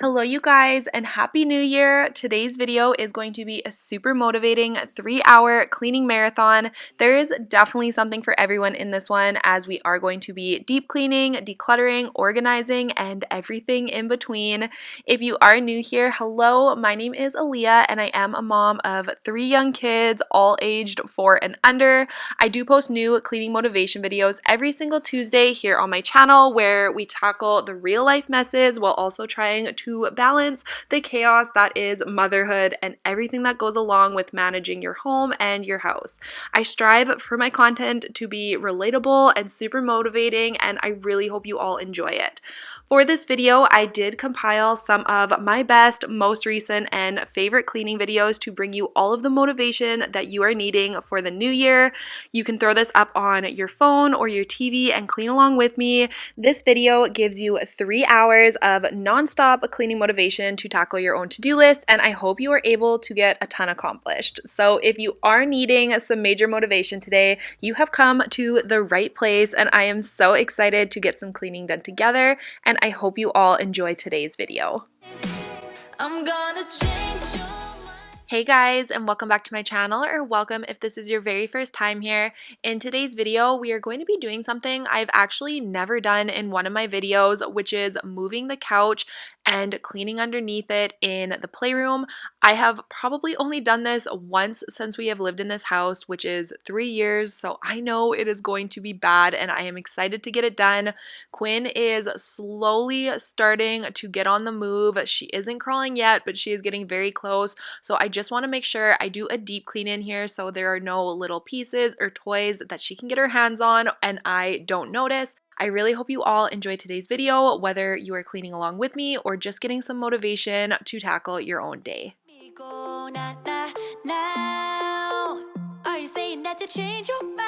Hello you guys and happy new year. Today's video is going to be a super motivating 3-hour cleaning marathon. There is definitely something for everyone in this one as we are going to be deep cleaning, decluttering, organizing, and everything in between. If you are new here, hello, my name is Aleah and I am a mom of 3 young kids, all aged 4 and under. I do post new cleaning motivation videos every single Tuesday here on my channel where we tackle the real life messes while also trying to balance the chaos that is motherhood and everything that goes along with managing your home and your house. I strive for my content to be relatable and super motivating, and I really hope you all enjoy it. For this video, I did compile some of my best, most recent, and favorite cleaning videos to bring you all of the motivation that you are needing for the new year. You can throw this up on your phone or your TV and clean along with me. This video gives you 3 hours of nonstop cleaning motivation to tackle your own to-do list, and I hope you are able to get a ton accomplished. So if you are needing some major motivation today, you have come to the right place, and I am so excited to get some cleaning done together, and I hope you all enjoy today's video. I'm gonna change your mind. Hey guys, and welcome back to my channel, or welcome if this is your very first time here. In today's video, we are going to be doing something I've actually never done in one of my videos, which is moving the couch and cleaning underneath it in the playroom. I have probably only done this once since we have lived in this house, which is 3 years, so I know it is going to be bad and I am excited to get it done. Quinn is slowly starting to get on the move. She isn't crawling yet, but she is getting very close, so I just want to make sure I do a deep clean in here so there are no little pieces or toys that she can get her hands on and I don't notice. I really hope you all enjoyed today's video, whether you are cleaning along with me or just getting some motivation to tackle your own day. Are you saying that to change your mind?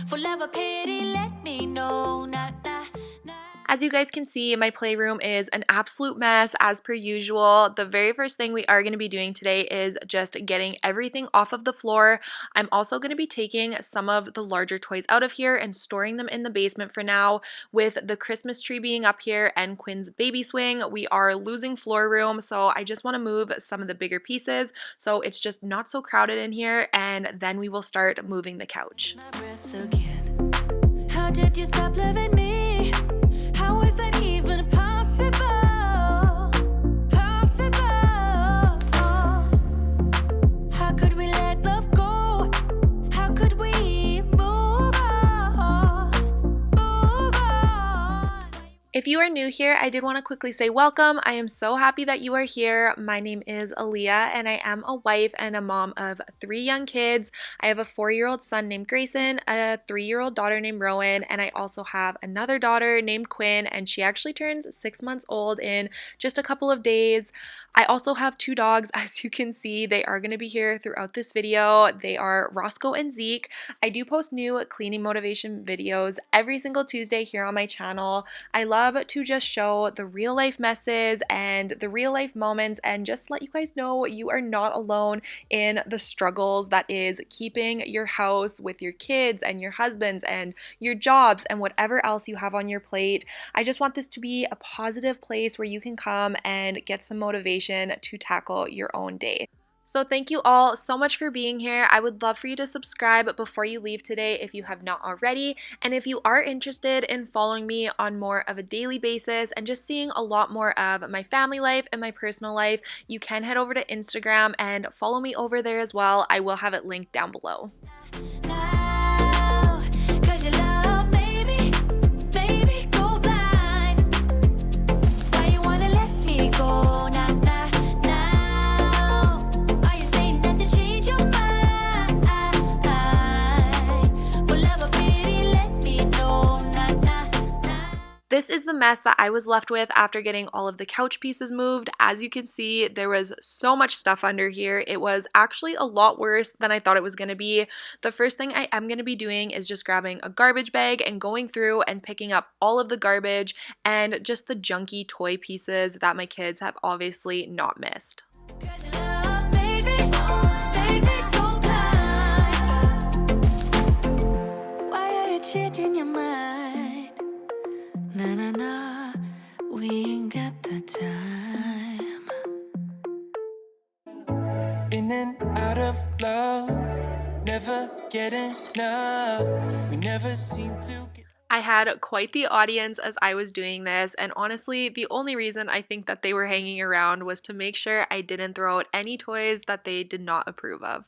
For love or pity, let me know. As you guys can see, my playroom is an absolute mess as per usual. The very first thing we are going to be doing today is just getting everything off of the floor. I'm also going to be taking some of the larger toys out of here and storing them in the basement for now. With the Christmas tree being up here and Quinn's baby swing, we are losing floor room, so I just want to move some of the bigger pieces so it's just not so crowded in here, and then we will start moving the couch. How did you stop loving me? How is that even possible? How could we let love go? How could we move on? If you are new here, I did want to quickly say welcome. I am so happy that you are here. My name is Aleah and I am a wife and a mom of 3 young kids. I have a 4-year-old son named Grayson, a 3-year-old daughter named Rowan, and I also have another daughter named Quinn, and she actually turns 6 months old in just a couple of days. I also have 2 dogs, as you can see. They are going to be here throughout this video. They are Roscoe and Zeke. I do post new cleaning motivation videos every single Tuesday here on my channel. I love to just show the real life messes and the real life moments and just let you guys know you are not alone in the struggles that is keeping your house with your kids and your husbands and your jobs and whatever else you have on your plate. I just want this to be a positive place where you can come and get some motivation to tackle your own day. So thank you all so much for being here. I would love for you to subscribe before you leave today if you have not already. And if you are interested in following me on more of a daily basis and just seeing a lot more of my family life and my personal life, you can head over to Instagram and follow me over there as well. I will have it linked down below. This is the mess that I was left with after getting all of the couch pieces moved. As you can see, there was so much stuff under here. It was actually a lot worse than I thought it was going to be. The first thing I am going to be doing is just grabbing a garbage bag and going through and picking up all of the garbage and just the junky toy pieces that my kids have obviously not missed. Changing your mind, na na na. get enough. We never seem to get. I had quite the audience as I was doing this, and honestly, the only reason I think that they were hanging around was to make sure I didn't throw out any toys that they did not approve of.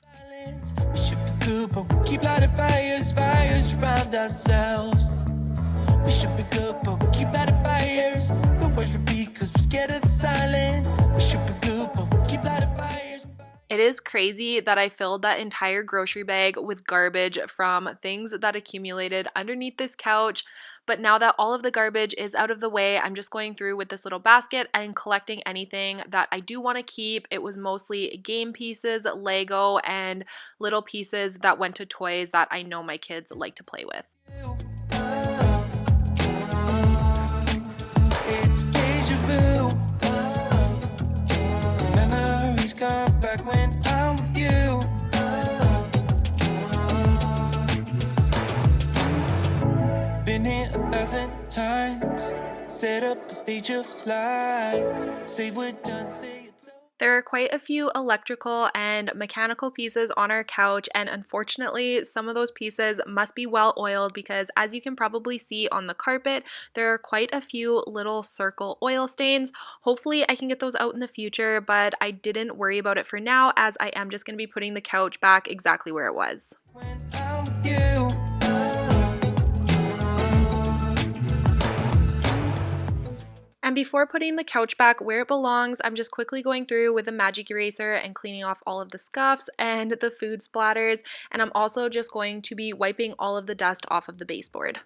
We should be good, but we keep lighting fires around ourselves. We should be good, but we keep lighting fires. The words repeat because we're scared of the silence. We should be good, but we keep lighting fires. It is crazy that I filled that entire grocery bag with garbage from things that accumulated underneath this couch. But now that all of the garbage is out of the way, I'm just going through with this little basket and collecting anything that I do want to keep. It was mostly game pieces, Lego, and little pieces that went to toys that I know my kids like to play with. It's deja vu. Memories come back when I'm with you. Been here 1,000 times. Set up a stage of lies. Say we're done, say it's over. There are quite a few electrical and mechanical pieces on our couch, and unfortunately some of those pieces must be well oiled because, as you can probably see on the carpet, there are quite a few little circle oil stains. Hopefully I can get those out in the future, but I didn't worry about it for now as I am just going to be putting the couch back exactly where it was. When I'm with you. And before putting the couch back where it belongs, I'm just quickly going through with a magic eraser and cleaning off all of the scuffs and the food splatters. And I'm also just going to be wiping all of the dust off of the baseboard.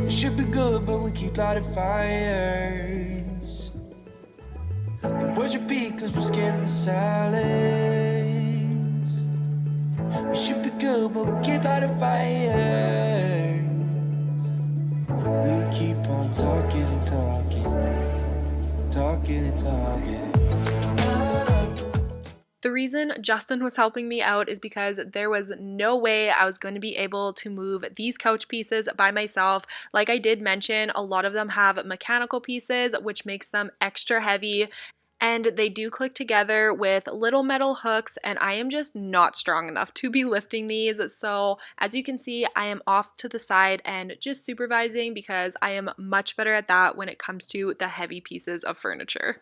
We should be good, but we keep lighting fires. The words repeat because we're scared of the silence. We should be good, but we keep lighting fires. We keep on talking and talking, talking and talking. The reason Justin was helping me out is because there was no way I was going to be able to move these couch pieces by myself. Like I did mention, a lot of them have mechanical pieces, which makes them extra heavy. And they do click together with little metal hooks, and I am just not strong enough to be lifting these. So as you can see, I am off to the side and just supervising because I am much better at that when it comes to the heavy pieces of furniture.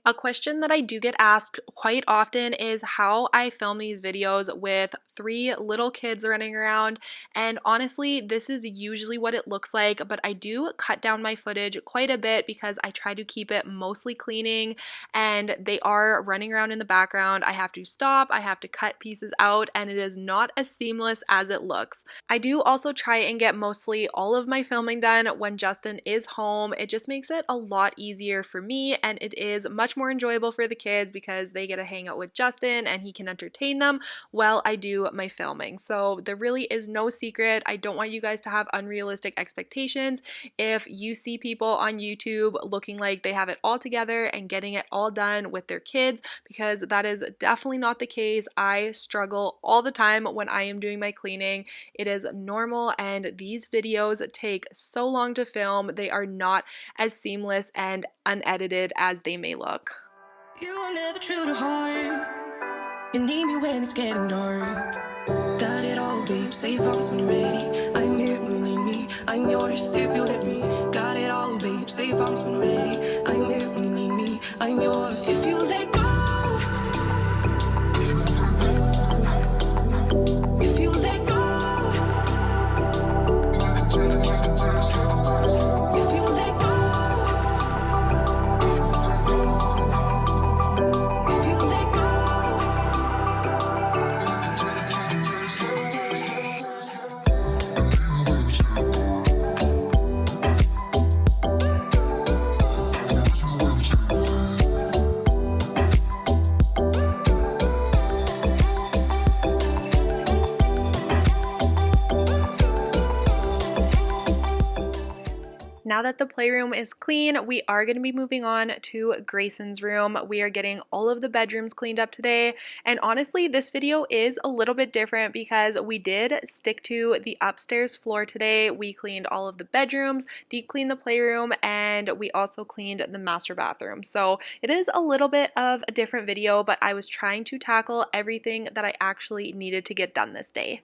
A question that I do get asked quite often is how I film these videos with 3 little kids running around, and honestly this is usually what it looks like, but I do cut down my footage quite a bit because I try to keep it mostly cleaning and they are running around in the background. I have to stop, I have to cut pieces out, and it is not as seamless as it looks. I do also try and get mostly all of my filming done when Justin is home. It just makes it a lot easier for me, and it is much more enjoyable for the kids because they get to hang out with Justin and he can entertain them while I do my filming. So there really is no secret. I don't want you guys to have unrealistic expectations. If you see people on YouTube looking like they have it all together and getting it all done with their kids, because that is definitely not the case. I struggle all the time when I am doing my cleaning. It is normal, and these videos take so long to film. They are not as seamless and unedited as they may look. You are never true to heart. You need me when it's getting dark. Got it all, babe. Safe house when you're ready. I'm here when you need me. I'm yours if you let me. Got it all, babe. Safe house when you're ready. I'm here when you need me. I'm yours if you let go. If you let go. If you let go. If you let go. Now that the playroom is clean, we are going to be moving on to Grayson's room. We are getting all of the bedrooms cleaned up today, and honestly, this video is a little bit different because we did stick to the upstairs floor today. We cleaned all of the bedrooms, deep cleaned the playroom, and we also cleaned the master bathroom. So it is a little bit of a different video, but I was trying to tackle everything that I actually needed to get done this day.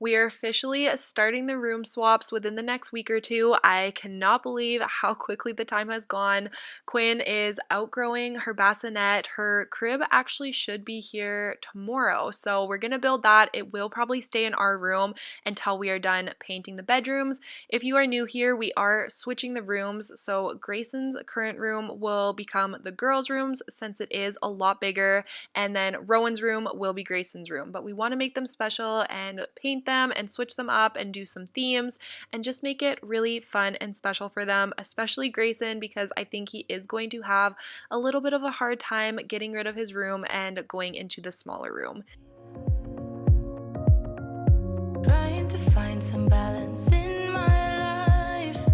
We are officially starting the room swaps within the next week or two. I cannot believe how quickly the time has gone. Quinn is outgrowing her bassinet. Her crib actually should be here tomorrow, so we're going to build that. It will probably stay in our room until we are done painting the bedrooms. If you are new here, we are switching the rooms, so Grayson's current room will become the girls' rooms since it is a lot bigger, and then Rowan's room will be Grayson's room, but we want to make them special and paint them and switch them up and do some themes and just make it really fun and special for them, especially Grayson, because I think he is going to have a little bit of a hard time getting rid of his room and going into the smaller room. Trying to find some balance in my life,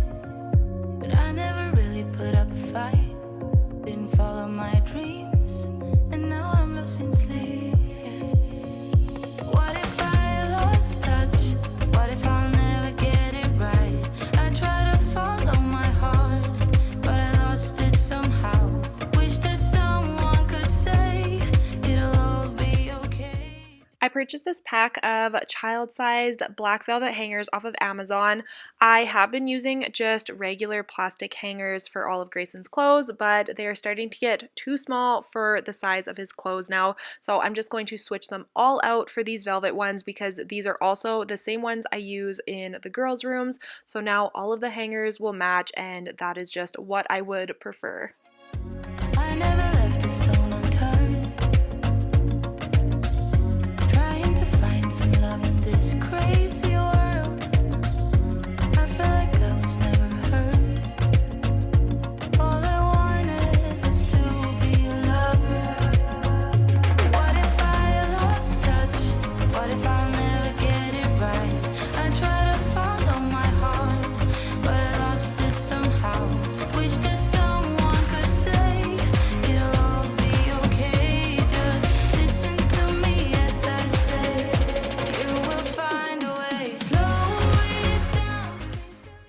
but I never really put up a fight. Didn't follow my dreams, and now I'm losing sleep. What if I lost touch? What if I'll never get it right? I try to follow my heart, but I lost it somehow. Wish that someone could say it'll all be okay. I purchased this pack of child-sized black velvet hangers off of Amazon. I have been using just regular plastic hangers for all of Grayson's clothes, but they are starting to get too small for the size of his clothes now, so I'm just going to switch them all out for these velvet ones because these are also the same ones I use in the girls' rooms, so now all of the hangers will match, and that is just what I would prefer. I never left a stone unturned, trying to find some love in this crazy world. I feel like I was never heard. All I wanted was to be loved. What if I lost touch? What if I'll never get it right? I try to follow my heart, but I lost it somehow. Wish that someone could say it'll all be okay. Just listen to me as I say, you will find a way. Slow it down.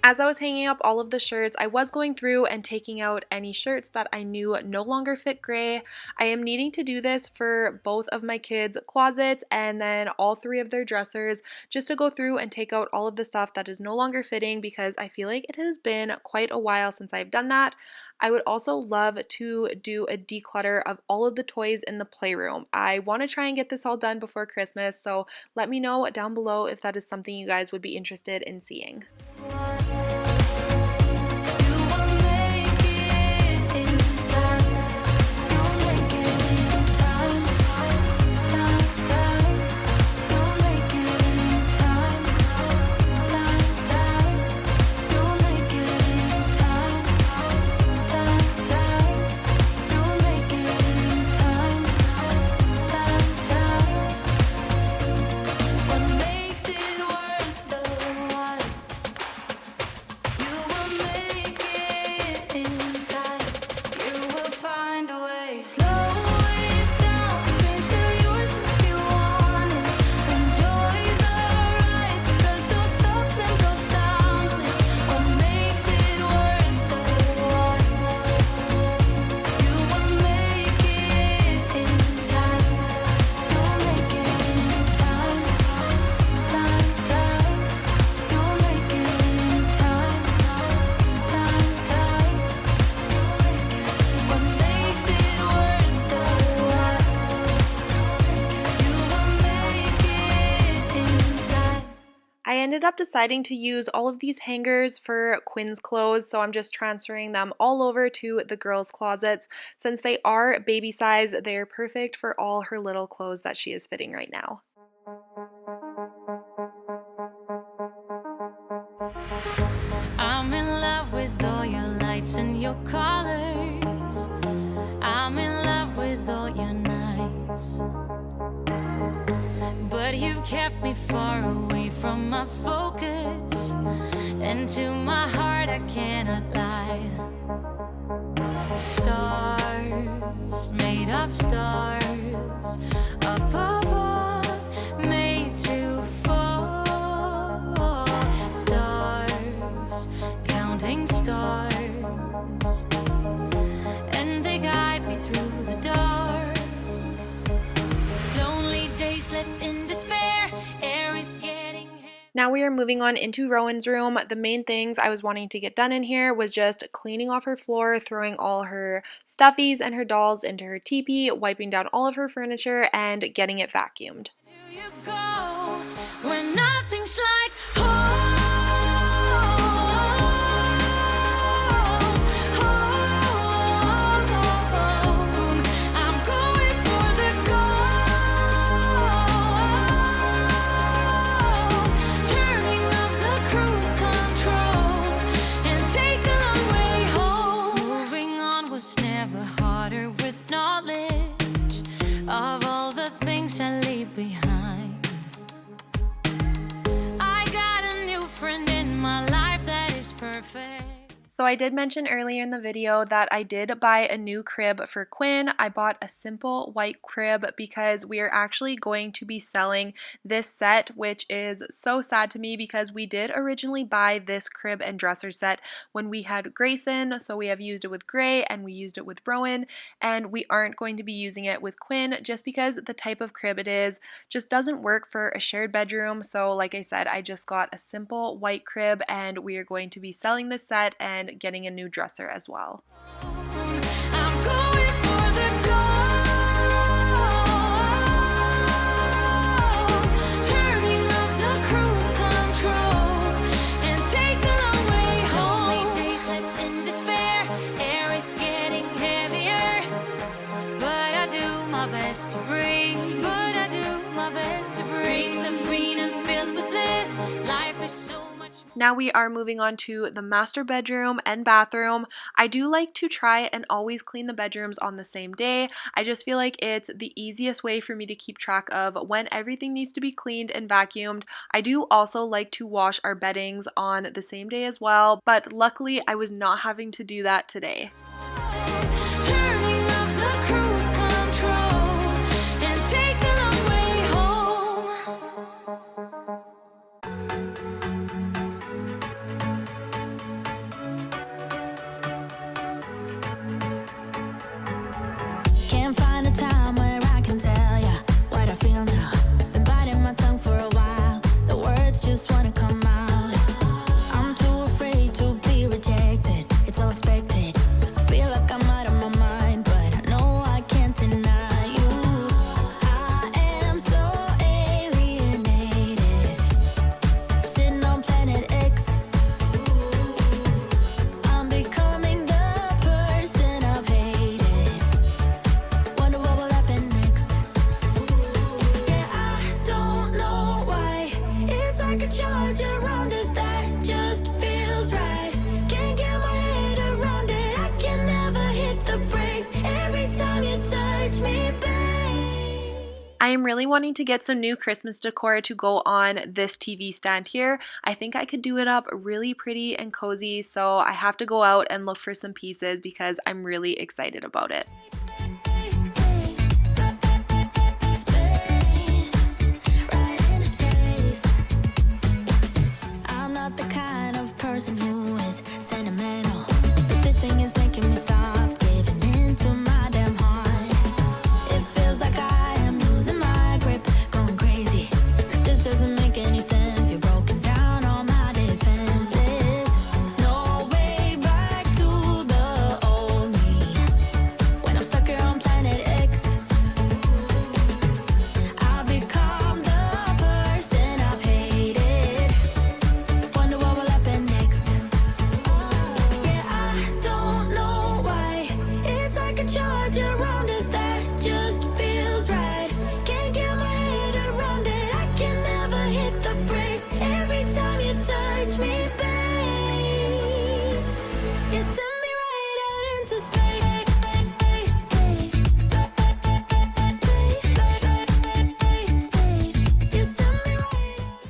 As I was hanging up all of the shirts, I was going through and taking out any shirts that I knew no longer fit gray. I am needing to do this for both of my kids' closets and then all three of their dressers, just to go through and take out all of the stuff that is no longer fitting because I feel like it has been quite a while since I've done that. I would also love to do a declutter of all of the toys in the playroom. I want to try and get this all done before Christmas, so let me know down below if that is something you guys would be interested in seeing. ended up deciding to use all of these hangers for Quinn's clothes, so I'm just transferring them all over to the girls' closets. Since they are baby size, they're perfect for all her little clothes that she is fitting right now. I'm in love with all your lights and your colors. I'm in love with all your nights. But you've kept me far away from my focus, and to my heart I cannot lie. Stars, made of stars, up above, made to fall. Stars, counting stars, and they guide me through the dark. Lonely days left in despair, air is getting heavy. Now we are moving on into Rowan's room. The main things I was wanting to get done in here was just cleaning off her floor, throwing all her stuffies and her dolls into her teepee, wiping down all of her furniture, and getting it vacuumed. Do you go when nothing's like home? I'm going for the gold, turning off the cruise control and take the long way home. Moving on was never harder with knowledge of all the things I leave behind. I got a new friend in my life that is perfect. So I did mention earlier in the video that I did buy a new crib for Quinn. I bought a simple white crib because we are actually going to be selling this set, which is so sad to me because we did originally buy this crib and dresser set when we had Grayson. So we have used it with Gray and we used it with Rowan, and we aren't going to be using it with Quinn just because the type of crib it is just doesn't work for a shared bedroom. So like I said, I just got a simple white crib and we are going to be selling this set and getting a new dresser as well. I'm going for the gold, turning off the cruise control and take the long way home. Lonely days left in despair, air is getting heavier, but I do my best to breathe. But I do my best to breathe. Some green and filled with this. Life is so much more. Now we are moving on to the master bedroom and bathroom. I do like to try and always clean the bedrooms on the same day. I just feel like it's the easiest way for me to keep track of when everything needs to be cleaned and vacuumed. I do also like to wash our beddings on the same day as well, but luckily I was not having to do that today. Turning off the cruise control and take the long way home. Can't find a time where I can tell ya what I feel now. Been biting my tongue for a while. The words just wanna come out. I'm too afraid to be rejected. It's so expected. I feel like I'm out of my mind, but I know I can't deny you. I am so alienated. Sitting on planet X. I'm becoming the person I've hated. Wonder what will happen next. Yeah, I don't know why. It's like a charge around us that just feels right. Can't get my head around it. I can never hit the brakes every time you touch me, babe. I am really wanting to get some new Christmas decor to go on this TV stand here. I think I could do it up really pretty and cozy, so I have to go out and look for some pieces because I'm really excited about it. Space, right into space. I'm not the kind of person who is sentimental, but this thing is making me soft, giving into my damn heart. It feels like I am losing my grip, going crazy, 'cause this doesn't make any sense. You're broken down all my defenses. No way back to the old me when I'm stuck hit the brakes every time you touch me, babe. You send me right out into space. You send me right out.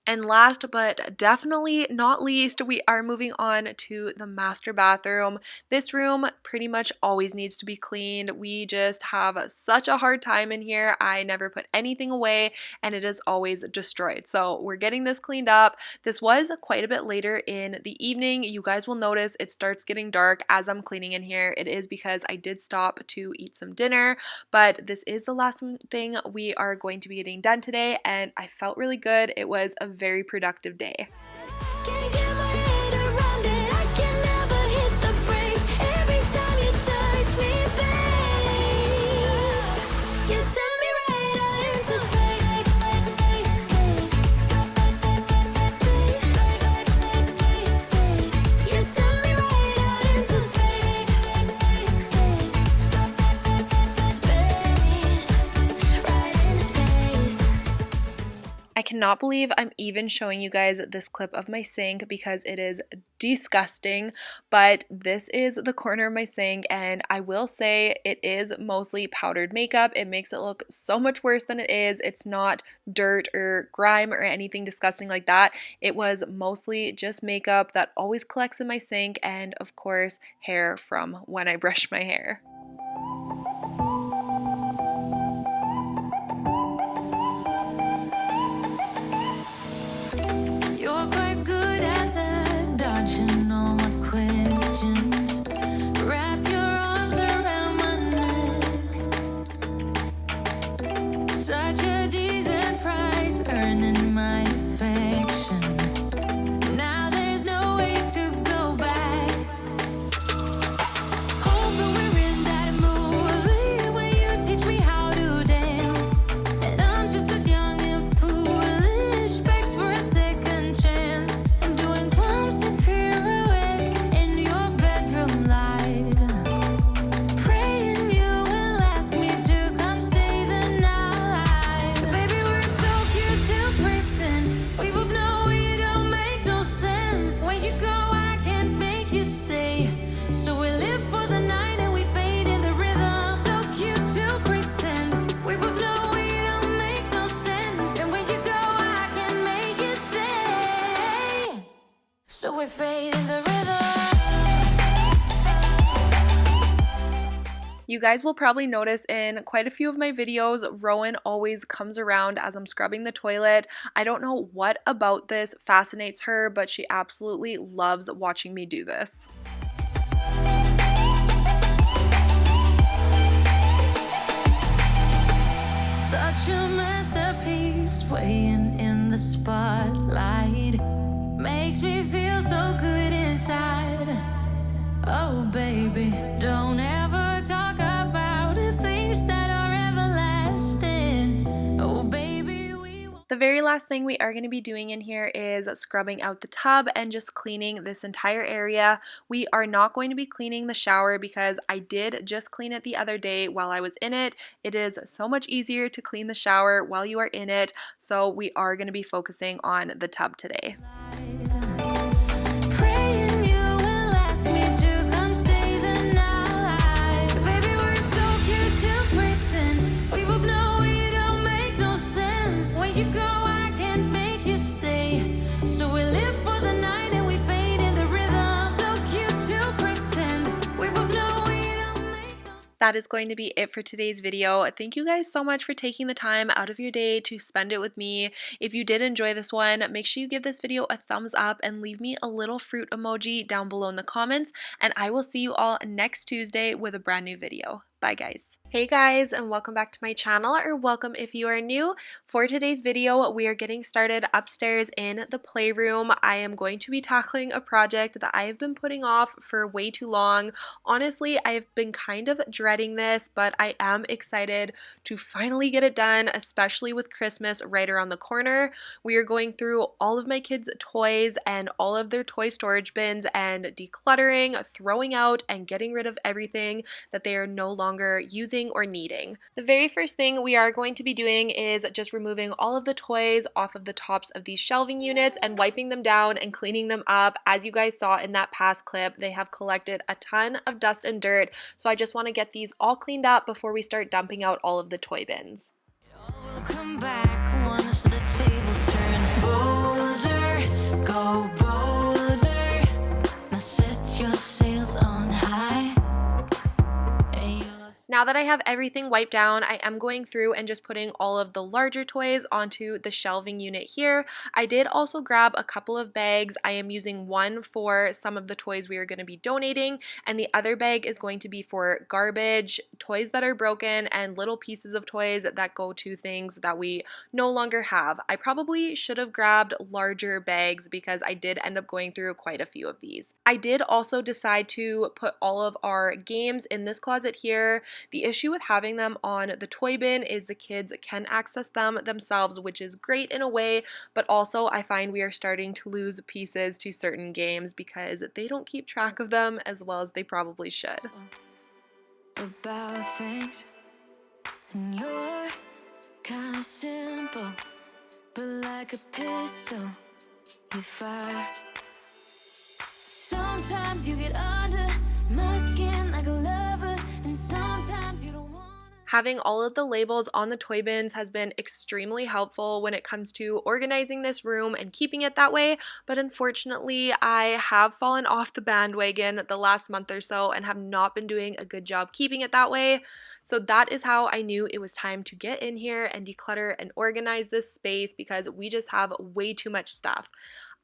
And last but definitely not least, we are moving on to the master bathroom. This room pretty much always needs to be cleaned. We just have such a hard time in here. I never put anything away and it is always destroyed. So we're getting this cleaned up. This was quite a bit later in the evening. You guys will notice it starts getting dark as I'm cleaning in here. It is because I did stop to eat some dinner, but this is the last thing we are going to be getting done today and I felt really good. It was a very productive day. Can't get my head around it. I can never hit the brakes every time you touch me, babe. You send me right out into space. You send me right out into space. Right into space. I cannot believe I'm even showing you guys this clip of my sink because it is disgusting, but this is the corner of my sink and I will say it is mostly powdered makeup. It makes it look so much worse than it is. It's not dirt or grime or anything disgusting like that. It was mostly just makeup that always collects in my sink and of course hair from when I brush my hair. You're quite good at that, dodging all my questions. Wrap your arms around my neck. Such a decent price, earning my affection. Now there's no way to go back. Hoping we're in that movie where you teach me how to dance. And I'm just a young and foolish, begs for a second chance. And doing clumsy pirouettes in your bedroom light. Praying you will ask me to come stay the night. Baby, we're so cute to pretend. We both know it don't make no sense. When you go, I can't make you stay. So we live for the night and we fade in the rhythm. So cute to pretend. We both know it don't make no sense. And when you go, I can't make you stay. So we fade in the rhythm. You guys will probably notice in quite a few of my videos, Rowan always comes around as I'm scrubbing the toilet. I don't know what about this fascinates her, but she absolutely loves watching me do this. Such a masterpiece, swaying in the spotlight. Makes me feel so good inside. Oh, baby, don't ever talk about things that are everlasting. Oh, baby, we won't. The very last thing we are going to be doing in here is scrubbing out the tub and just cleaning this entire area. We are not going to be cleaning the shower because I did just clean it the other day while I was in it. It is so much easier to clean the shower while you are in it, so we are going to be focusing on the tub today. Praying you will ask me to come stay the night. Baby, we're so cute to pretend. We both know it don't make no sense. When you go, I can't make you stay. So we live for the night and we fade in the rhythm. So cute to pretend. We both know it don't make no sense. That is going to be it for today's video. Thank you guys so much for taking the time out of your day to spend it with me. If you did enjoy this one, make sure you give this video a thumbs up and leave me a little fruit emoji down below in the comments, and I will see you all next Tuesday with a brand new video. Bye guys. Hey guys, and welcome back to my channel, or welcome if you are new. For today's video, we are getting started upstairs in the playroom. I am going to be tackling a project that I have been putting off for way too long. Honestly, I have been kind of dreading this, but I am excited to finally get it done, especially with Christmas right around the corner. We are going through all of my kids' toys and all of their toy storage bins and decluttering, throwing out, and getting rid of everything that they are no longer using playing or needing. The very first thing we are going to be doing is just removing all of the toys off of the tops of these shelving units and wiping them down and cleaning them up. As you guys saw in that past clip, they have collected a ton of dust and dirt, so I just want to get these all cleaned up before we start dumping out all of the toy bins. We'll come back once the tables turn. Bolder, go bolder. Now set your sails on high. Now that I have everything wiped down, I am going through and just putting all of the larger toys onto the shelving unit here. I did also grab a couple of bags. I am using one for some of the toys we are going to be donating, and the other bag is going to be for garbage, toys that are broken, and little pieces of toys that go to things that we no longer have. I probably should have grabbed larger bags because I did end up going through quite a few of these. I did also decide to put all of our games in this closet here. The issue with having them on the toy bin is the kids can access them themselves, which is great in a way, but also I find we are starting to lose pieces to certain games because they don't keep track of them as well as they probably should. About things, and you're kinda simple, but like a pistol, you fire. Sometimes you get under my skin like a lover, and sometimes you don't want. Having all of the labels on the toy bins has been extremely helpful when it comes to organizing this room and keeping it that way, but unfortunately I have fallen off the bandwagon the last month or so and have not been doing a good job keeping it that way. So that is how I knew it was time to get in here and declutter and organize this space because we just have way too much stuff.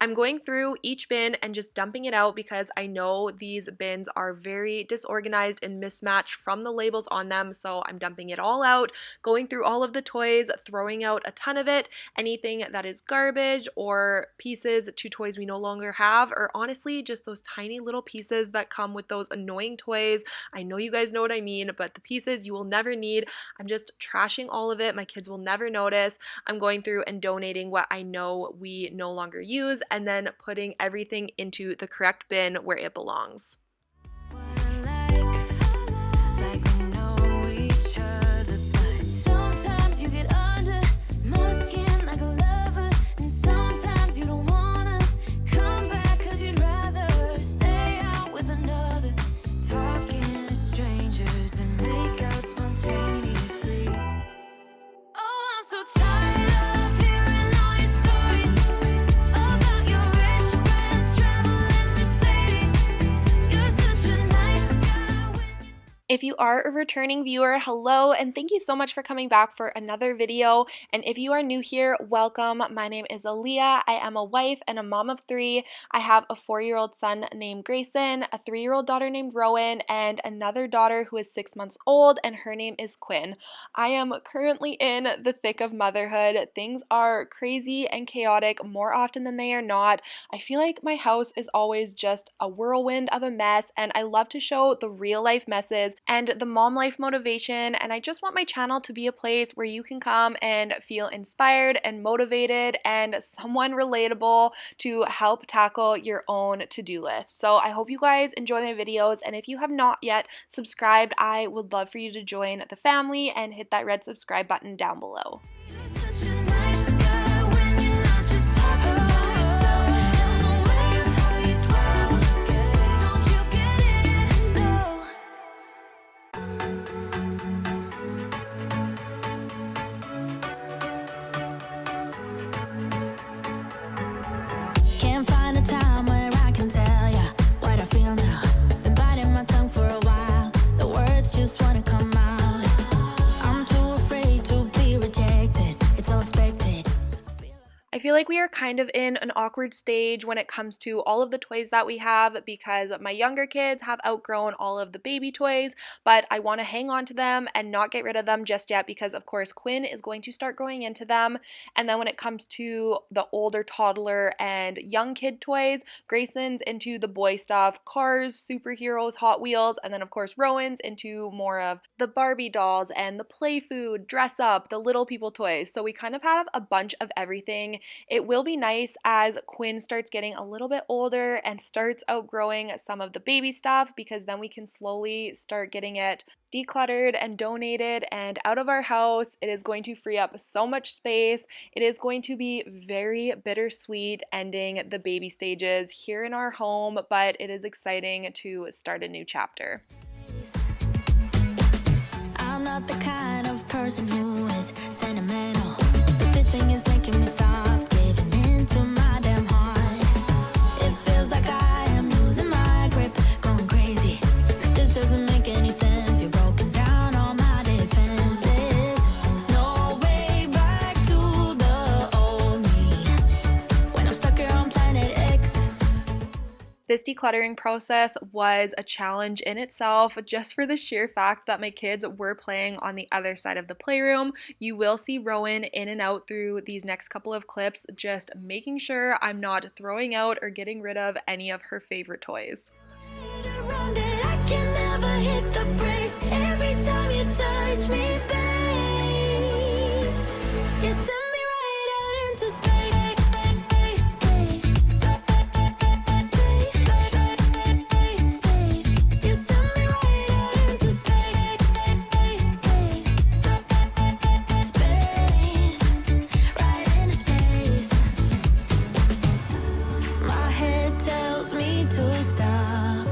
I'm going through each bin and just dumping it out because I know these bins are very disorganized and mismatched from the labels on them, so I'm dumping it all out, going through all of the toys, throwing out a ton of it, anything that is garbage or pieces to toys we no longer have, or honestly just those tiny little pieces that come with those annoying toys. I know you guys know what I mean, but the pieces you will never need, I'm just trashing all of it. My kids will never notice. I'm going through and donating what I know we no longer use, and then putting everything into the correct bin where it belongs. If you are a returning viewer, hello, and thank you so much for coming back for another video. And if you are new here, welcome. My name is Aleah. I am a wife and a mom of 3. I have a 4-year-old son named Grayson, a 3-year-old daughter named Rowan, and another daughter who is 6 months old, and her name is Quinn. I am currently in the thick of motherhood. Things are crazy and chaotic more often than they are not. I feel like my house is always just a whirlwind of a mess, and I love to show the real life messes and the mom life motivation, and I just want my channel to be a place where you can come and feel inspired and motivated and someone relatable to help tackle your own to-do list. So I hope you guys enjoy my videos, and if you have not yet subscribed, I would love for you to join the family and hit that red subscribe button down below. I feel like we are kind of in an awkward stage when it comes to all of the toys that we have because my younger kids have outgrown all of the baby toys, but I want to hang on to them and not get rid of them just yet because of course Quinn is going to start growing into them. And then when it comes to the older toddler and young kid toys, Grayson's into the boy stuff, cars, superheroes, Hot Wheels, and then of course Rowan's into more of the Barbie dolls and the play food, dress up, the little people toys. So we kind of have a bunch of everything. It will be nice as Quinn starts getting a little bit older and starts outgrowing some of the baby stuff because then we can slowly start getting it decluttered and donated and out of our house. It is going to free up so much space. It is going to be very bittersweet ending the baby stages here in our home, but it is exciting to start a new chapter. I'm not the kind of person who is sentimental, but this thing is making me soft, giving into my damn heart. It feels like I am losing my grip, going crazy, 'cause this doesn't make any sense. You're broken down all my defenses. No way back to the old me when I'm stuck here on planet X. This decluttering process was a challenge in itself, just for the sheer fact that my kids were playing on the other side of the playroom. You will see Rowan in and out through these next couple of clips, just making sure I'm not throwing out or getting rid of any of her favorite toys. Around it, I can never hit the brakes every time you touch me, babe. You send me right out into space. You send me right out into space. Right into space. My head tells me to stop,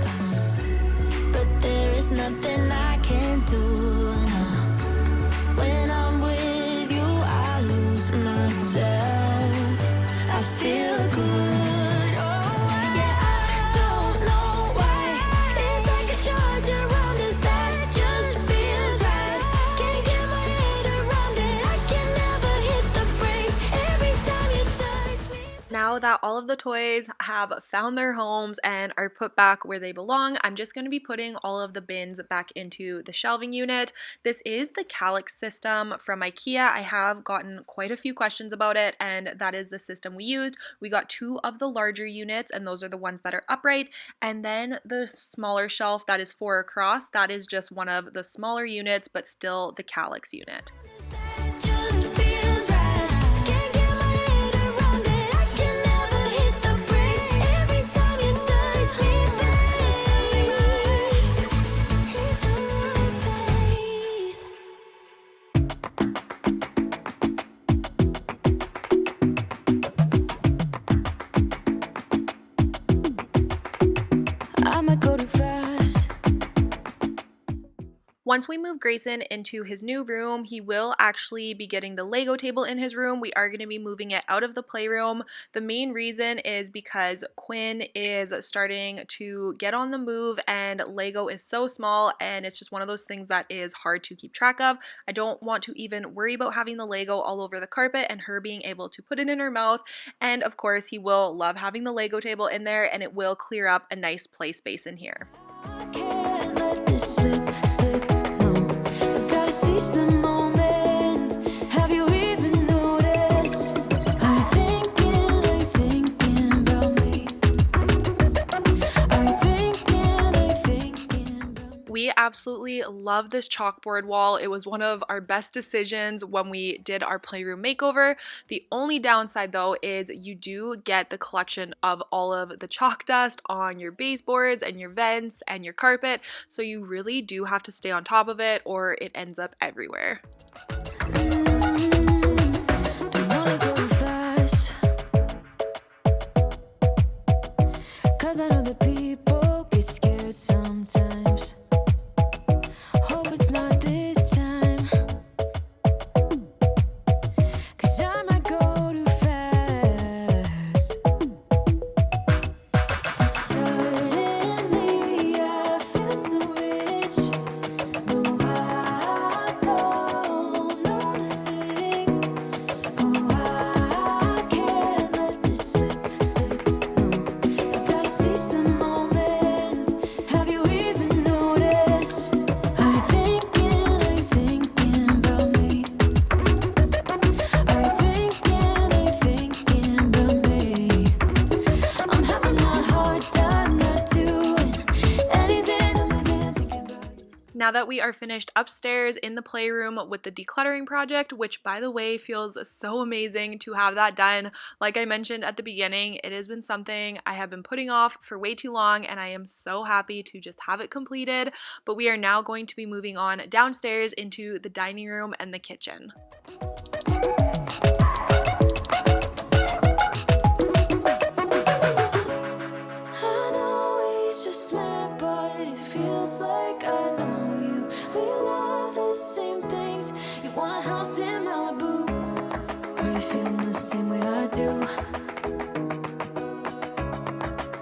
but there is nothing I can do now. When I'm with you, I lose myself. I feel good. Oh, yeah, I don't know why. It's like a charge around us that just feels right. Can't get my head around it. I can never hit the brakes every time you touch me. Now that all of the toys have found their homes and are put back where they belong, I'm just going to be putting all of the bins back into the shelving unit. This is the Calyx system from IKEA. I have gotten quite a few questions about it, and that is the system we used. We got 2 of the larger units, and those are the ones that are upright, and then the smaller shelf that is 4 across, that is just one of the smaller units, but still the Calyx unit. That just feels right. Can't get my head around it. I can never hit the brakes every time you touch me, babe. Into space. I might go too fast. Once we move Grayson into his new room, he will actually be getting the Lego table in his room. We are going to be moving it out of the playroom. The main reason is because Quinn is starting to get on the move, and Lego is so small, and it's just one of those things that is hard to keep track of. I don't want to even worry about having the Lego all over the carpet and her being able to put it in her mouth. And of course, he will love having the Lego table in there, and it will clear up a nice play space in here. I can't let this slip, no. I gotta seize the moment. Have you even noticed? Are you thinking about me? Are you thinking about me? We absolutely love this chalkboard wall. It was one of our best decisions when we did our playroom makeover. The only downside though is you do get the collection of all of the chalk dust on your baseboards and your vents and your carpet, so you really do have to stay on top of it or it ends up everywhere. Don't wanna go too fast, 'cause I know that people get scared sometimes. Hope it's not this time, 'cause I might go too fast. Suddenly I feel so rich. No, I don't know nothing. Oh, I can't let this slip, no. I gotta seize the moment. now that we are finished upstairs in the playroom with the decluttering project, which by the way feels so amazing to have that done. Like I mentioned at the beginning, it has been something I have been putting off for way too long, and I am so happy to just have it completed. But we are now going to be moving on downstairs into the dining room and the kitchen.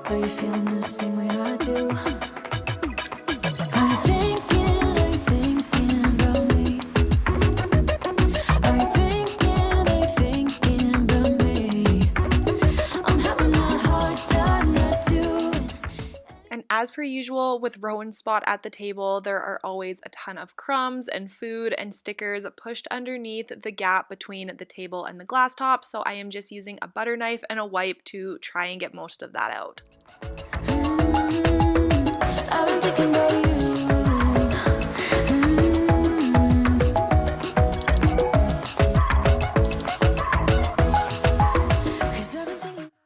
Are you feeling the same way I do? Are you thinking about me? Are you thinking about me? I'm having a hard time not doing. And as per usual with Rowan's spot at the table, there are always a ton of crumbs and food and stickers pushed underneath the gap between the table and the glass top, so I am just using a butter knife and a wipe to try and get most of that out. I've been thinking about you.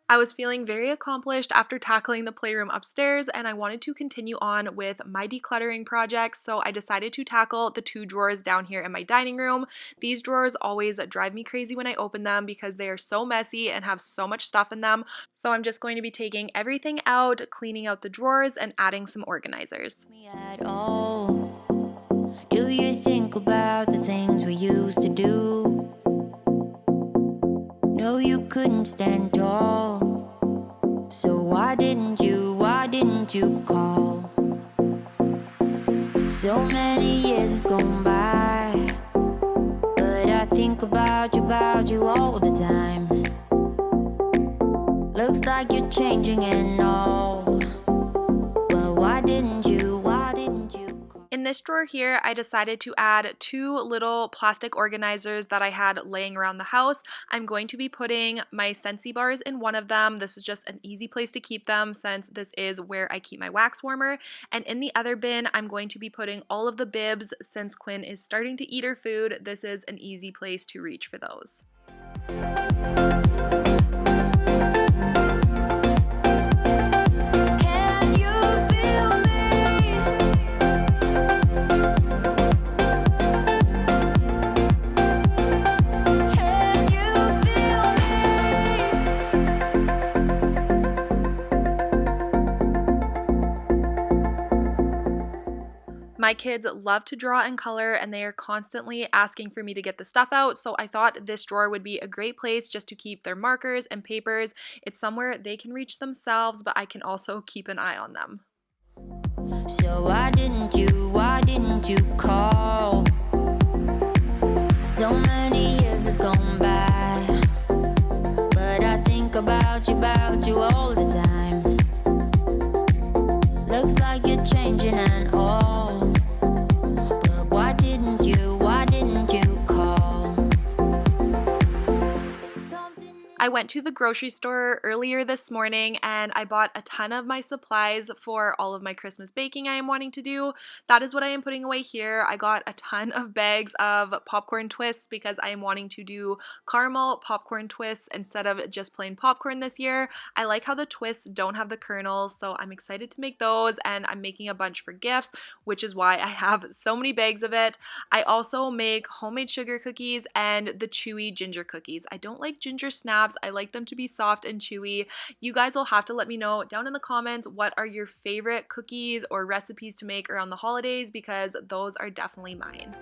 I was feeling very accomplished after tackling the playroom upstairs, and I wanted to continue on with my decluttering projects, so I decided to tackle the 2 drawers down here in my dining room. These drawers always drive me crazy when I open them because they are so messy and have so much stuff in them, so I'm just going to be taking everything out, cleaning out the drawers, and adding some organizers. At all. Do you think about the things we used to do? No, you couldn't stand tall. So why didn't you call? So many years has gone by, but I think about you all the time. Looks like you're changing and all. Well, why didn't you call? In this drawer here, I decided to add 2 little plastic organizers that I had laying around the house. I'm going to be putting my Scentsy bars in one of them. This is just an easy place to keep them since this is where I keep my wax warmer. And in the other bin, I'm going to be putting all of the bibs since Quinn is starting to eat her food. This is an easy place to reach for those. My kids love to draw and color, and they are constantly asking for me to get the stuff out, so I thought this drawer would be a great place just to keep their markers and papers. It's somewhere they can reach themselves, but I can also keep an eye on them. So why didn't you call? So many years has gone by, but I think about you all the time. Looks like you're changing and all. Why didn't you call? I went to the grocery store earlier this morning and I bought a ton of my supplies for all of my Christmas baking I am wanting to do. That is what I am putting away here. I got a ton of bags of popcorn twists because I am wanting to do caramel popcorn twists instead of just plain popcorn this year. I like how the twists don't have the kernels, so I'm excited to make those, and I'm making a bunch for gifts, which is why I have so many bags of it. I also make homemade sugar cookies and the chewy ginger cookies. I don't like ginger snaps. I like them to be soft and chewy. You guys will have to let me know down in the comments what are your favorite cookies or recipes to make around the holidays, because those are definitely mine.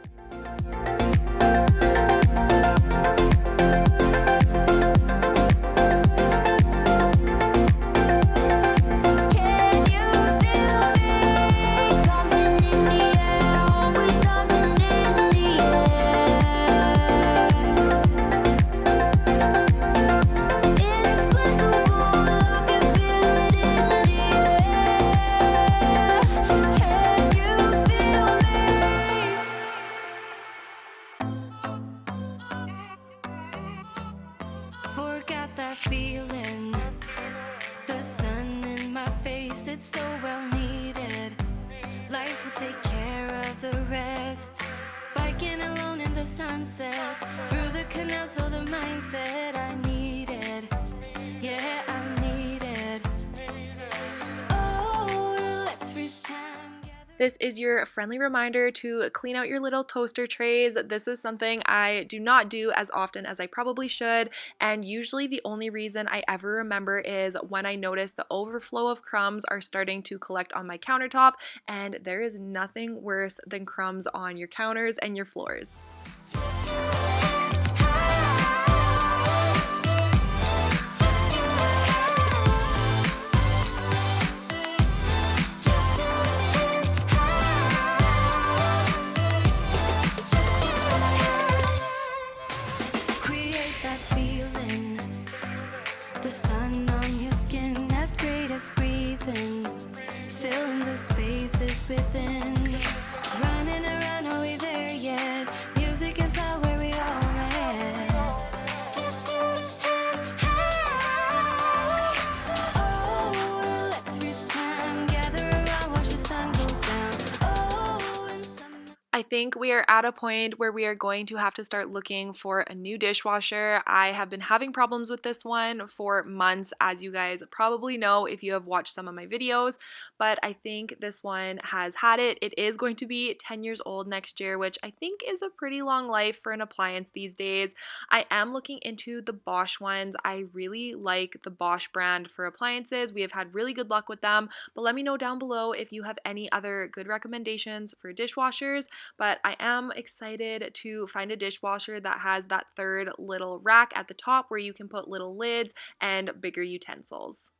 sunset, through the canal, so the mindset I needed. Yeah, I needed. Oh, let's freeze time. This is your friendly reminder to clean out your little toaster trays. This is something I do not do as often as I probably should, and usually the only reason I ever remember is when I notice the overflow of crumbs are starting to collect on my countertop, and there is nothing worse than crumbs on your counters and your floors. The sun on your skin, as great as breathing, filling the spaces within. Running around, are we there yet? Music is not where we all met. Just you and I. Oh, let's freeze time, gather around, watch the sun go down. Oh, and summer. I think we are at a point where we are going to have to start looking for a new dishwasher. I have been having problems with this one for months, as you guys probably know if you have watched some of my videos, but I think this one has had it. It is going to be 10 years old next year, which I think is a pretty long life for an appliance these days. I am looking into the Bosch ones. I really like the Bosch brand for appliances. We have had really good luck with them, but let me know down below if you have any other good recommendations for dishwashers. But I am excited to find a dishwasher that has that third little rack at the top where you can put little lids and bigger utensils.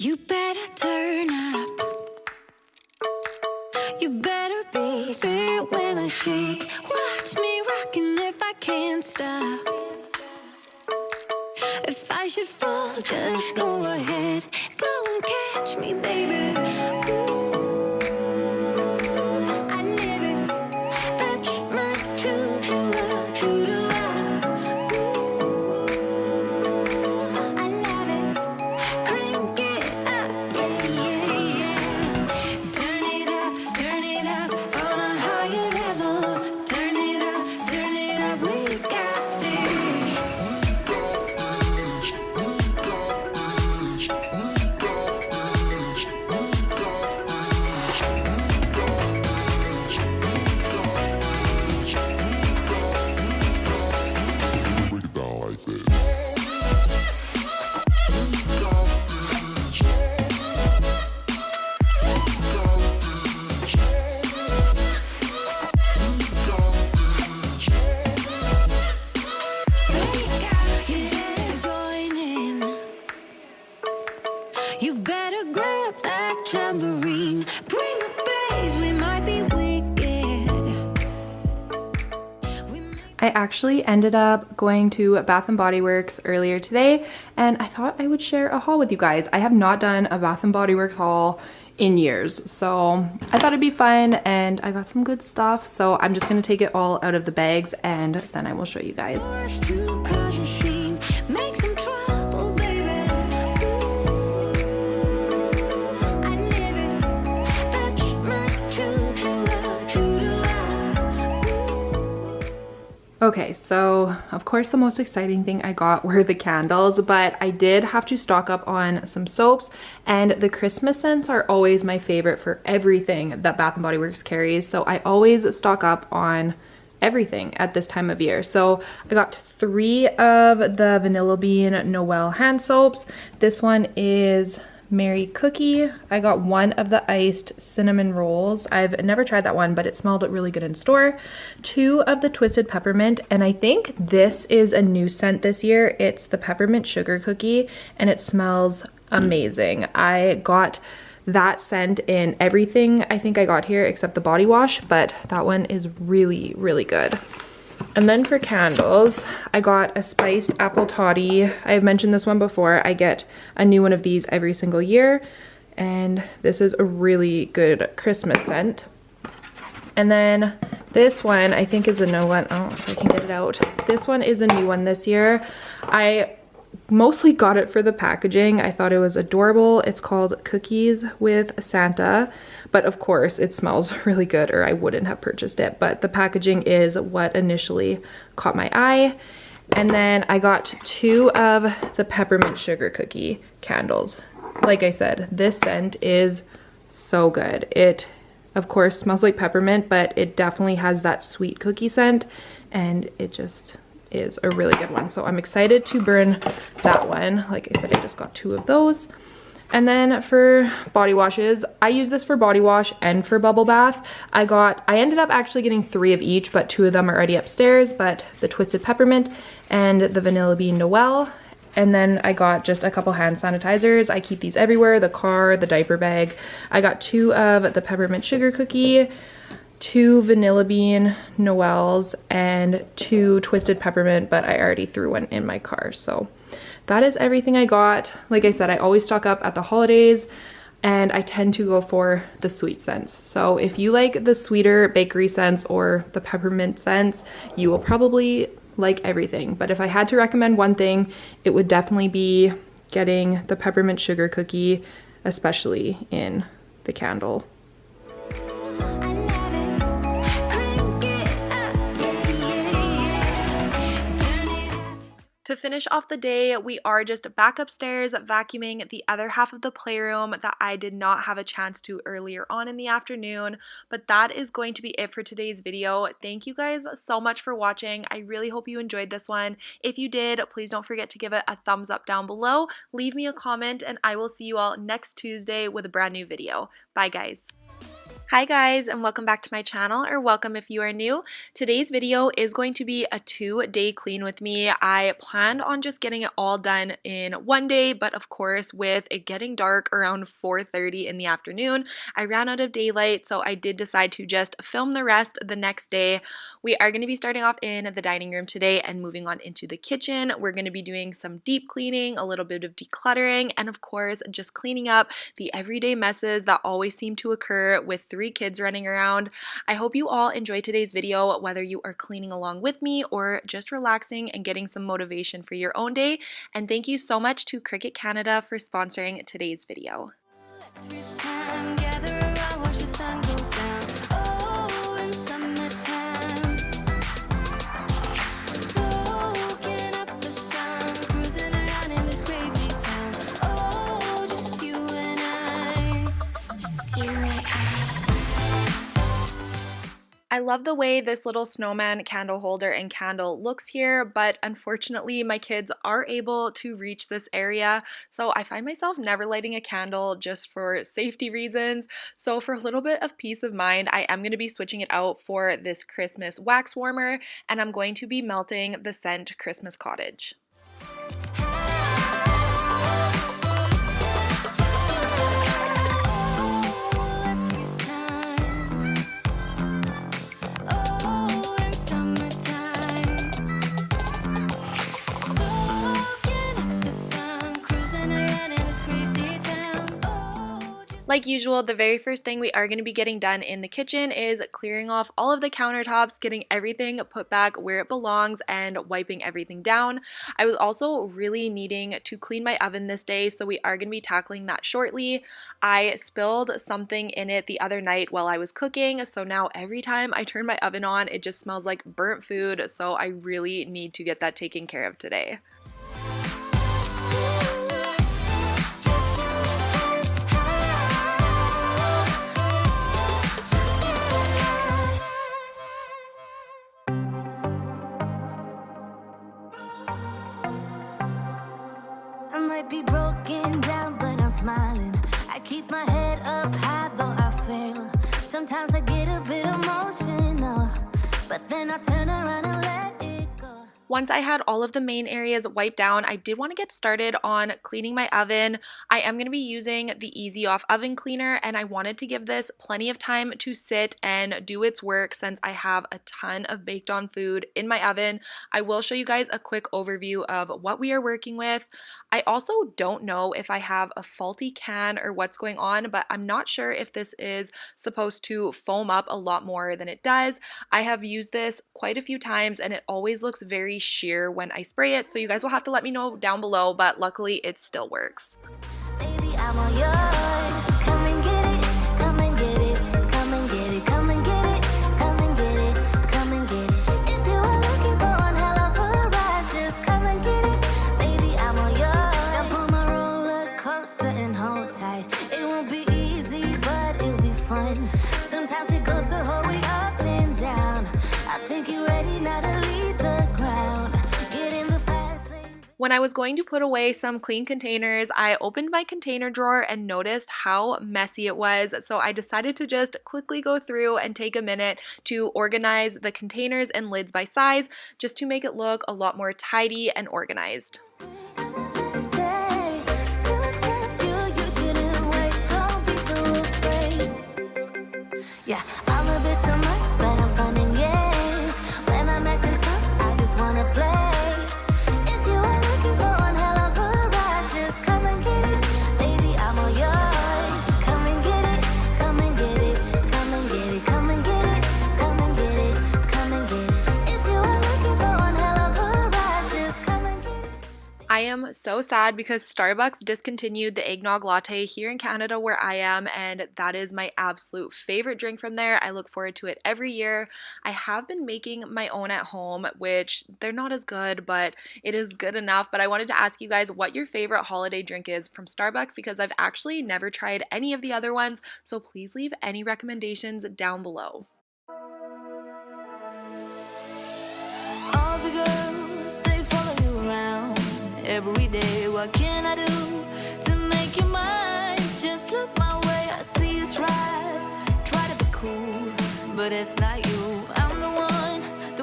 You better turn up. You better be there when I shake. Watch me rocking if I can't stop. If I should fall, just go ahead. Go and catch me, baby. Ooh, I live it. That's my true love, true to love. Ooh, I love it. Crank it up, yeah, yeah. Turn it up on a higher level. Turn it up, we got this. Break it down like this. You better grab that tambourine. Bring the bass, we might be wicked. I actually ended up going to Bath & Body Works earlier today, and I thought I would share a haul with you guys. I have not done a Bath & Body Works haul in years, so I thought it'd be fun, and I got some good stuff, so I'm just gonna take it all out of the bags and then I will show you guys. Forced to cause a scene, make some trouble, baby. Ooh, I live it. That's my true love, true to love. Ooh. Okay, so of course the most exciting thing I got were the candles, but I did have to stock up on some soaps, and the Christmas scents are always my favorite for everything that Bath & Body Works carries, so I always stock up on everything at this time of year. So I got 3 of the Vanilla Bean Noel hand soaps. This one is Mary cookie. I got one of the iced cinnamon rolls. I've never tried that one, but it smelled really good in store. 2 of the twisted peppermint, and I think this is a new scent this year. It's the peppermint sugar cookie, and it smells amazing. I got that scent in everything I think I got here except the body wash, but that one is really, really good. And then for candles, I got a spiced apple toddy. I've mentioned this one before. I get a new one of these every single year, and this is a really good Christmas scent. And then this one I think is a new one. I don't know if I can get it out. This one is a new one this year. I mostly got it for the packaging. I thought it was adorable. It's called Cookies with Santa, but of course it smells really good or I wouldn't have purchased it, but the packaging is what initially caught my eye. And then I got 2 of the peppermint sugar cookie candles. Like I said, this scent is so good. It of course smells like peppermint, but it definitely has that sweet cookie scent, and it just is a really good one. So I'm excited to burn that one. Like I said, I just got 2 of those. And then for body washes, I use this for body wash and for bubble bath. I ended up actually getting 3 of each, but 2 of them are already upstairs, but the twisted peppermint and the vanilla bean Noel. And then I got just a couple hand sanitizers. I keep these everywhere, the car, the diaper bag. I got 2 of the peppermint sugar cookie, 2 vanilla bean Noels, and 2 twisted peppermint, but I already threw one in my car. So that is everything I got. Like I said, I always stock up at the holidays, and I tend to go for the sweet scents. So if you like the sweeter bakery scents or the peppermint scents, you will probably like everything. But if I had to recommend one thing, it would definitely be getting the peppermint sugar cookie, especially in the candle. To finish off the day, we are just back upstairs vacuuming the other half of the playroom that I did not have a chance to earlier on in the afternoon. But that is going to be it for today's video. Thank you guys so much for watching. I really hope you enjoyed this one. If you did, please don't forget to give it a thumbs up down below. Leave me a comment, and I will see you all next Tuesday with a brand new video. Bye, guys. Hi guys, and welcome back to my channel, or welcome if you are new. Today's video is going to be a 2-day clean with me. I planned on just getting it all done in one day, but of course with it getting dark around 4:30 in the afternoon, I ran out of daylight, so I did decide to just film the rest the next day. We are going to be starting off in the dining room today and moving on into the kitchen. We're going to be doing some deep cleaning, a little bit of decluttering, and of course just cleaning up the everyday messes that always seem to occur with 3 kids running around. I hope you all enjoyed today's video, whether you are cleaning along with me or just relaxing and getting some motivation for your own day. And thank you so much to Cricut Canada for sponsoring today's video. I love the way this little snowman candle holder and candle looks here, but unfortunately my kids are able to reach this area, so I find myself never lighting a candle just for safety reasons. So for a little bit of peace of mind, I am going to be switching it out for this Christmas wax warmer, and I'm going to be melting the scent Christmas Cottage. Like usual, the very first thing we are going to be getting done in the kitchen is clearing off all of the countertops, getting everything put back where it belongs, and wiping everything down. I was also really needing to clean my oven this day, so we are going to be tackling that shortly. I spilled something in it the other night while I was cooking, so now every time I turn my oven on, it just smells like burnt food, so I really need to get that taken care of today. I'm might be broken down, but I'm smiling. I keep my head up high, though I fail. Sometimes I get a bit emotional, but then I turn around and let it go. Once I had all of the main areas wiped down, I did want to get started on cleaning my oven. I am going to be using the Easy Off oven cleaner, and I wanted to give this plenty of time to sit and do its work since I have a ton of baked on food in my oven. I will show you guys a quick overview of what we are working with. I also don't know if I have a faulty can or what's going on, but I'm not sure if this is supposed to foam up a lot more than it does. I have used this quite a few times and it always looks very sheer when I spray it, so you guys will have to let me know down below, but luckily it still works. Baby, I'm all yours. Come and get it, come and get it, come and get it, come and get it, come and get it, come and get it. If you are looking for one hell of a ride, just come and get it. Baby, I'm all yours. Jump on my roller coaster and hold tight. It won't be easy, but it'll be fun. Sometimes it goes the whole way up and down. I think you're ready now to leave the ground. Get in the fast lane. When I was going to put away some clean containers, I opened my container drawer and noticed how messy it was, so I decided to just quickly go through and take a minute to organize the containers and lids by size, just to make it look a lot more tidy and organized. Yeah, I'm a bit too much, but I'm fun and games. When I'm acting tough, I just wanna play. If you are looking for one hell of a ride, just come and get it. Baby, I'm all yours. Come and get it, come and get it, come and get it, come and get it, come and get it, come and get it. If you are looking for one hell of a ride, just come and get it. I am so sad because Starbucks discontinued the eggnog latte here in Canada where I am, and that is my absolute favorite drink from there. I look forward to it every year. I have been making my own at home, which they're not as good, but it is good enough. But I wanted to ask you guys what your favorite holiday drink is from Starbucks, because I've actually never tried any of the other ones, so please leave any recommendations down below. All the girls, they follow you around every day. What can I do to make you mine? Just look my way, I see you try to be cool, but it's not you. I'm the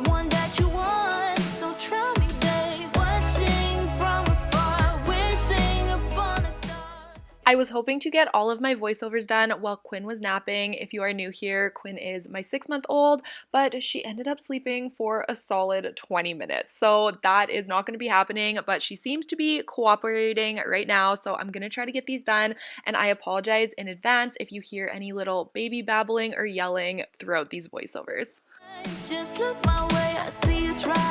one that you want. So try me, babe. Watching from afar, wishing upon a star. I was hoping to get all of my voiceovers done while Quinn was napping. If you are new here, Quinn is my 6-month-old, but she ended up sleeping for a solid 20 minutes. So that is not going to be happening, but she seems to be cooperating right now. So I'm going to try to get these done, and I apologize in advance if you hear any little baby babbling or yelling throughout these voiceovers. Just look my way, I see you try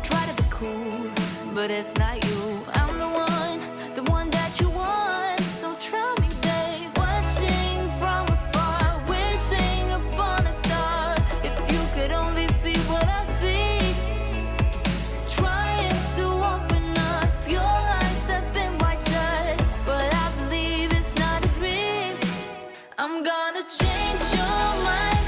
to be cool, but it's not you. I'm the one that you want. So try me, babe. Watching from afar, wishing upon a star. If you could only see what I see, trying to open up your eyes that been wide shut, but I believe it's not a dream. I'm gonna change your mind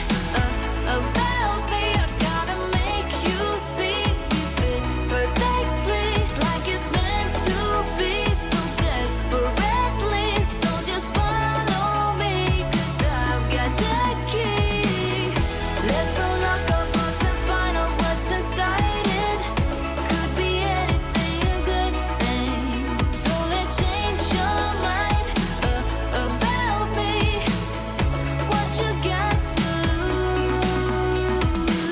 about me. I gotta make you see me fit perfectly, like it's meant to be, so desperately. So just follow me, 'cause I've got the key. Let's unlock our hearts and find out what's inside it. Could be anything, a good thing. So let's change your mind about me. What you got to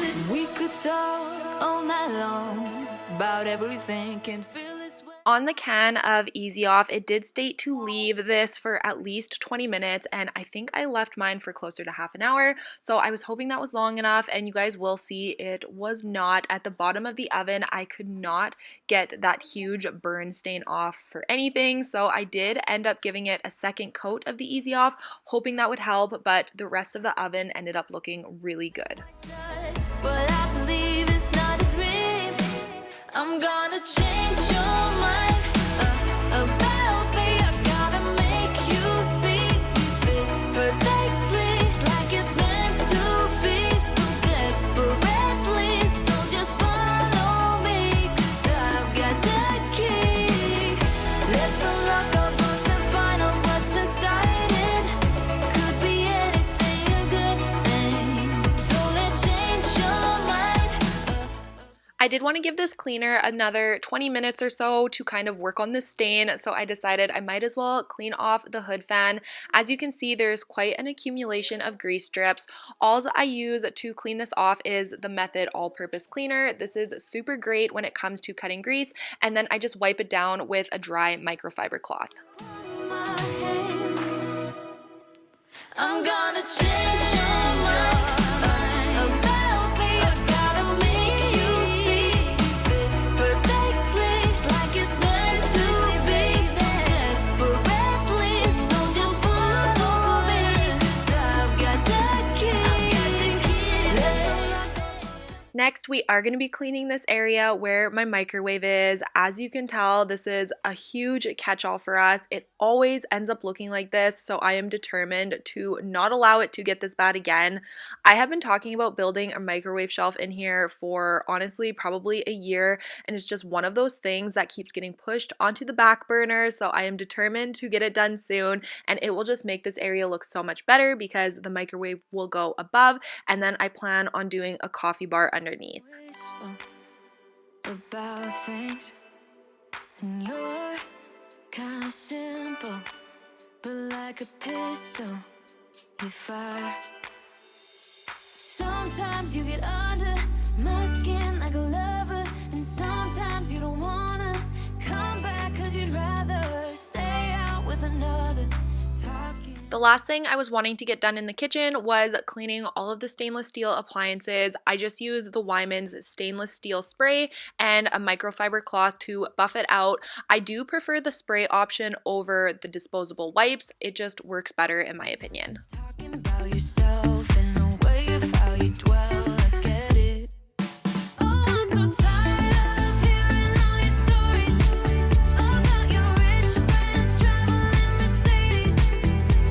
lose? We could talk all night long about everything, can feel this way. On the can of Easy Off, it did state to leave this for at least 20 minutes, and I think I left mine for closer to half an hour, so I was hoping that was long enough, and you guys will see it was not. At the bottom of the oven, I could not get that huge burn stain off for anything, so I did end up giving it a second coat of the Easy Off, hoping that would help, but the rest of the oven ended up looking really good. But I believe it's not a dream. I'm gonna change your mind about me. I gotta make you see me fit perfectly, like it's meant to be, so desperately. So just follow me, 'cause I've got the key. Let's I did want to give this cleaner another 20 minutes or so to kind of work on the stain, so I decided I might as well clean off the hood fan. As you can see, there's quite an accumulation of grease strips. All I use to clean this off is the Method all-purpose cleaner. This is super great when it comes to cutting grease, and then I just wipe it down with a dry microfiber cloth. I'm gonna change your mind about me. I gotta make you see perfectly like it's meant to be. Desperately, so just follow me, 'cause I've got the key. Let's unlock. Next, we are going to be cleaning this area where my microwave is. As you can tell, this is a huge catch-all for us. It always ends up looking like this, so I am determined to not allow it to get this bad again. I have been talking about building a microwave shelf in here for honestly probably a year, and it's just one of those things that keeps getting pushed onto the back burner, so I am determined to get it done soon, and it will just make this area look so much better because the microwave will go above, and then I plan on doing a coffee bar underneath. Wishful about things, and you're kinda simple, but like a pistol, you fire. Sometimes you get under my skin like a lover, and sometimes you don't wanna come back 'cause you'd rather stay out with another. Talking. The last thing I was wanting to get done in the kitchen was cleaning all of the stainless steel appliances. I just use the Wyman's stainless steel spray and a microfiber cloth to buff it out. I do prefer the spray option over the disposable wipes. It just works better in my opinion. Talking about yourself and the way of how you dwell, I get it. Oh, I'm so tired of hearing all your stories about your rich friends traveling Mercedes.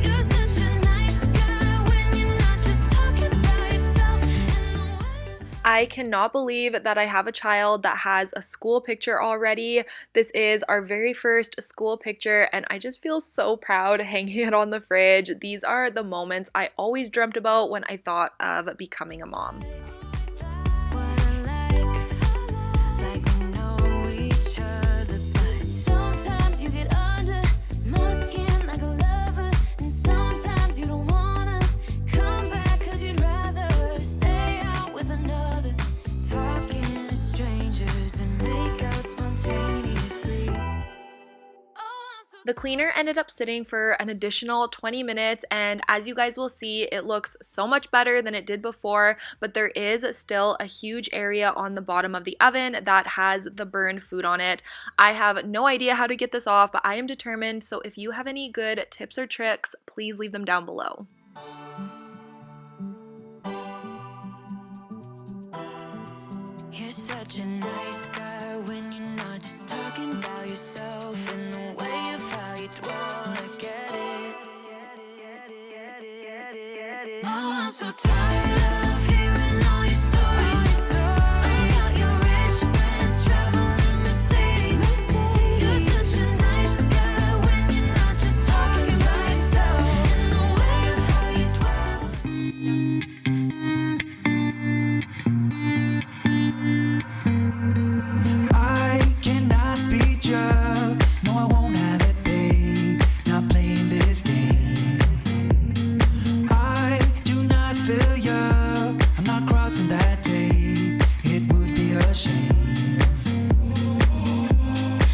You're such a nice guy when you're not just talking about yourself and the way. I cannot believe that I have a child that has a school picture already. This is our very first school picture, and I just feel so proud hanging it on the fridge. These are the moments I always dreamt about when I thought of becoming a mom. What I like we know each other, but sometimes you get under my skin like a lover, and sometimes you don't wanna come back 'cause you'd rather stay out with another. Talking to strangers and make out spontaneously. Oh, I'm so The cleaner ended up sitting for an additional 20 minutes, and as you guys will see, it looks so much better than it did before, but there is still a huge area on the bottom of the oven that has the burned food on it. I have no idea how to get this off, but I am determined, so if you have any good tips or tricks, please leave them down below. You're such a nice guy when you're not just talking about yourself and the way of how you dwell, I get it. Now I'm so tired of hearing all your stories about your rich friends traveling Mercedes. You're such a nice guy when you're not just talking about yourself and the way of how you dwell. I cannot beat you. No, I won't have a day. Not playing this game. I do not feel you. I'm not crossing that tape. It would be a shame.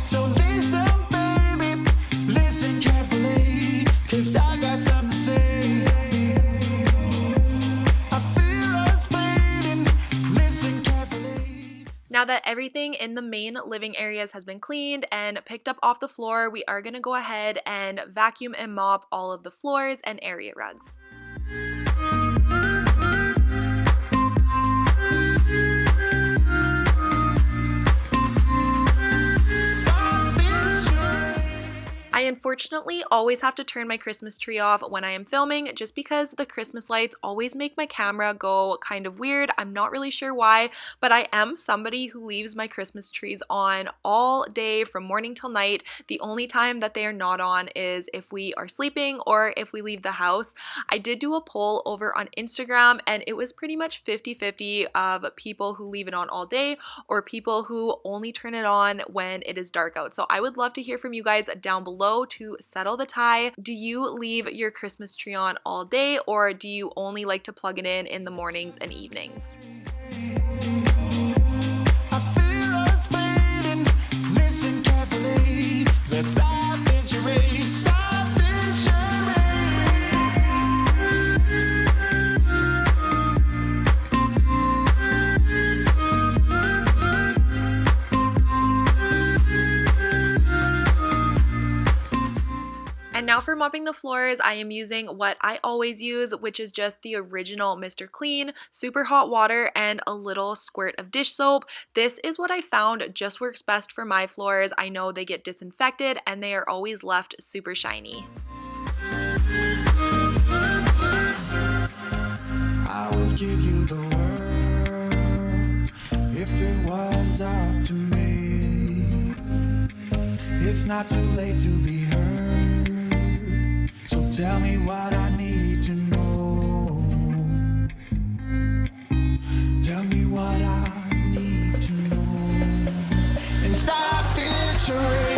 So listen, baby, listen carefully, 'cause I got something to say. I feel us fading. Listen carefully. Now that everything in the main living areas has been cleaned and picked up off the floor, we are going to go ahead and vacuum and mop all of the floors and area rugs. Stop this train. I unfortunately always have to turn my Christmas tree off when I am filming just because the Christmas lights always make my camera go kind of weird. I'm not really sure why, but I am somebody who leaves my Christmas trees on all day from morning till night. The only time that they are not on is if we are sleeping or if we leave the house. I did do a poll over on Instagram and it was pretty much 50-50 of people who leave it on all day or people who only turn it on when it is dark out. So I would love to hear from you guys down below to settle the tie. Do you leave your Christmas tree on all day or do you only like to plug it in the mornings and evenings? I feel us fading. Listen carefully. Let's stop this charade. Stop this charade. And now for mopping the floors, I am using what I always use, which is just the original Mr. Clean, super hot water, and a little squirt of dish soap. This is what I found just works best for my floors. I know they get disinfected and they are always left super shiny. I would give you the world if it was up to me. It's not too late to be heard. So tell me what I need to know. Tell me what I need to know. And stop this charade.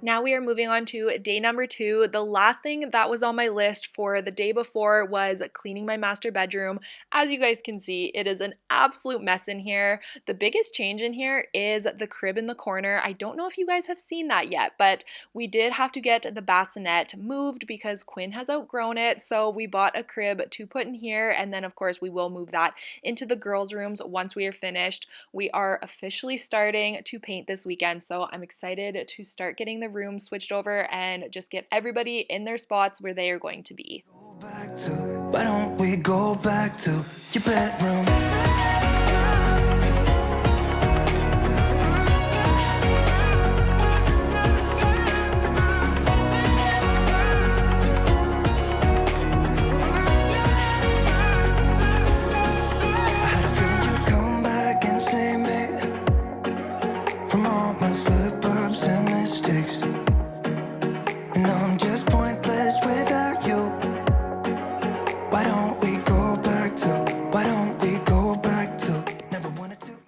Now we are moving on to day number 2. The last thing that was on my list for the day before was cleaning my master bedroom. As you guys can see, it is an absolute mess in here. The biggest change in here is the crib in the corner. I don't know if you guys have seen that yet, but we did have to get the bassinet moved because Quinn has outgrown it. So we bought a crib to put in here, and then of course we will move that into the girls' rooms once we are finished. We are officially starting to paint this weekend, so I'm excited to start getting the room switched over and just get everybody in their spots where they are going to be. Why don't we go back to your bedroom?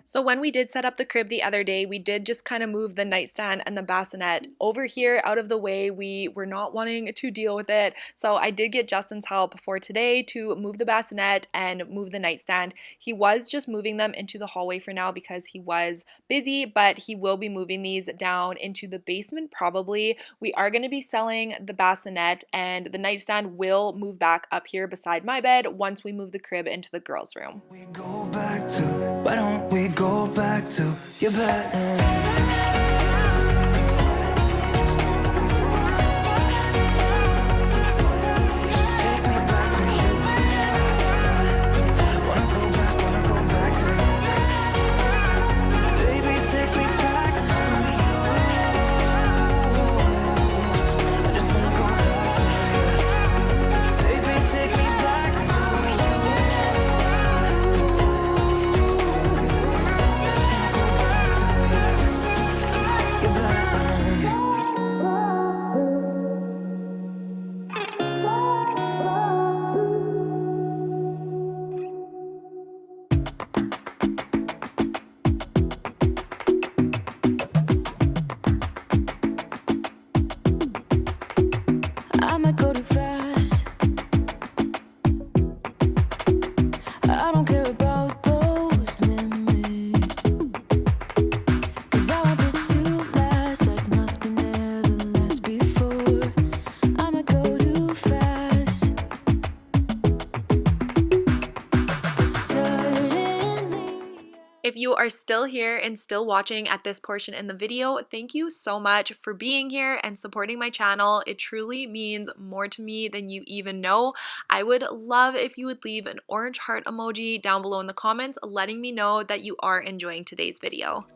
So when we did set up the crib the other day, we did just kind of move the nightstand and the bassinet over here out of the way. We were not wanting to deal with it. So I did get Justin's help for today to move the bassinet and move the nightstand. He was just moving them into the hallway for now because he was busy, but he will be moving these down into the basement probably. We are going to be selling the bassinet and the nightstand will move back up here beside my bed once we move the crib into the girls' room. We go back to, why don't we go back to your bedroom? you are still here and still watching at this portion in the video, thank you so much for being here and supporting my channel. It truly means more to me than you even know. I would love if you would leave an orange heart emoji down below in the comments letting me know that you are enjoying today's video.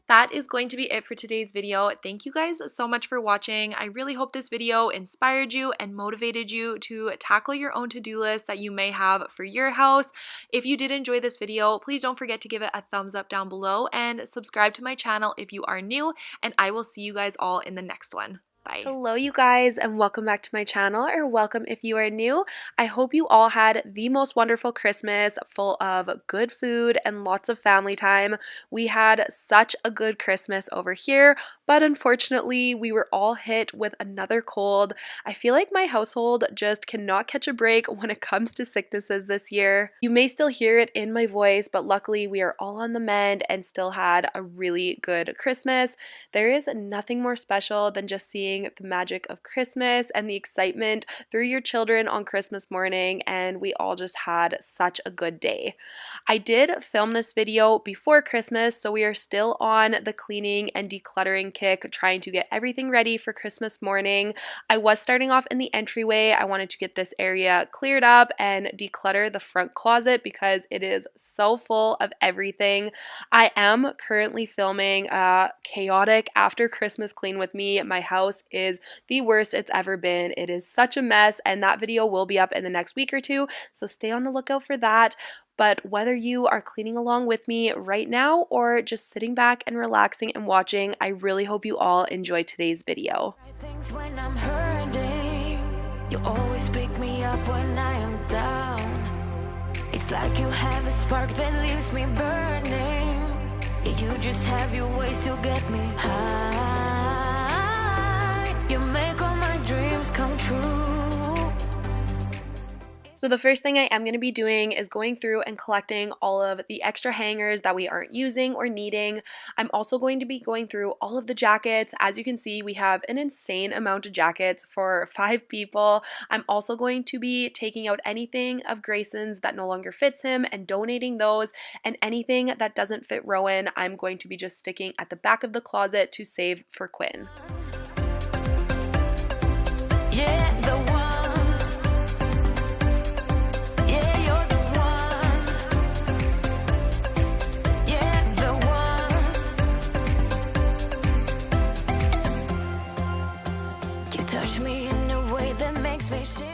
That is going to be it for today's video. Thank you guys so much for watching. I really hope this video inspired you and motivated you to tackle your own to-do list that you may have for your house. If you did enjoy this video, please don't forget to give it a thumbs up down below and subscribe to my channel if you are new, and I will see you guys all in the next one. Bye. Hello you guys, and welcome back to my channel, or welcome if you are new. I hope you all had the most wonderful Christmas full of good food and lots of family time. We had such a good Christmas over here, but unfortunately we were all hit with another cold. I feel like my household just cannot catch a break when it comes to sicknesses this year. You may still hear it in my voice, but luckily we are all on the mend and still had a really good Christmas. There is nothing more special than just seeing the magic of Christmas and the excitement through your children on Christmas morning, and we all just had such a good day. I did film this video before Christmas, so we are still on the cleaning and decluttering kick, trying to get everything ready for Christmas morning. I was starting off in the entryway. I wanted to get this area cleared up and declutter the front closet because it is so full of everything. I am currently filming a chaotic after Christmas clean with me. My house is the worst it's ever been. It is such a mess, and that video will be up in the next week or two, so stay on the lookout for that. But whether you are cleaning along with me right now or just sitting back and relaxing and watching, I really hope you all enjoy today's video. Things when I'm hurting, you always pick me up when I am down. It's like you have a spark that leaves me burning. You just have your ways to get me high. You make all my dreams come true. So the first thing I am going to be doing is going through and collecting all of the extra hangers that we aren't using or needing. I'm also going to be going through all of the jackets. As you can see, we have an insane amount of jackets for 5 people. I'm also going to be taking out anything of Grayson's that no longer fits him and donating those, and anything that doesn't fit Rowan, I'm going to be just sticking at the back of the closet to save for Quinn. Yeah, the one. Yeah, you're the one. Yeah, the one. You touch me in a way that makes me shiver.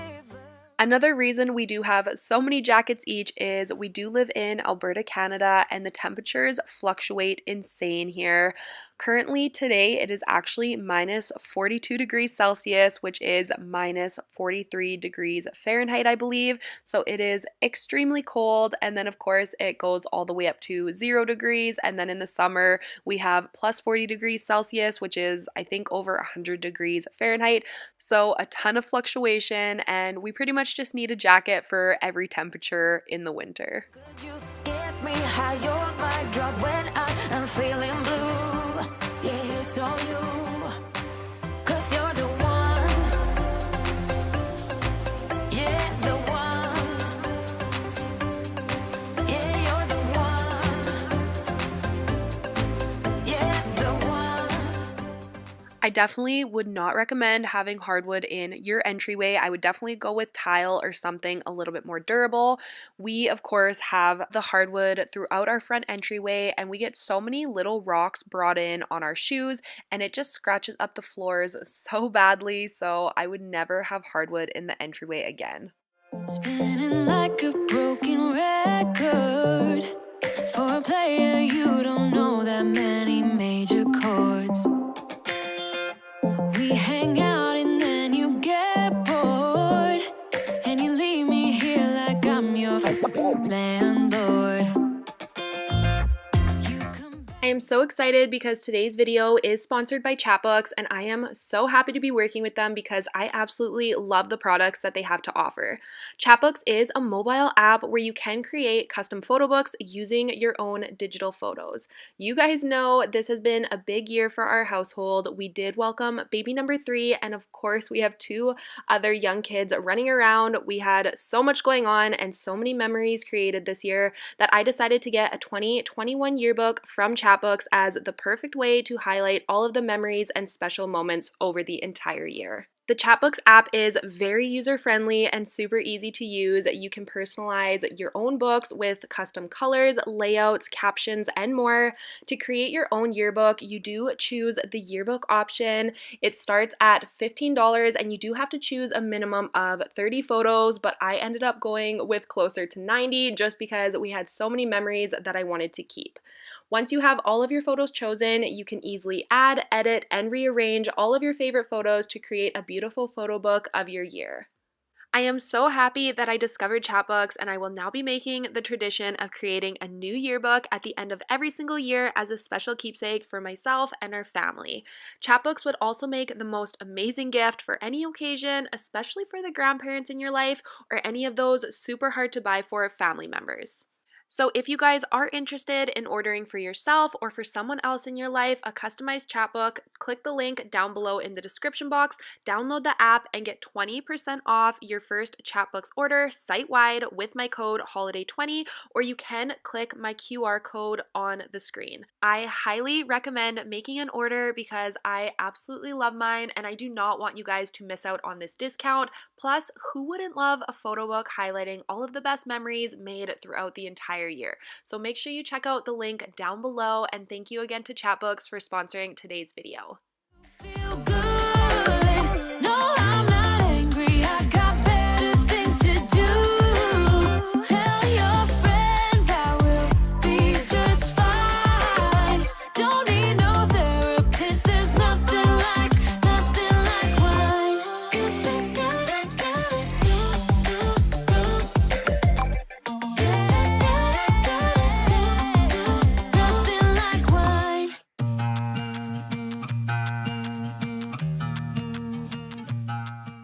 Another reason we do have so many jackets each is we do live in Alberta, Canada, and the temperatures fluctuate insane here. Currently today it is actually minus 42 degrees Celsius, which is minus 43 degrees Fahrenheit, I believe. So it is extremely cold, and then of course it goes all the way up to 0 degrees, and then in the summer we have plus 40 degrees Celsius, which is I think over 100 degrees Fahrenheit. So a ton of fluctuation, and we pretty much just need a jacket for every temperature in the winter. Could you get me high? You're my drug when I am feeling blue. Yeah, it's all you. 'Cause you're the one. I definitely would not recommend having hardwood in your entryway. I would definitely go with tile or something a little bit more durable. We, of course, have the hardwood throughout our front entryway, and we get so many little rocks brought in on our shoes, and it just scratches up the floors so badly, so I would never have hardwood in the entryway again. Spinning like a broken record. For a player, you don't know that many major chords. We hang out and then you get bored, and you leave me here like I'm your landlord. I am so excited because today's video is sponsored by Chatbooks, and I am so happy to be working with them because I absolutely love the products that they have to offer. Chatbooks is a mobile app where you can create custom photo books using your own digital photos. You guys know this has been a big year for our household. We did welcome baby number 3, and of course we have 2 other young kids running around. We had so much going on and so many memories created this year that I decided to get a 2021 yearbook from Chatbooks as the perfect way to highlight all of the memories and special moments over the entire year. The Chatbooks app is very user-friendly and super easy to use. You can personalize your own books with custom colors, layouts, captions, and more. To create your own yearbook, you do choose the yearbook option. It starts at $15, and you do have to choose a minimum of 30 photos, but I ended up going with closer to 90 just because we had so many memories that I wanted to keep. Once you have all of your photos chosen, you can easily add, edit, and rearrange all of your favorite photos to create a beautiful photo book of your year. I am so happy that I discovered Chatbooks, and I will now be making the tradition of creating a new yearbook at the end of every single year as a special keepsake for myself and our family. Chatbooks would also make the most amazing gift for any occasion, especially for the grandparents in your life or any of those super hard to buy for family members. So if you guys are interested in ordering for yourself or for someone else in your life a customized chapbook, click the link down below in the description box, download the app, and get 20% off your first Chatbooks order site-wide with my code HOLIDAY20, or you can click my QR code on the screen. I highly recommend making an order because I absolutely love mine, and I do not want you guys to miss out on this discount. Plus, who wouldn't love a photo book highlighting all of the best memories made throughout the entire year? So make sure you check out the link down below, and thank you again to Chatbooks for sponsoring today's video. Feel good. No, I'm not angry. I got better things to do. Tell your friends I will be just fine. Don't need no therapist. There's nothing like wine. Nothing like wine.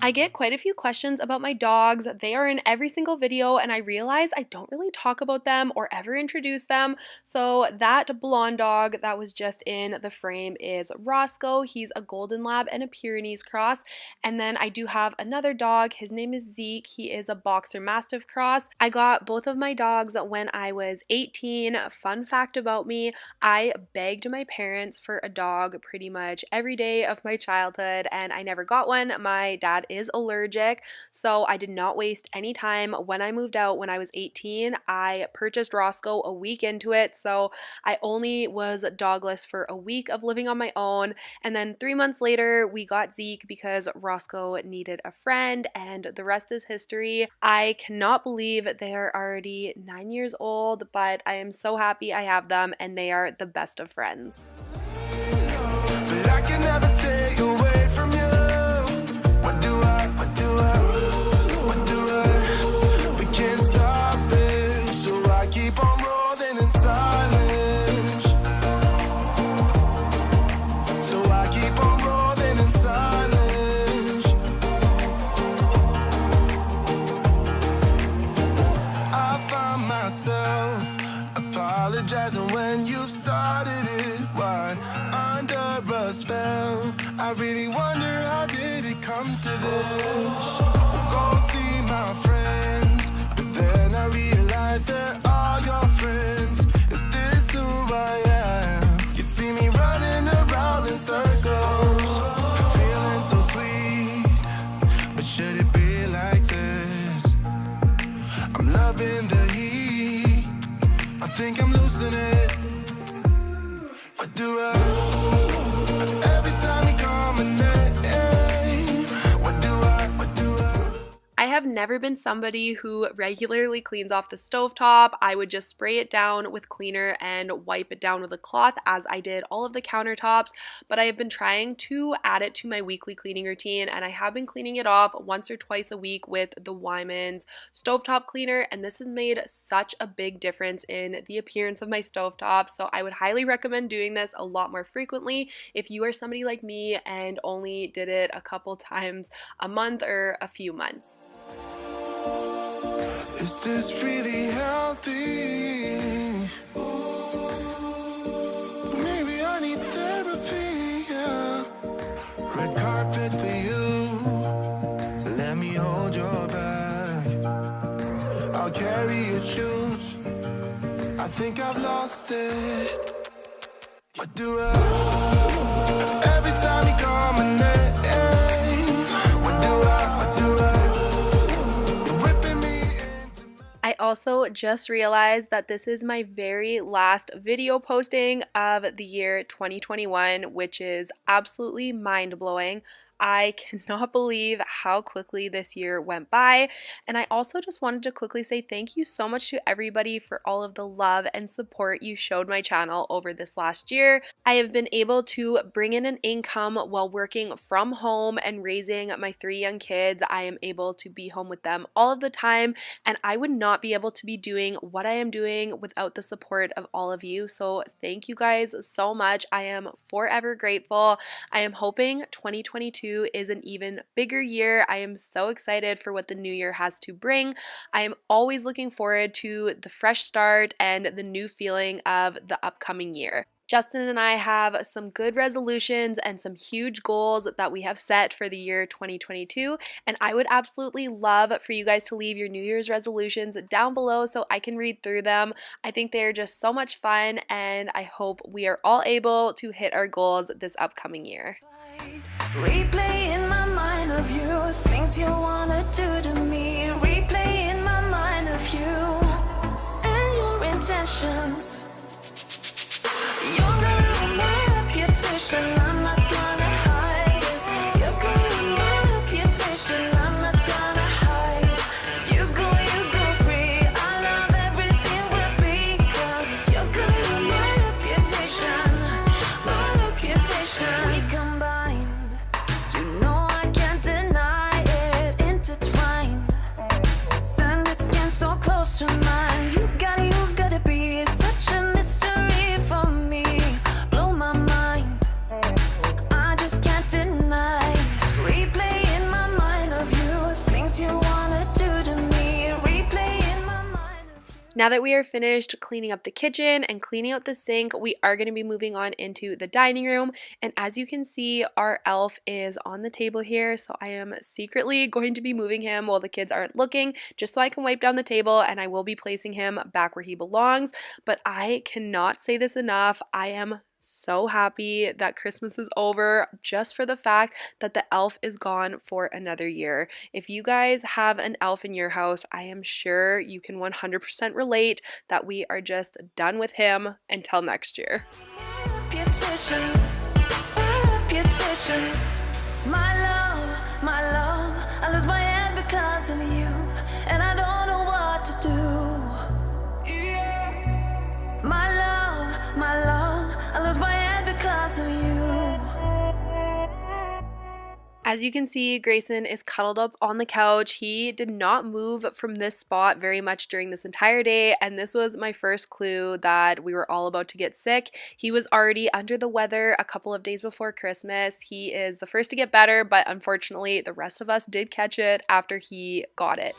I get quite a few questions about my dogs. They are in every single video, and I realize I don't really talk about them or ever introduce them. So that blonde dog that was just in the frame is Roscoe. He's a Golden Lab and a Pyrenees cross. And then I do have another dog. His name is Zeke. He is a Boxer Mastiff cross. I got both of my dogs when I was 18. Fun fact about me, I begged my parents for a dog pretty much every day of my childhood, and I never got one. My dad is allergic, so I did not waste any time. When I moved out when I was 18, I purchased Roscoe a week into it, so I only was dogless for a week of living on my own, and then 3 months later we got Zeke because Roscoe needed a friend, and the rest is history. I cannot believe they're already 9 years old, but I am so happy I have them, and they are the best of friends. But I can never stay away from you. What do I? We can't stop it, so I keep on rolling in silence. So I keep on rolling in silence. I find myself apologizing when you've started it. Why? Under a spell, I really wonder how did it come to this? Go see my friends, but then I realized they're all your friends. Is this who I am? You see me running around in circles. loving the heat. I think I'm losing it. What do I? Every time you call my name, what do I? What do I? I have never been somebody who regularly cleans off the stovetop. I would just spray it down with cleaner and wipe it down with a cloth as I did all of the countertops, but I have been trying to add it to my weekly cleaning routine, and I have been cleaning it off once or twice a week with the Wyman's stovetop cleaner, and this has made such a big difference in the appearance of my stovetop. So I would highly recommend doing this a lot more frequently if you are somebody like me and only did it a couple times a month or a few months. Is this really healthy? Maybe I need therapy, yeah. Red carpet for you. Let me hold your bag. I'll carry your shoes. I think I've lost it. What do I? Every time you call my name, what do I? What do I? You're whipping me into my... I also just realized that this is my very last video posting of the year 2021, which is absolutely mind-blowing. I cannot believe how quickly this year went by, and I also just wanted to quickly say thank you so much to everybody for all of the love and support you showed my channel over this last year. I have been able to bring in an income while working from home and raising my 3 young kids. I am able to be home with them all of the time, and I would not be able to be doing what I am doing without the support of all of you. So thank you guys so much. I am forever grateful. I am hoping 2022 is an even bigger year. I am so excited for what the new year has to bring. I am always looking forward to the fresh start and the new feeling of the upcoming year. Justin and I have some good resolutions and some huge goals that we have set for the year 2022, and I would absolutely love for you guys to leave your New Year's resolutions down below so I can read through them. I think they're just so much fun, and I hope we are all able to hit our goals this upcoming year. Replay in my mind of you, things you wanna do to me. Replay in my mind of you and your intentions. You're gonna ruin my reputation, I'm not gonna hide this. You're gonna ruin my reputation, I'm not gonna hide. You go free, I love everything we're because you're gonna ruin my reputation, my reputation. We combine, you know I can't deny it, intertwined. Sand is skin so close to mine. You gotta be such a mystery for me. Blow my mind, I just can't deny. Replay in my mind of you, things you wanna do to me. Replay in my mind of you. Now that we are finished cleaning up the kitchen and cleaning out the sink, we are going to be moving on into the dining room. And as you can see, our elf is on the table here. So I am secretly going to be moving him while the kids aren't looking, just so I can wipe down the table, and I will be placing him back where he belongs. But I cannot say this enough. I am so happy that Christmas is over just for the fact that the elf is gone for another year. If you guys have an elf in your house, I am sure you can 100% relate that we are just done with him until next year. Reputation, reputation. My love, I lose my head because of you, and I don't know what to do. Yeah. My love, I lose my head because of you. As you can see, Grayson is cuddled up on the couch. He did not move from this spot very much during this entire day, and this was my first clue that we were all about to get sick. He was already under the weather a couple of days before Christmas. He is the first to get better, but unfortunately, the rest of us did catch it after he got it.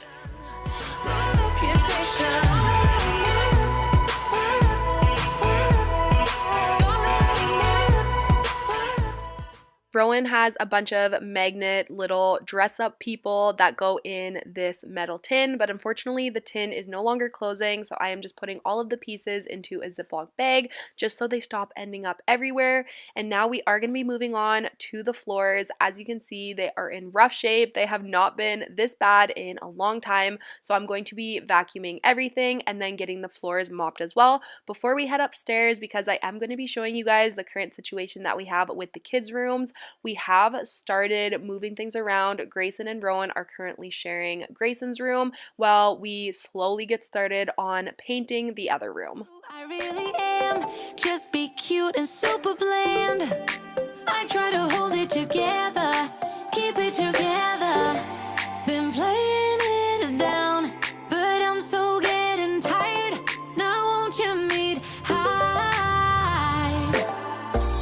Rowan has a bunch of magnet little dress up people that go in this metal tin, but unfortunately the tin is no longer closing, so I am just putting all of the pieces into a Ziploc bag just so they stop ending up everywhere. And now we are going to be moving on to the floors. As you can see, they are in rough shape. They have not been this bad in a long time, so I'm going to be vacuuming everything and then getting the floors mopped as well before we head upstairs, because I am going to be showing you guys the current situation that we have with the kids' rooms. We have started moving things around. Grayson and Rowan are currently sharing Grayson's room while we slowly get started on painting the other room. I really am. Just be cute and super bland. I try to hold it together, keep it together. Been playing it down, but I'm so getting tired. Now won't you meet high?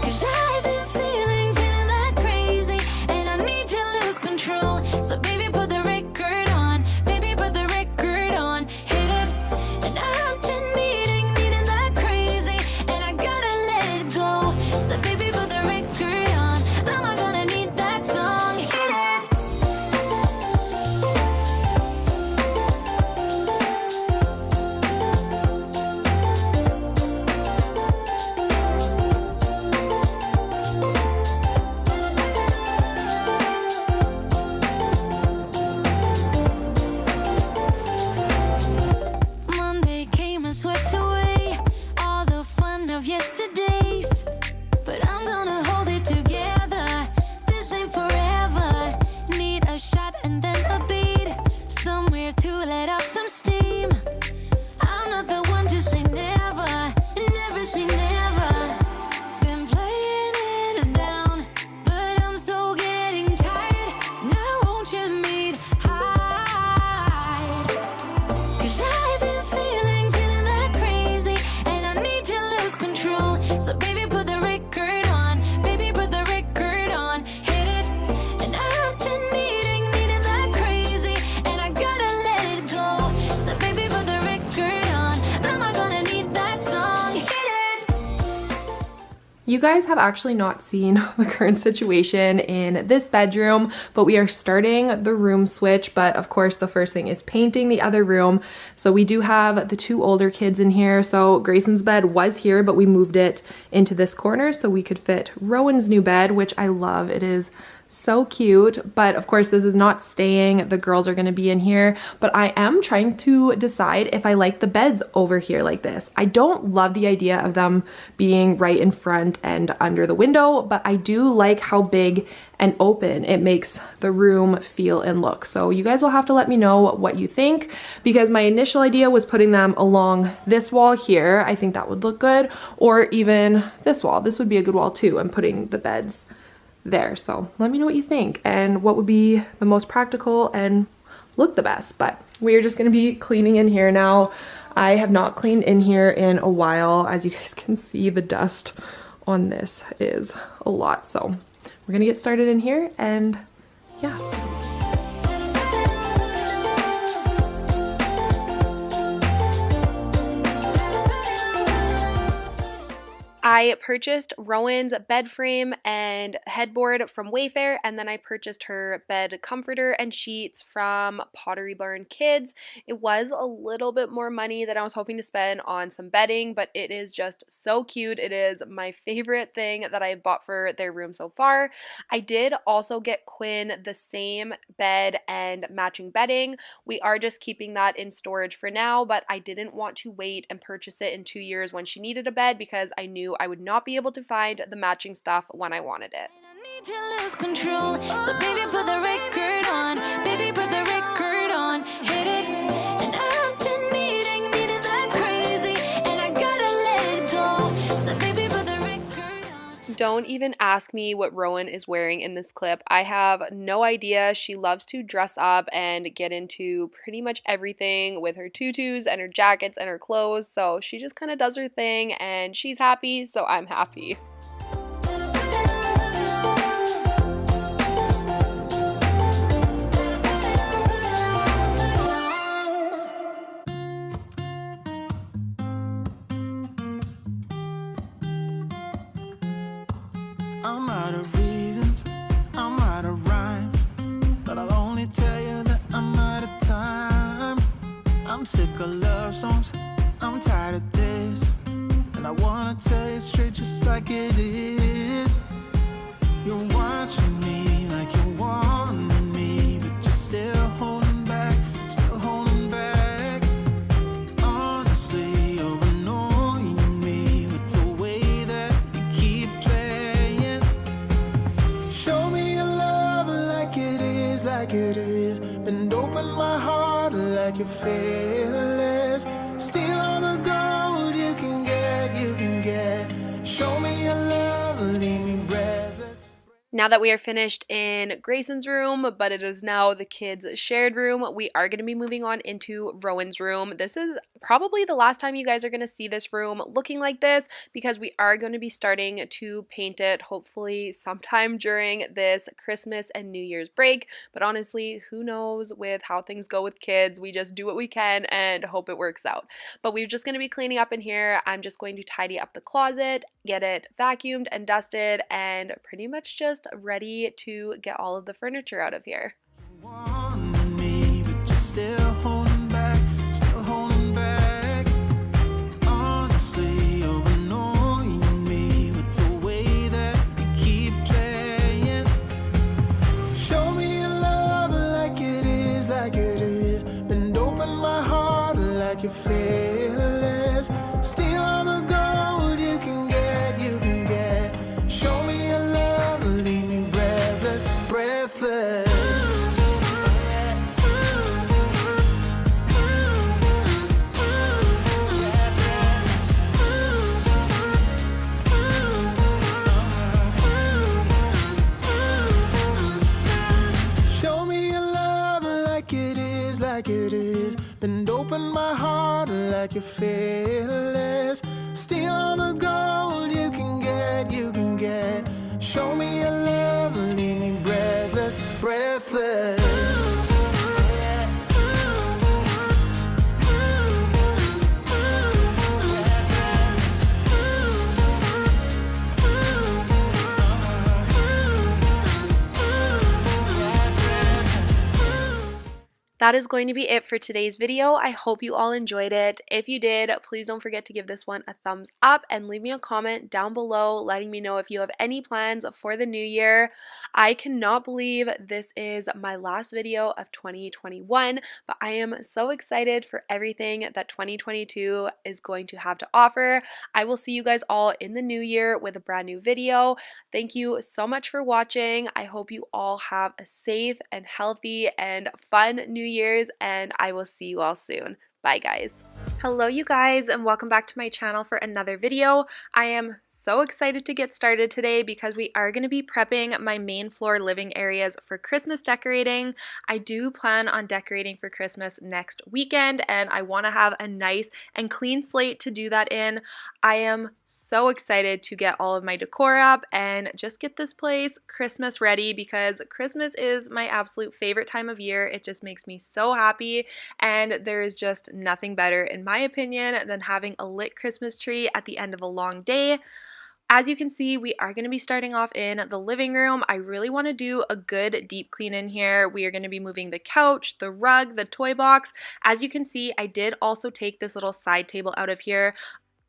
'Cause I've been feeling that crazy, and I need to lose control. So baby, put the record on. Baby, put the record on. Hit it. And I've been needing that crazy, and I gotta let it go. So baby, put the record on. I'm not gonna need that song. Hit it. Monday came and swept away all the fun of yesterdays. But I'm gonna hold it together. This ain't forever. Need a shot and then a beat. Somewhere to let off some steam. I'm not the one to say never. Never say never. Been playing it down, but I'm so getting tired. Now won't you meet high? 'Cause I've been feeling that crazy, and I need to lose control. So baby, put the record on. Baby, put the record on. Hit it. And I've been needing that crazy, and I gotta let it go. So baby, put the record on. I'm not gonna need that song. Hit it. You guys have actually not seen the current situation in this bedroom, but we are starting the room switch. But of course, the first thing is painting the other room. So we do have the two older kids in here. So Grayson's bed was here, but we moved it into this corner so we could fit Rowan's new bed, which I love. It is so cute, but of course this is not staying. The girls are going to be in here, but I am trying to decide if I like the beds over here like this. I don't love the idea of them being right in front and under the window, but I do like how big and open it makes the room feel and look. So you guys will have to let me know what you think, because my initial idea was putting them along this wall here. I think that would look good, or even this wall. This would be a good wall too, and putting the beds there. So let me know what you think and what would be the most practical and look the best. But we are just going to be cleaning in here now. I have not cleaned in here in a while. As you guys can see, the dust on this is a lot. So we're gonna get started in here, and yeah. I purchased Rowan's bed frame and headboard from Wayfair, and then I purchased her bed comforter and sheets from Pottery Barn Kids. It was a little bit more money than I was hoping to spend on some bedding, but it is just so cute. It is my favorite thing that I've bought for their room so far. I did also get Quinn the same bed and matching bedding. We are just keeping that in storage for now, but I didn't want to wait and purchase it in 2 years when she needed a bed, because I knew I would not be able to find the matching stuff when I wanted it. I need to lose control, so baby, put the record on. Baby, put the record on. Hit it. And I've been needing that crazy, and I gotta let it go. So baby, put the record on. Don't even ask me what Rowan is wearing in this clip. I have no idea. She loves to dress up and get into pretty much everything with her tutus and her jackets and her clothes. So she just kind of does her thing, and she's happy, so I'm happy. I'm out of reasons I'm sick of love songs, I'm tired of this, and I wanna tell you straight just like it is. You're watching me like you want me, but you're still holding back, still holding back. Honestly, you're annoying me with the way that you keep playing. Show me your love like it is, like it is. Bend open my heart like you're fearless. Steal all the gold you can get, you can get. Show me your love, leave me breathless. Now that we are finished in Grayson's room, but it is now the kids' shared room, we are going to be moving on into Rowan's room. This is probably the last time you guys are going to see this room looking like this, because we are going to be starting to paint it hopefully sometime during this Christmas and New Year's break. But honestly, who knows with how things go with kids. We just do what we can and hope it works out. But we're just going to be cleaning up in here. I'm just going to tidy up the closet, get it vacuumed and dusted, and pretty much just ready to get all of the furniture out of here. Want me, but you're still holding back, still holding back. Honestly, you're annoying me with the way that you keep playing. Show me your love like it is, like it is. Bend open my heart like you're fearless. Steal all the gold you can get, you can get. Show me your love, leave me breathless, breathless. Show me your love like it is, like it is. Bend open my heart like you're fearless. Steal all the gold you can get, you can get. Show me your love, leave me breathless, breathless. That is going to be it for today's video. I hope you all enjoyed it. If you did, please don't forget to give this one a thumbs up and leave me a comment down below letting me know if you have any plans for the new year. I cannot believe this is my last video of 2021, but I am so excited for everything that 2022 is going to have to offer. I will see you guys all in the new year with a brand new video. Thank you so much for watching. I hope you all have a safe and healthy and fun New Year's, and I will see you all soon. Bye, guys. Hello, you guys, and welcome back to my channel for another video. I am so excited to get started today because we are going to be prepping my main floor living areas for Christmas decorating. I do plan on decorating for Christmas next weekend, and I want to have a nice and clean slate to do that in. I am so excited to get all of my decor up and just get this place Christmas ready, because Christmas is my absolute favorite time of year. It just makes me so happy, and there is just nothing better, in my opinion, than having a lit Christmas tree at the end of a long day. As you can see, we are going to be starting off in the living room. I really want to do a good deep clean in here. We are going to be moving the couch, the rug, the toy box. As you can see, I did also take this little side table out of here.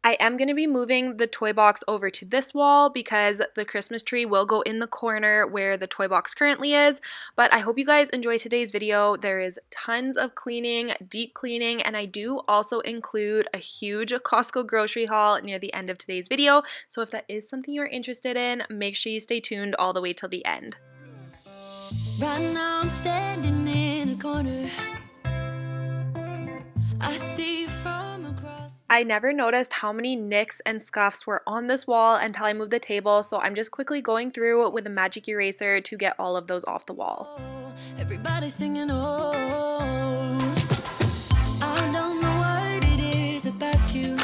I am going to be moving the toy box over to this wall because the Christmas tree will go in the corner where the toy box currently is. But I hope you guys enjoy today's video. There is tons of cleaning, deep cleaning, and I do also include a huge Costco grocery haul near the end of today's video. So if that is something you're interested in, make sure you stay tuned all the way till the end. Right now I'm standing in a corner. I see you from across. I never noticed how many nicks and scuffs were on this wall until I moved the table, so I'm just quickly going through with a magic eraser to get all of those off the wall. Everybody singing, oh. I don't know what it is about you.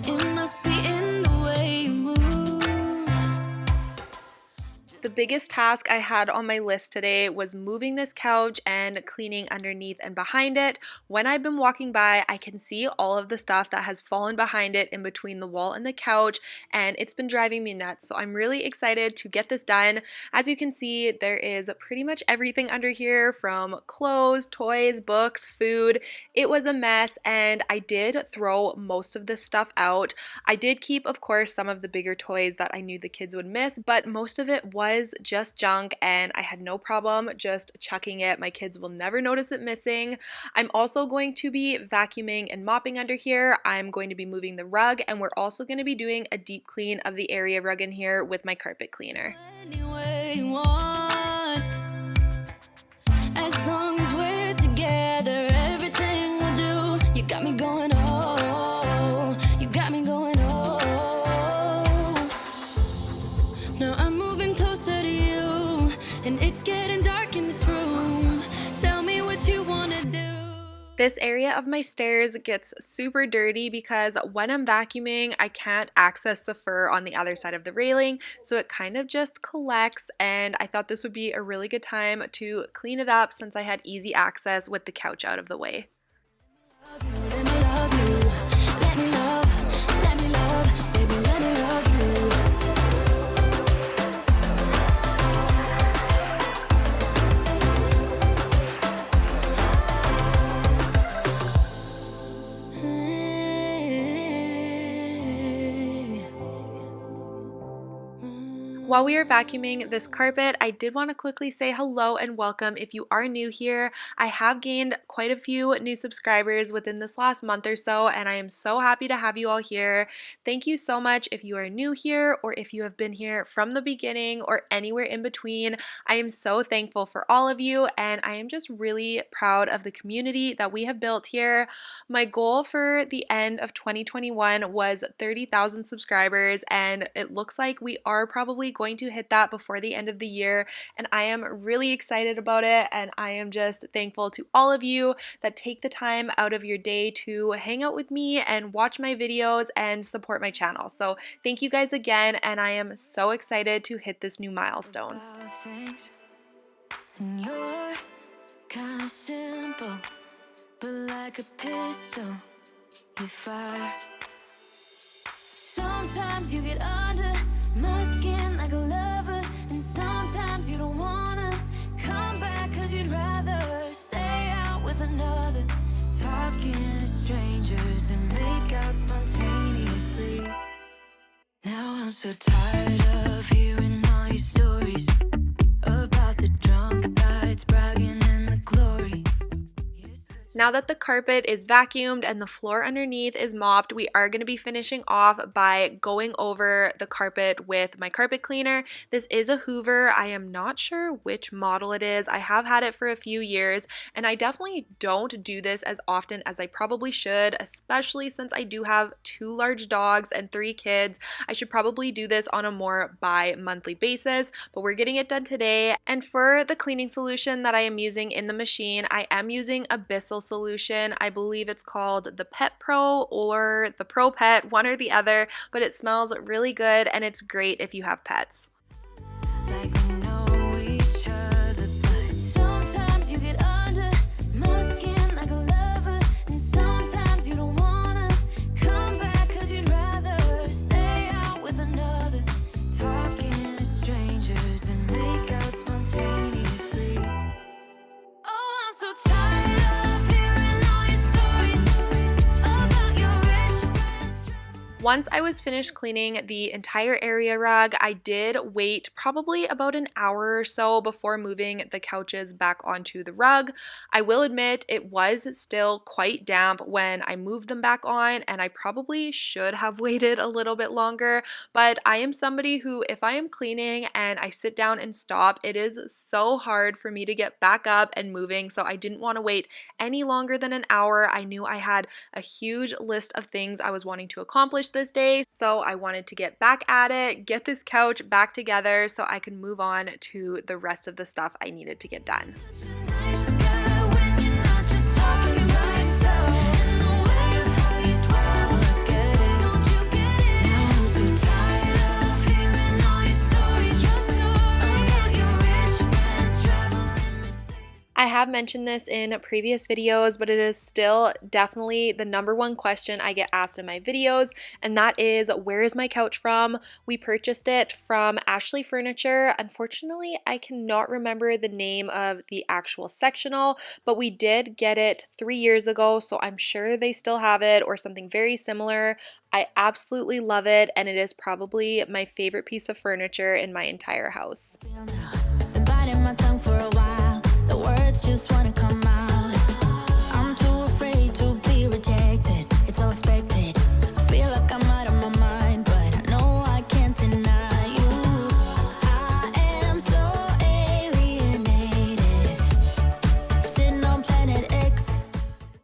It must be in the way you move. The biggest task I had on my list today was moving this couch and cleaning underneath and behind it. When I've been walking by, I can see all of the stuff that has fallen behind it in between the wall and the couch, and it's been driving me nuts. So I'm really excited to get this done. As you can see, there is pretty much everything under here, from clothes, toys, books, food. It was a mess, and I did throw most of this stuff out. I did keep, of course, some of the bigger toys that I knew the kids would miss, but most of it was just junk, and I had no problem just chucking it. My kids will never notice it missing. I'm also going to be vacuuming and mopping under here. I'm going to be moving the rug, and we're also going to be doing a deep clean of the area rug in here with my carpet cleaner. Any way you want. As long as we're together, everything will do. You got me going, oh, you got me going, oh. Now I'm moving closer to you, and it's getting dark in this room. Tell me what you wanna do. This area of my stairs gets super dirty because when I'm vacuuming, I can't access the fur on the other side of the railing, so it kind of just collects, and I thought this would be a really good time to clean it up since I had easy access with the couch out of the way. Let me love you, let me love, baby, let me love you. While we are vacuuming this carpet, I did want to quickly say hello and welcome if you are new here. I have gained quite a few new subscribers within this last month or so, and I am so happy to have you all here. Thank you so much if you are new here or if you have been here from the beginning or anywhere in between. I am so thankful for all of you, and I am just really proud of the community that we have built here. My goal for the end of 2021 was 30,000 subscribers, and it looks like we are probably going to hit that before the end of the year, and I am really excited about it, and I am just thankful to all of you that take the time out of your day to hang out with me and watch my videos and support my channel. So thank you guys again, and I am so excited to hit this new milestone. About things, and you're kinda simple, but like a pistol, you fire. Sometimes you get under my skin like a lover, and sometimes you don't wanna come back 'cause you'd rather stay out with another, talking to strangers and make out spontaneously. Now I'm so tired of hearing all your stories about the drunk nights, bragging in the glory. Now that the carpet is vacuumed and the floor underneath is mopped, we are going to be finishing off by going over the carpet with my carpet cleaner. This is a Hoover. I am not sure which model it is. I have had it for a few years, and I definitely don't do this as often as I probably should, especially since I do have 2 large dogs and 3 kids. I should probably do this on a more bi-monthly basis, but we're getting it done today. And for the cleaning solution that I am using in the machine, I am using a Bissell solution. I believe it's called the Pet Pro or the Pro Pet, one or the other, but it smells really good and it's great if you have pets. Like we know each other, but sometimes you get under my skin like a lover, and sometimes you don't wanna come back 'cause you'd rather stay out with another, talking to strangers and make out spontaneously. Oh, I'm so tired of hearing all your stories about your rich friends. Once I was finished cleaning the entire area rug, I did wait probably about an hour or so before moving the couches back onto the rug. I will admit it was still quite damp when I moved them back on, and I probably should have waited a little bit longer, but I am somebody who, if I am cleaning and I sit down and stop, it is so hard for me to get back up and moving, so I didn't want to wait any longer than an hour. I knew I had a huge list of things I was wanting to accomplish this day, so I wanted to get back at it, get this couch back together so I could move on to the rest of the stuff I needed to get done. Nice guy when you're not just talking about yourself, and the way of how you dwell, I get it, don't you get it? Now I'm so tired of hearing all your stories, have mentioned this in previous videos, but it is still definitely the number one question I get asked in my videos, and that is, where is my couch from? We purchased it from Ashley Furniture. Unfortunately, I cannot remember the name of the actual sectional, but we did get it 3 years ago, so I'm sure they still have it or something very similar. I absolutely love it, and it is probably my favorite piece of furniture in my entire house. Been biting my tongue for a while. The words just wanna come out. I'm too afraid to be rejected. It's so expected. I feel like I'm out of my mind, but I know I can't deny you. I am so alienated. Sitting on planet X.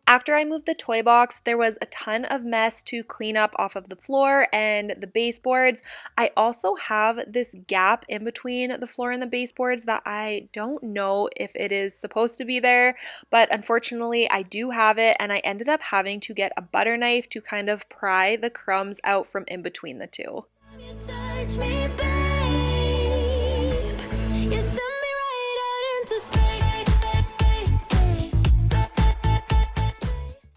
After I moved the toy box, there was a ton of mess to clean up off of the floor and the baseboards. I also have this gap in between the floor and the baseboards that I don't know if it is supposed to be there, but unfortunately I do have it, and I ended up having to get a butter knife to kind of pry the crumbs out from in between the two. You touch me, babe. You send me right out into space.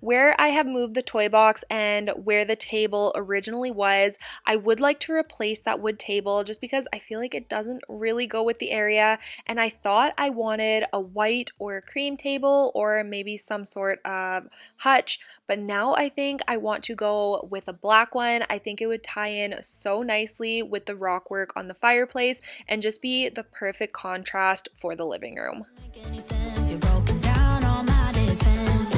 Where I have moved the toy box and where the table originally was, I would like to replace that wood table just because I feel like it doesn't really go with the area, and I thought I wanted a white or a cream table or maybe some sort of hutch, but now I think I want to go with a black one. I think it would tie in so nicely with the rock work on the fireplace and just be the perfect contrast for the living room. Make any sense? You're broken down all my defenses.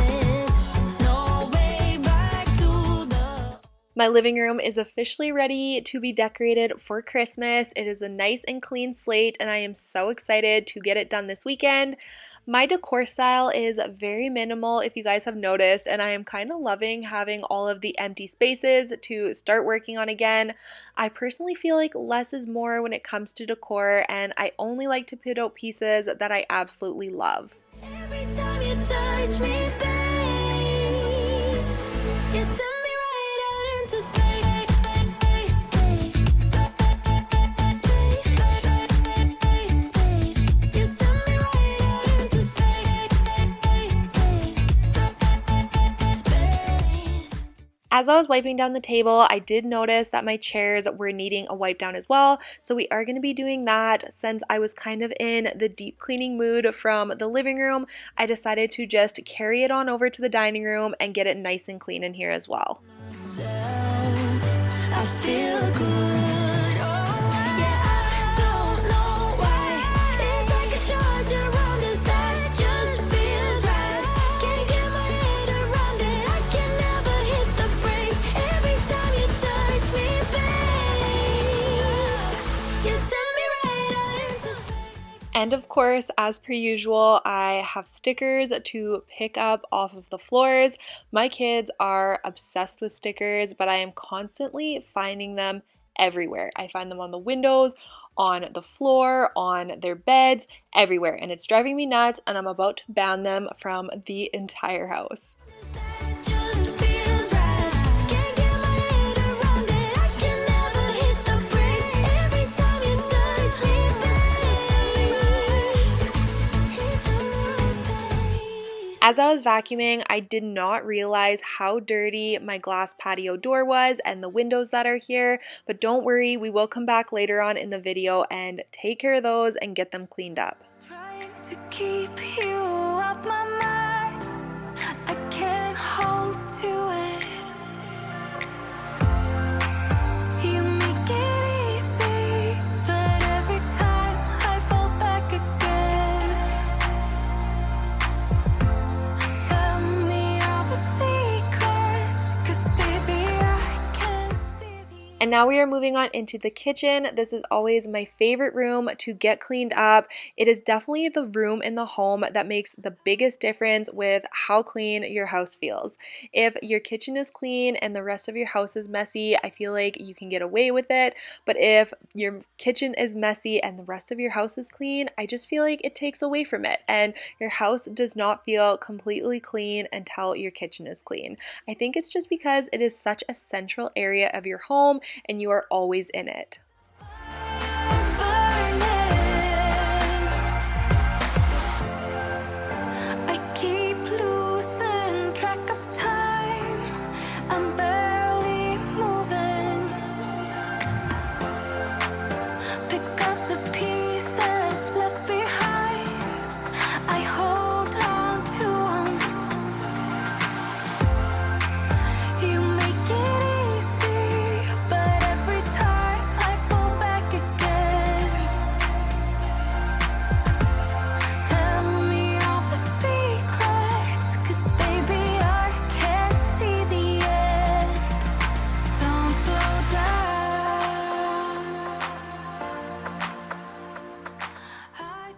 No way back to the. My living room is officially ready to be decorated for Christmas. It is a nice and clean slate, and I am so excited to get it done this weekend. My decor style is very minimal, if you guys have noticed, and I am kind of loving having all of the empty spaces to start working on again. I personally feel like less is more when it comes to decor, and I only like to put out pieces that I absolutely love. Every time you touch me, babe, you send me right out into space. You send me right out into space. As I was wiping down the table, I did notice that my chairs were needing a wipe down as well, so we are going to be doing that. Since I was kind of in the deep cleaning mood from the living room, I decided to just carry it on over to the dining room and get it nice and clean in here as well. I feel good. Oh, yeah, I don't know why. It's like a charge around us that just feels right. Can't get my head around it. I can never hit the brakes. Every time you touch me, babe, you send me right out into space. And of course, as per usual, I have stickers to pick up off of the floors. My kids are obsessed with stickers, but I am constantly finding them everywhere. I find them on the windows, on the floor, on their beds, everywhere, and it's driving me nuts, and I'm about to ban them from the entire house. That just feels right. Can't get my head around it. I can never hit the brakes. Every time you touch me, babe, As I was vacuuming, I did not realize how dirty my glass patio door was and the windows that are here, but don't worry, we will come back later on in the video and take care of those and get them cleaned up. trying to keep you off my mind. I can't hold to it. You make it easy, but every time I fall back again. Tell me all the secrets, 'cause baby I can see the. And now we are moving on into the kitchen. This is always my favorite room to get cleaned up. It is definitely the room in the home that makes the biggest difference with how clean your house feels. If your kitchen is clean and the rest of your house is messy, I feel like you can get away with it. But if your kitchen is messy and the rest of your house is clean, I just feel like it takes away from it, and your house does not feel completely clean until your kitchen is clean. I think it's just because it is such a central area of your home and you are always in it.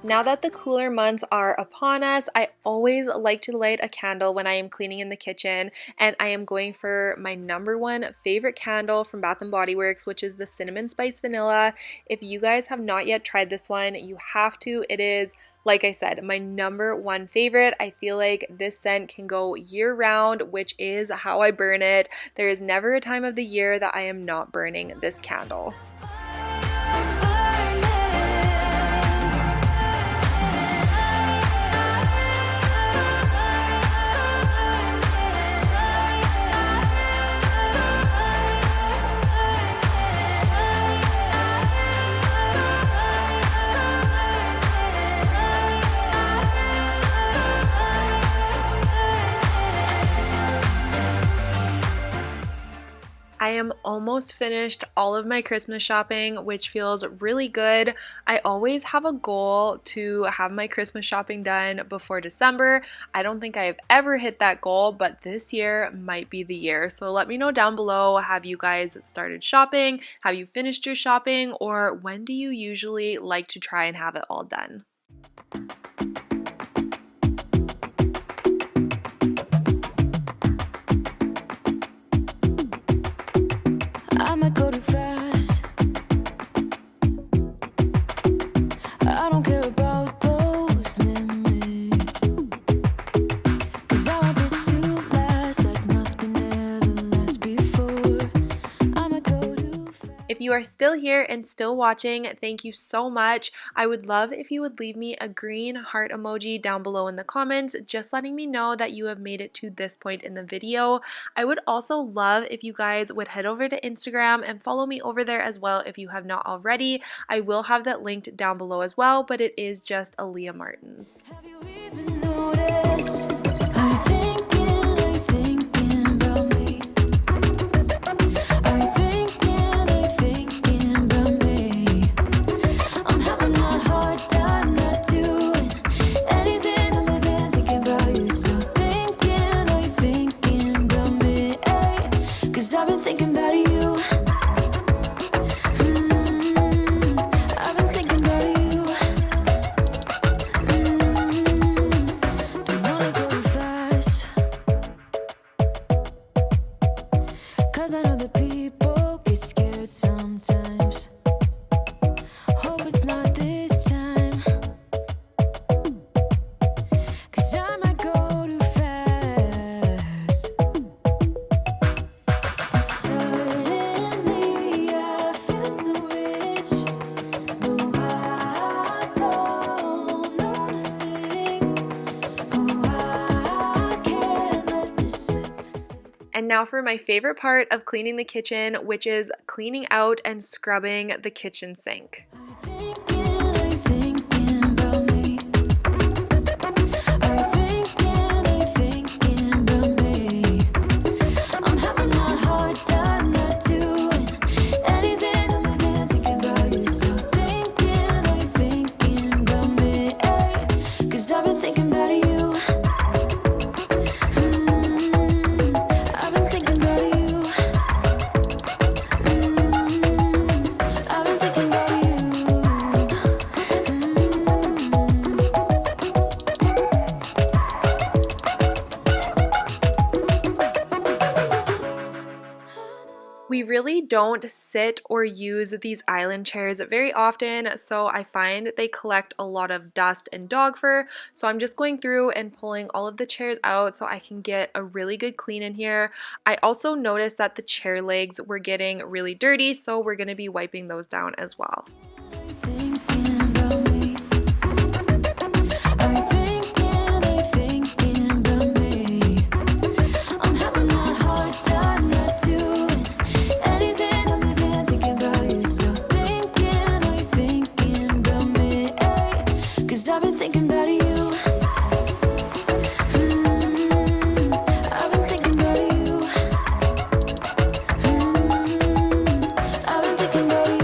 Now that the cooler months are upon us, I always like to light a candle when I am cleaning in the kitchen, and I am going for my #1 favorite candle from Bath & Body Works, which is the Cinnamon Spice Vanilla. If you guys have not yet tried this one, you have to. It is, like I said, my #1 favorite. I feel like this scent can go year round, which is how I burn it. There is never a time of the year that I am not burning this candle. I am almost finished all of my Christmas shopping, which feels really good. I always have a goal to have my Christmas shopping done before December. I don't think I have ever hit that goal, but this year might be the year. So let me know down below, have you guys started shopping? Have you finished your shopping? Or when do you usually like to try and have it all done? I might go too fast. I don't care about those limits, 'cause I want this to last like nothing ever lasts before. I might go too fast. If you are still here and still watching, thank you so much. I would love if you would leave me a green heart emoji down below in the comments, just letting me know that you have made it to this point in the video. I would also love if you guys would head over to Instagram and follow me over there as well if you have not already. I will have that linked down below as well, but it is just Aleah Martins. Have you even noticed? Are you thinking about me? Are you thinking about me? I'm having a hard time not doing anything other than thinking about you. So are you thinking about me? 'Cause I've been thinking about you. I've been thinking about you. Don't wanna go too fast, 'cause I know that people get scared sometimes. Hope it's not this time, 'cause I might go too fast. Suddenly I feel so rich. No, I don't know nothing. Oh, I can't let this slip. And now for my favorite part of cleaning the kitchen, which is cleaning out and scrubbing the kitchen sink. Are you thinking about me? Are you thinking about me? I'm having a hard time not doing anything other than thinking about you. So are you thinking about me? 'Cause I've been thinking about you. I've been thinking about you. I've been thinking about you. We really don't sit or use these island chairs very often, so I find they collect a lot of dust and dog fur. So I'm just going through and pulling all of the chairs out so I can get a really good clean in here. I also noticed that the chair legs were getting really dirty, so we're going to be wiping those down as well. Thinking about me. Are you thinking about me? I'm having a hard time not doing anything other than thinking about you. So are you thinking about me? 'Cause I've been thinking about you. I've been thinking about you. I've been thinking about you.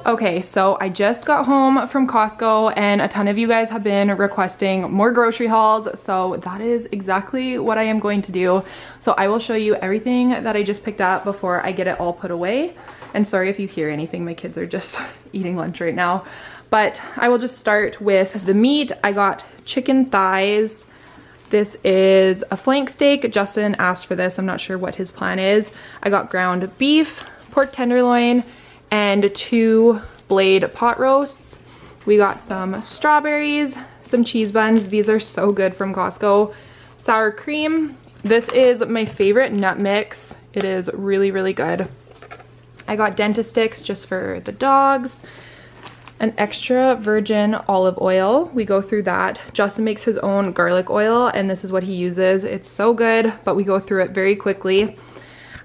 Okay, so I just got home from Costco and a ton of you guys have been requesting more grocery hauls, so that is exactly what I am going to do. So I will show you everything that I just picked up before I get it all put away. And sorry if you hear anything, my kids are just eating lunch right now. But I will just start with the meat. I got chicken thighs. This is a flank steak. Justin asked for this. I'm not sure what his plan is. I got ground beef, pork tenderloin, and 2 blade pot roasts. We got some strawberries, some cheese buns. These are so good from Costco. Sour cream. This is my favorite nut mix. It is really, really good. I got dentist sticks just for the dogs. An extra virgin olive oil. We go through that. Justin makes his own garlic oil and this is what he uses. It's so good, but we go through it very quickly.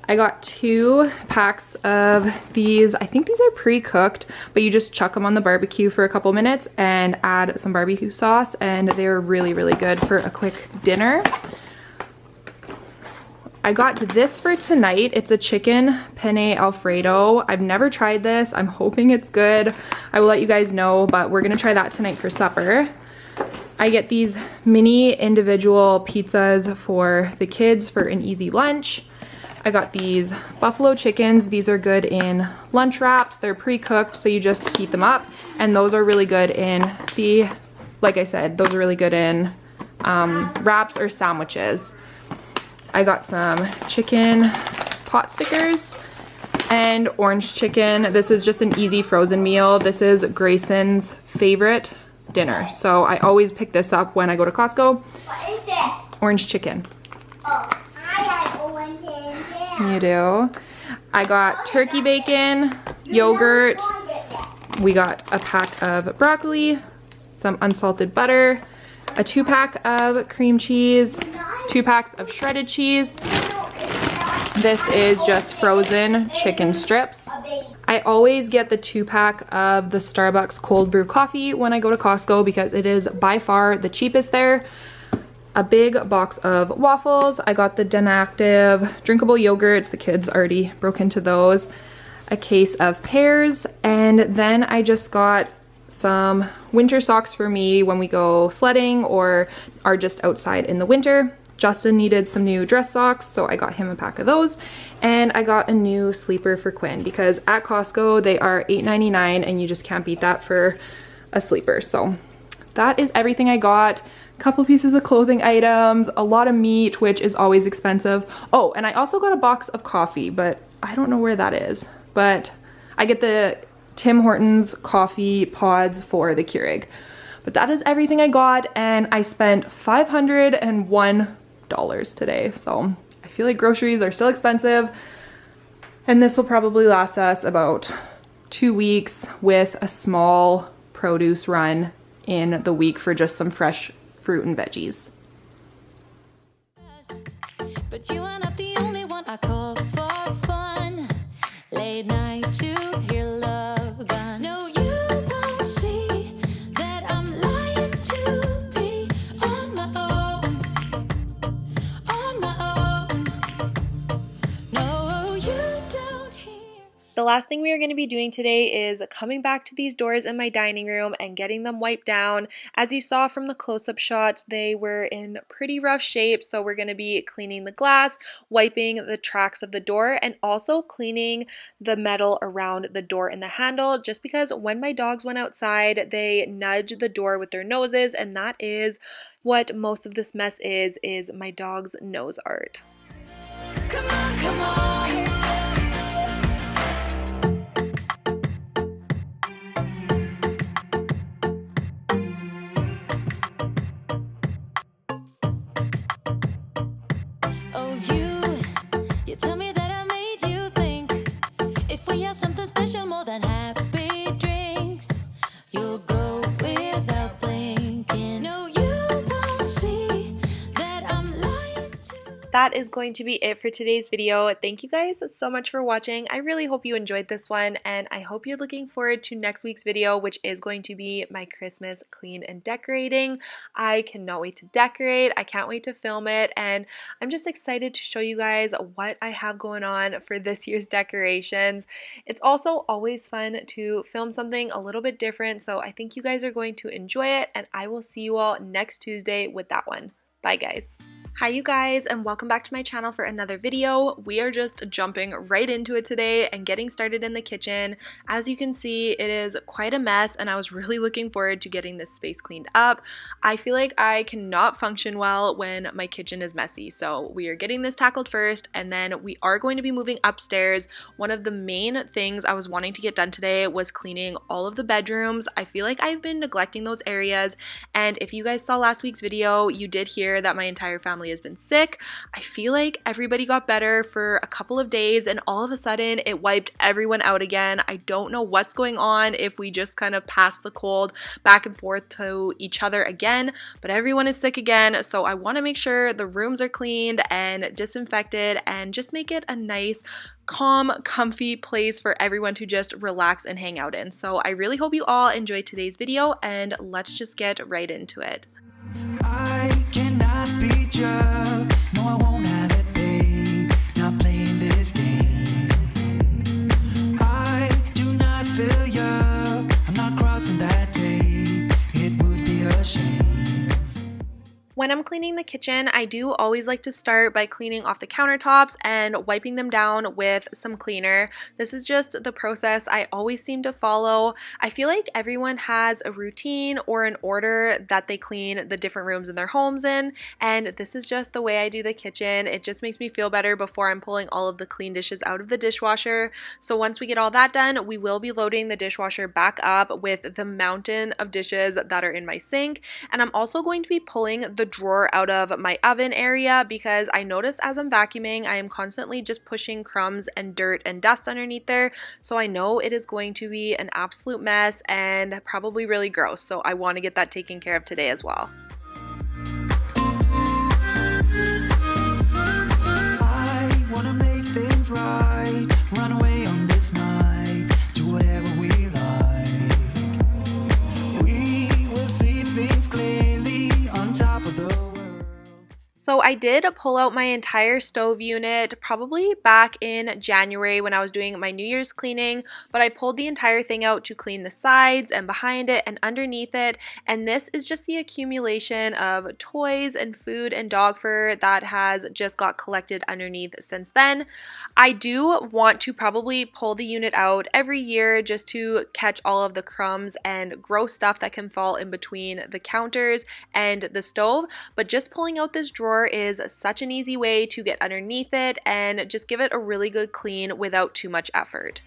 I got 2 packs of these. I think these are pre-cooked, but you just chuck them on the barbecue for a couple minutes and add some barbecue sauce, and they're really, really good for a quick dinner. I got this for tonight. It's a chicken penne Alfredo. I've never tried this. I'm hoping it's good. I will let you guys know, but we're gonna try that tonight for supper. I get these mini individual pizzas for the kids for an easy lunch. I got these buffalo chickens. These are good in lunch wraps. They're pre-cooked, so you just heat them up. And those are really good in like I said, those are really good in wraps or sandwiches. I got some chicken pot stickers and orange chicken. This is just an easy frozen meal. This is Grayson's favorite dinner. So I always pick this up when I go to Costco. What is it? Orange chicken. Oh, I have orange chicken. You do? I got turkey bacon, yogurt. We got a pack of broccoli, some unsalted butter, a 2-pack of cream cheese, 2 packs of shredded cheese. This is just frozen chicken strips. I always get the 2-pack of the Starbucks cold brew coffee when I go to Costco because it is by far the cheapest there. A big box of waffles. I got the Denactive drinkable yogurts. The kids already broke into those. A case of pears, and then I just got some winter socks for me when we go sledding or are just outside in the winter. Justin needed some new dress socks, so I got him a pack of those. And I got a new sleeper for Quinn because at Costco they are $8.99 and you just can't beat that for a sleeper. So that is everything I got. A couple pieces of clothing items, a lot of meat, which is always expensive. Oh, and I also got a box of coffee, but I don't know where that is. But I get the Tim Hortons coffee pods for the Keurig. But that is everything I got, and I spent $501 today. So I feel like groceries are still expensive, and this will probably last us about 2 weeks with a small produce run in the week for just some fresh fruit and veggies. But you are not the only one I call for fun. Late night to hear love gun. No, you won't see that I'm lying to be on my own. On my own. No, you don't hear. The last thing we are going to be doing today is coming back to these doors in my dining room and getting them wiped down. As you saw from the close-up shots, they were in pretty rough shape, so we're going to be cleaning the glass, wiping the tracks of the door, and also cleaning the metal around the door and the handle, just because when my dogs went outside, they nudged the door with their noses, and that is what most of this mess is my dog's nose art. Come on, come on. Oh, you tell me that I made you think. If we had something special more than happy drinks, you'll go without blinking. No, you won't see that I'm lying to. that is going to be it for today's video. Thank you guys so much for watching. I really hope you enjoyed this one, and I hope you're looking forward to next week's video, which is going to be my Christmas clean and decorating. I cannot wait to decorate. I can't wait to film it, and I'm just excited to show you guys what I have going on for this year's decorations. It's also always fun to film something a little bit different, so I think you guys are going to enjoy it, and I will see you all next Tuesday with that one. Bye guys. Hi you guys, and welcome back to my channel for another video. We are just jumping right into it today and getting started in the kitchen. As you can see, it is quite a mess, and I was really looking forward to getting this space cleaned up. I feel like I cannot function well when my kitchen is messy, so we are getting this tackled first, and then we are going to be moving upstairs. One of the main things I was wanting to get done today was cleaning all of the bedrooms. I feel like I've been neglecting those areas, and if you guys saw last week's video, you did hear that my entire family has been sick. I feel like everybody got better for a couple of days, and all of a sudden it wiped everyone out again. I don't know what's going on, if we just kind of passed the cold back and forth to each other again, but everyone is sick again, so I want to make sure the rooms are cleaned and disinfected and just make it a nice, calm, comfy place for everyone to just relax and hang out in. So I really hope you all enjoyed today's video, and let's just get right into it. I cannot beat you. No, I won't have it, babe. Not playing this game. I do not feel you. I'm not crossing that tape. It would be a shame. When I'm cleaning the kitchen, I do always like to start by cleaning off the countertops and wiping them down with some cleaner. This is just the process I always seem to follow. I feel like everyone has a routine or an order that they clean the different rooms in their homes in, and this is just the way I do the kitchen. It just makes me feel better before I'm pulling all of the clean dishes out of the dishwasher. So once we get all that done, we will be loading the dishwasher back up with the mountain of dishes that are in my sink, and I'm also going to be pulling the drawer out of my oven area because I notice as I'm vacuuming, I am constantly just pushing crumbs and dirt and dust underneath there. So I know it is going to be an absolute mess and probably really gross. So I want to get that taken care of today as well. I wanna make things right. Run away on this night. Do whatever we like. We will see things clearly on top of the world. So I did pull out my entire stove unit probably back in January when I was doing my New Year's cleaning, but I pulled the entire thing out to clean the sides and behind it and underneath it, and this is just the accumulation of toys and food and dog fur that has just got collected underneath since then. I do want to probably pull the unit out every year just to catch all of the crumbs and gross stuff that can fall in between the counters and the stove, but just pulling out this drawer is such an easy way to get underneath it and just give it a really good clean without too much effort.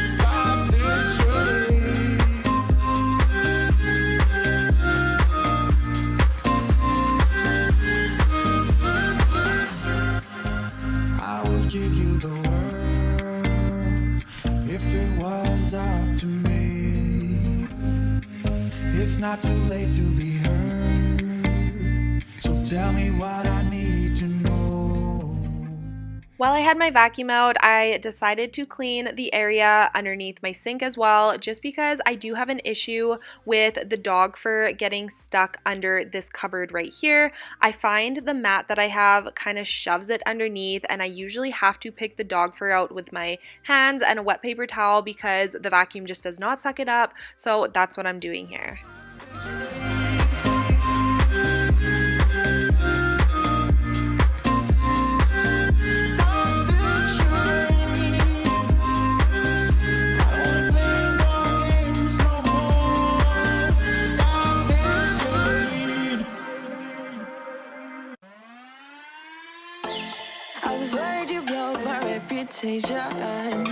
Stop this shooting. I would give you the world if it was up to me. It's not too late to be heard, so tell me what I need to know. While I had my vacuum out, I decided to clean the area underneath my sink as well, just because I do have an issue with the dog fur getting stuck under this cupboard right here. I find the mat that I have kind of shoves it underneath, and I usually have to pick the dog fur out with my hands and a wet paper towel because the vacuum just does not suck it up, so that's what I'm doing here. Stop this shooting. I don't wanna play no games no more. Stop this shooting. I was worried you blow my reputation,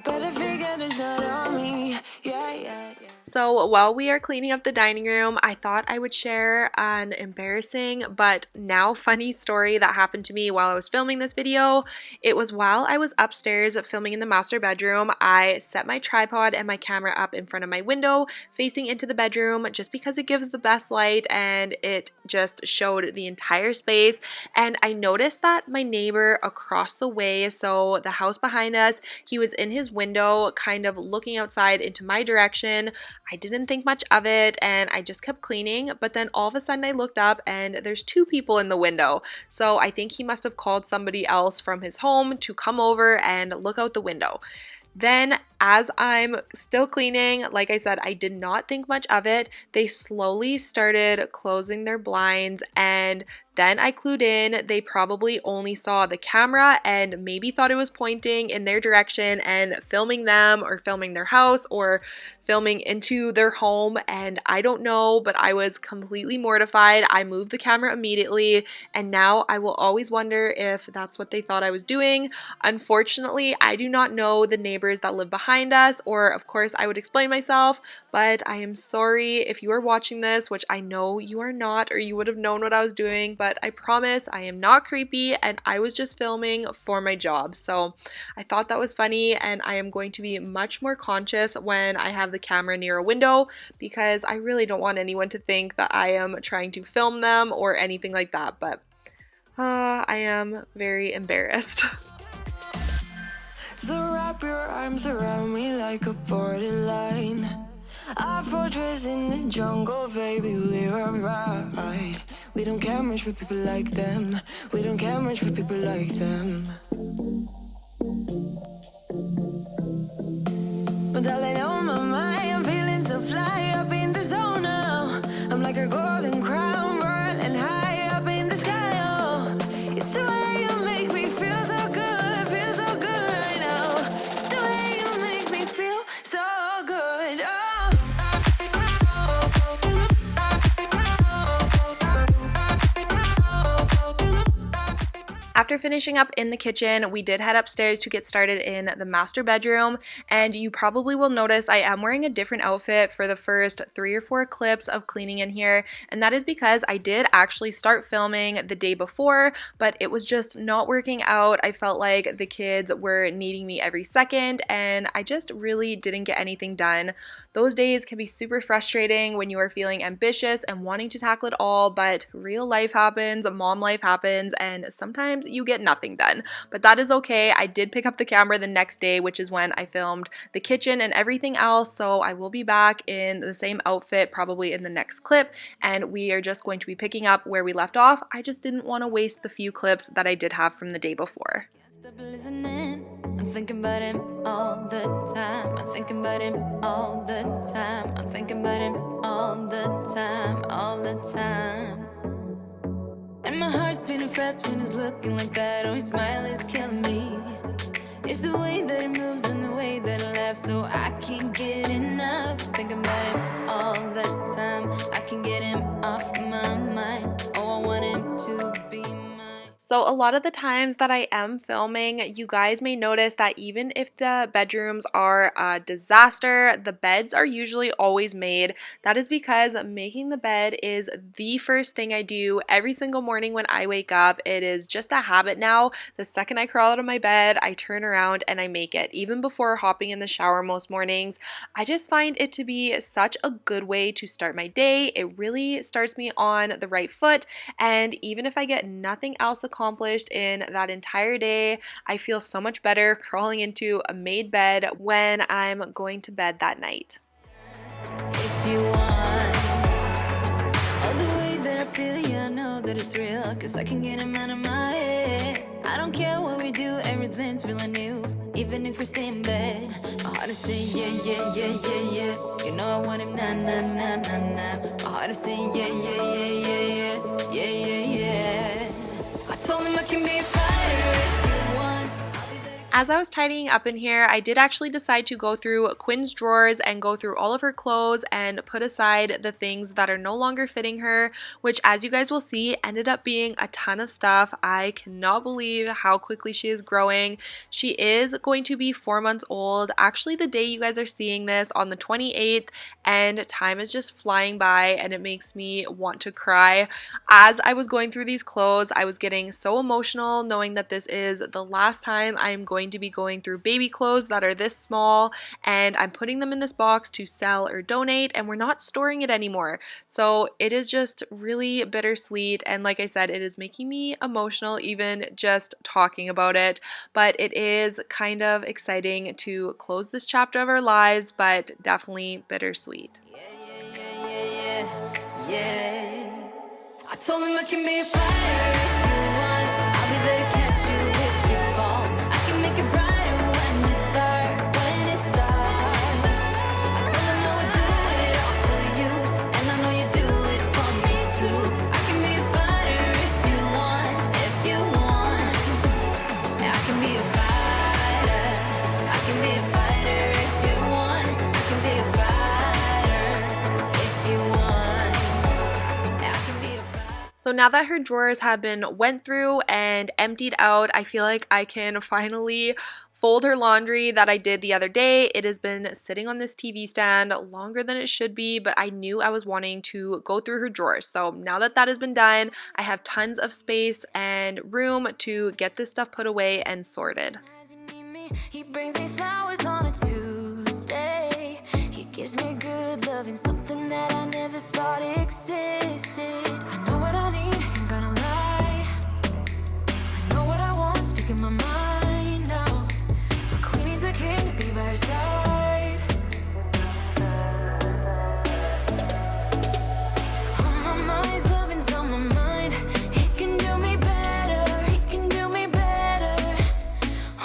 but I figured it's not on me. Yeah, yeah, yeah. So while we are cleaning up the dining room, I thought I would share an embarrassing but now funny story that happened to me while I was filming this video. It was while I was upstairs filming in the master bedroom. I set my tripod and my camera up in front of my window facing into the bedroom just because it gives the best light and it just showed the entire space. And I noticed that my neighbor across the way, so the house behind us, he was in his window kind of looking outside into my direction. I didn't think much of it and I just kept cleaning, but then all of a sudden I looked up and there's two people in the window. So I think he must have called somebody else from his home to come over and look out the window. Then as I'm still cleaning, like I said, I did not think much of it. They slowly started closing their blinds and then I clued in. They probably only saw the camera and maybe thought it was pointing in their direction and filming them or filming their house or filming into their home. And I don't know, but I was completely mortified. I moved the camera immediately and now I will always wonder if that's what they thought I was doing. Unfortunately, I do not know the neighbors that live behind us, or of course I would explain myself, but I am sorry if you are watching this, which I know you are not, or you would have known what I was doing, but I promise I am not creepy and I was just filming for my job. So I thought that was funny and I am going to be much more conscious when I have the camera near a window because I really don't want anyone to think that I am trying to film them or anything like that, but I am very embarrassed. So wrap your arms around me like a borderline. Our fortress in the jungle, baby, we're alright. We don't care much for people like them. We don't care much for people like them. But darling, on my mind, I'm feeling so fly up in the zone now. I'm like a golden crown, whirling high up in the sky. Oh, it's the way you make me feel so good, right now. It's the way you make me feel so good. Oh. After finishing up in the kitchen, we did head upstairs to get started in the master bedroom, and you probably will notice I am wearing a different outfit for the first 3 or 4 clips of cleaning in here, and that is because I did actually start filming the day before, but it was just not working out. I felt like the kids were needing me every second, and I just really didn't get anything done. Those days can be super frustrating when you are feeling ambitious and wanting to tackle it all, but real life happens, mom life happens, and sometimes you get nothing done. But that is okay. I did pick up the camera the next day, which is when I filmed the kitchen and everything else, so I will be back in the same outfit probably in the next clip, and we are just going to be picking up where we left off. I just didn't want to waste the few clips that I did have from the day before. Stop listening. I'm thinking about him all the time. I'm thinking about him all the time. I'm thinking about him all the time, all the time. And my heart's beating fast when it's looking like that. Oh, his smile is killing me. It's the way that it moves and the way that it laughs, so I can't get enough. Thinking about him all the time. I can get him off my mind. Oh, I want him to be mine. So a lot of the times that I am filming, you guys may notice that even if the bedrooms are a disaster, the beds are usually always made. That is because making the bed is the first thing I do every single morning when I wake up. It is just a habit now. The second I crawl out of my bed, I turn around and I make it. Even before hopping in the shower most mornings, I just find it to be such a good way to start my day. It really starts me on the right foot, and even if I get nothing else accomplished in that entire day, I feel so much better crawling into a made bed when I'm going to bed that night. If you want all the way that I feel, yeah, I know that it's real, cause I can get him out of my head. I don't care what we do, everything's feeling new. Even if we stay in bed, my heart is saying yeah, yeah, yeah, yeah, yeah. You know I want him, nah, nah, nah, nah, nah. My heart is saying yeah, yeah, yeah, yeah, yeah, yeah, yeah, yeah. I told him I can be a fighter if you want. I'll be there to As I was tidying up in here, I did actually decide to go through Quinn's drawers and go through all of her clothes and put aside the things that are no longer fitting her, which, as you guys will see, ended up being a ton of stuff. I cannot believe how quickly she is growing. She is going to be 4 months old, actually the day you guys are seeing this, on the 28th, and time is just flying by and it makes me want to cry. As I was going through these clothes, I was getting so emotional knowing that this is the last time I am going to be going through baby clothes that are this small, and I'm putting them in this box to sell or donate, and we're not storing it anymore. So it is just really bittersweet, and like I said, it is making me emotional even just talking about it, but it is kind of exciting to close this chapter of our lives, but definitely bittersweet. Yeah. I told him I can be a fighter if you want. I'll be there to catch you if you fall. I can make it brighter when it's dark, when it's dark. I told him I would do it all for you, and I know you do it for me too. I can be a fighter if you want, if you want. Yeah, I can be a fighter. I can be a fighter if you want. I can be a fighter if you want. Yeah, I can be a fighter. So now that her drawers have been went through and emptied out, I feel like I can finally fold her laundry that I did the other day. It has been sitting on this TV stand longer than it should be, but I knew I was wanting to go through her drawers. So now that that has been done, I have tons of space and room to get this stuff put away and sorted. As you need me, he brings me flowers on a Tuesday. He gives me good loving, something that I never thought existed. I know what I need, ain't gonna lie. I know what I want, speaking my mind now. A queen needs a king to be by her side. On my mind's loving's on my mind. He can do me better, he can do me better.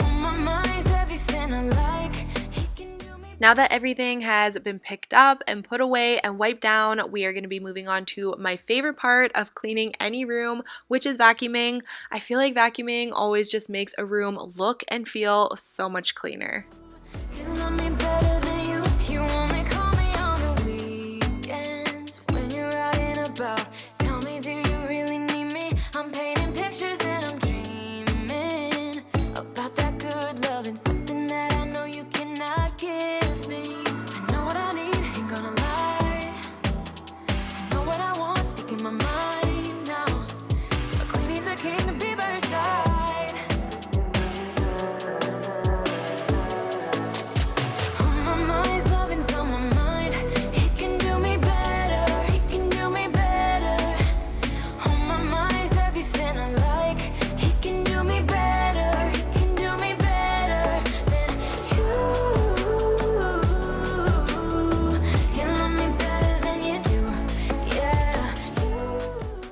On my mind's everything I like. He can do me. Now that everything has been picked up and put away and wiped down, we are going to be moving on to my favorite part of cleaning any room, which is vacuuming. I feel like vacuuming always just makes a room look and feel so much cleaner. You love me better than you. You only call me on the weekends when you're out and about. Tell me, do you really need me? I'm painting pictures and I'm dreaming about that good love and something that I know you cannot give me. I know what I need, ain't gonna lie. I know what I want, speaking my mind now. A queen needs a king to be by her side. On my mind's loving's on my mind. He can do me better, he can do me better. On my mind's everything I like. He can do me better, he can do me better than you. You love me better than you do, yeah.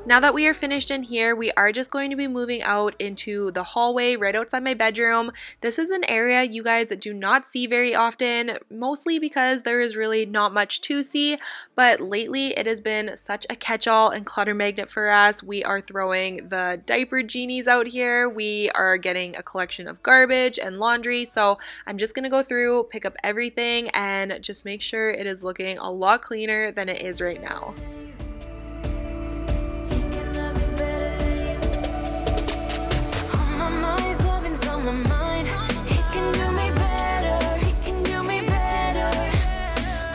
Now that we are finished in here, we are just going to be moving out into the hallway right outside my bedroom. This is an area you guys do not see very often, mostly because there is really not much to see, but lately it has been such a catch-all and clutter magnet for us. We are throwing the diaper genies out here. We are getting a collection of garbage and laundry, so I'm just going to go through, pick up everything, and just make sure it is looking a lot cleaner than it is right now. He can love me better than you. On my mind's loving's on my mind. He can do me better, he can do me better.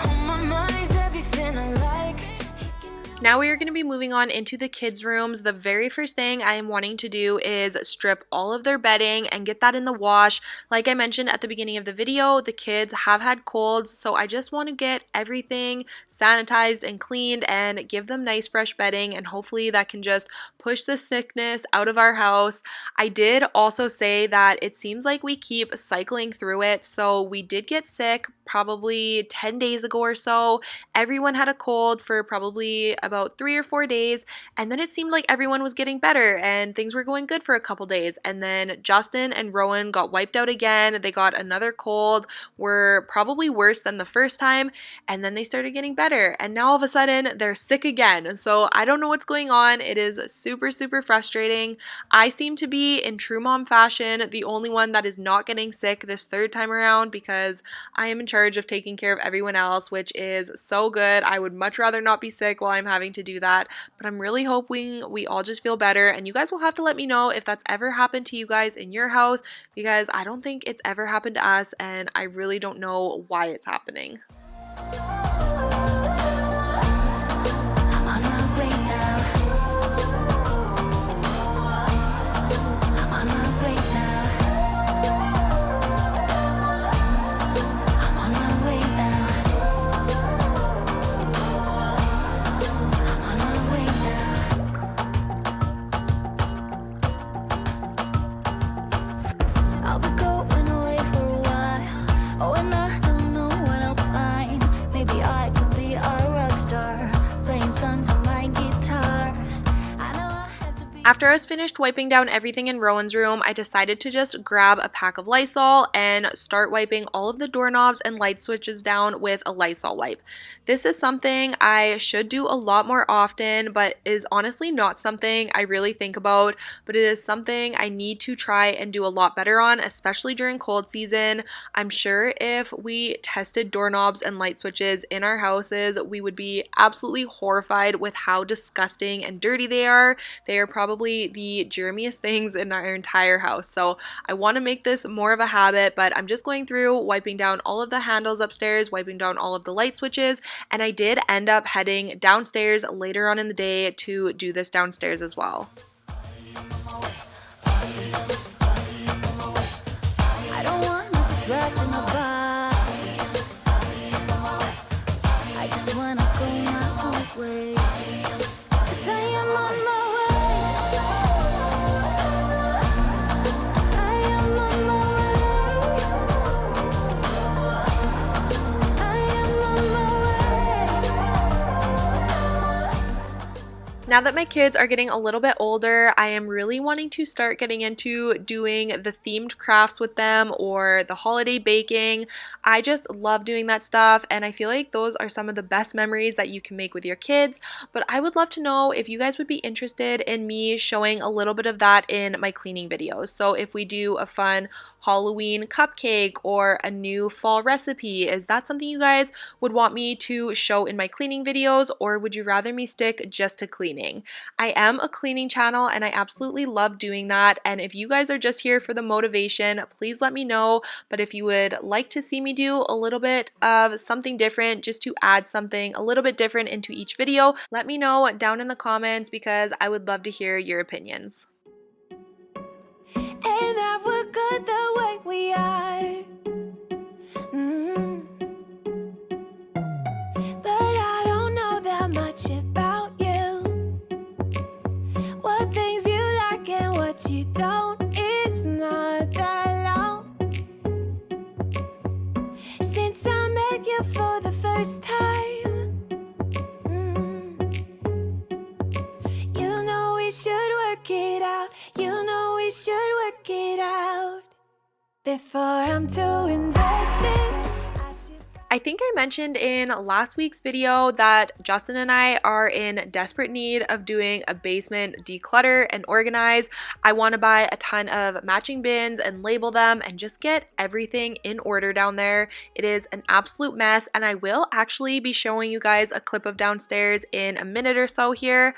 On my mind's everything I like. He can do. Now we are going to be moving on into the kids' rooms. The very first thing I am wanting to do is strip all of their bedding and get that in the wash. Like I mentioned at the beginning of the video, the kids have had colds, so I just want to get everything sanitized and cleaned and give them nice fresh bedding, and hopefully that can just push the sickness out of our house. I did also say that it seems like we keep cycling through it, so we did get sick probably 10 days ago or so. Everyone had a cold for probably about about 3 or 4 days, and then it seemed like everyone was getting better and things were going good for a couple days. And then Justin and Rowan got wiped out again. They got another cold, were probably worse than the first time, and then they started getting better. And now all of a sudden they're sick again. So I don't know what's going on. It is super, super frustrating. I seem to be, in true mom fashion, the only one that is not getting sick this third time around because I am in charge of taking care of everyone else, which is so good. I would much rather not be sick while I'm having to do that, but I'm really hoping we all just feel better. And you guys will have to let me know if that's ever happened to you guys in your house, because I don't think it's ever happened to us and I really don't know why it's happening. After I was finished wiping down everything in Rowan's room, I decided to just grab a pack of Lysol and start wiping all of the doorknobs and light switches down with a Lysol wipe. This is something I should do a lot more often, but is honestly not something I really think about, but it is something I need to try and do a lot better on, especially during cold season. I'm sure if we tested doorknobs and light switches in our houses, we would be absolutely horrified with how disgusting and dirty they are. They are probably the germiest things in our entire house. So I want to make this more of a habit, but I'm just going through wiping down all of the handles upstairs, wiping down all of the light switches, and I did end up heading downstairs later on in the day to do this downstairs as well. I don't want to be trapped in a box. I just wanna go my own way. 'Cause I am on my way. I am on my way. I am on my way. Now that my kids are getting a little bit older, I am really wanting to start getting into doing the themed crafts with them or the holiday baking. I just love doing that stuff, and I feel like those are some of the best memories that you can make with your kids. But I would love to know if you guys would be interested in me showing a little bit of that in my cleaning videos. So if we do a fun Halloween cupcake or a new fall recipe, is that something you guys would want me to show in my cleaning videos, or would you rather me stick just to cleaning? I am a cleaning channel and I absolutely love doing that, and if you guys are just here for the motivation, please let me know. But if you would like to see me do a little bit of something different, just to add something a little bit different into each video, let me know down in the comments because I would love to hear your opinions. And that we're good the way we are. But I don't know that much about you. What things you like and what you don't. It's not that long since I met you for the first time. You know we should work it out. You know we should work it out before I'm too invested. I think I mentioned in last week's video that Justin and I are in desperate need of doing a basement declutter and organize. I want to buy a ton of matching bins and label them and just get everything in order down there. It is an absolute mess, and I will actually be showing you guys a clip of downstairs in a minute or so here.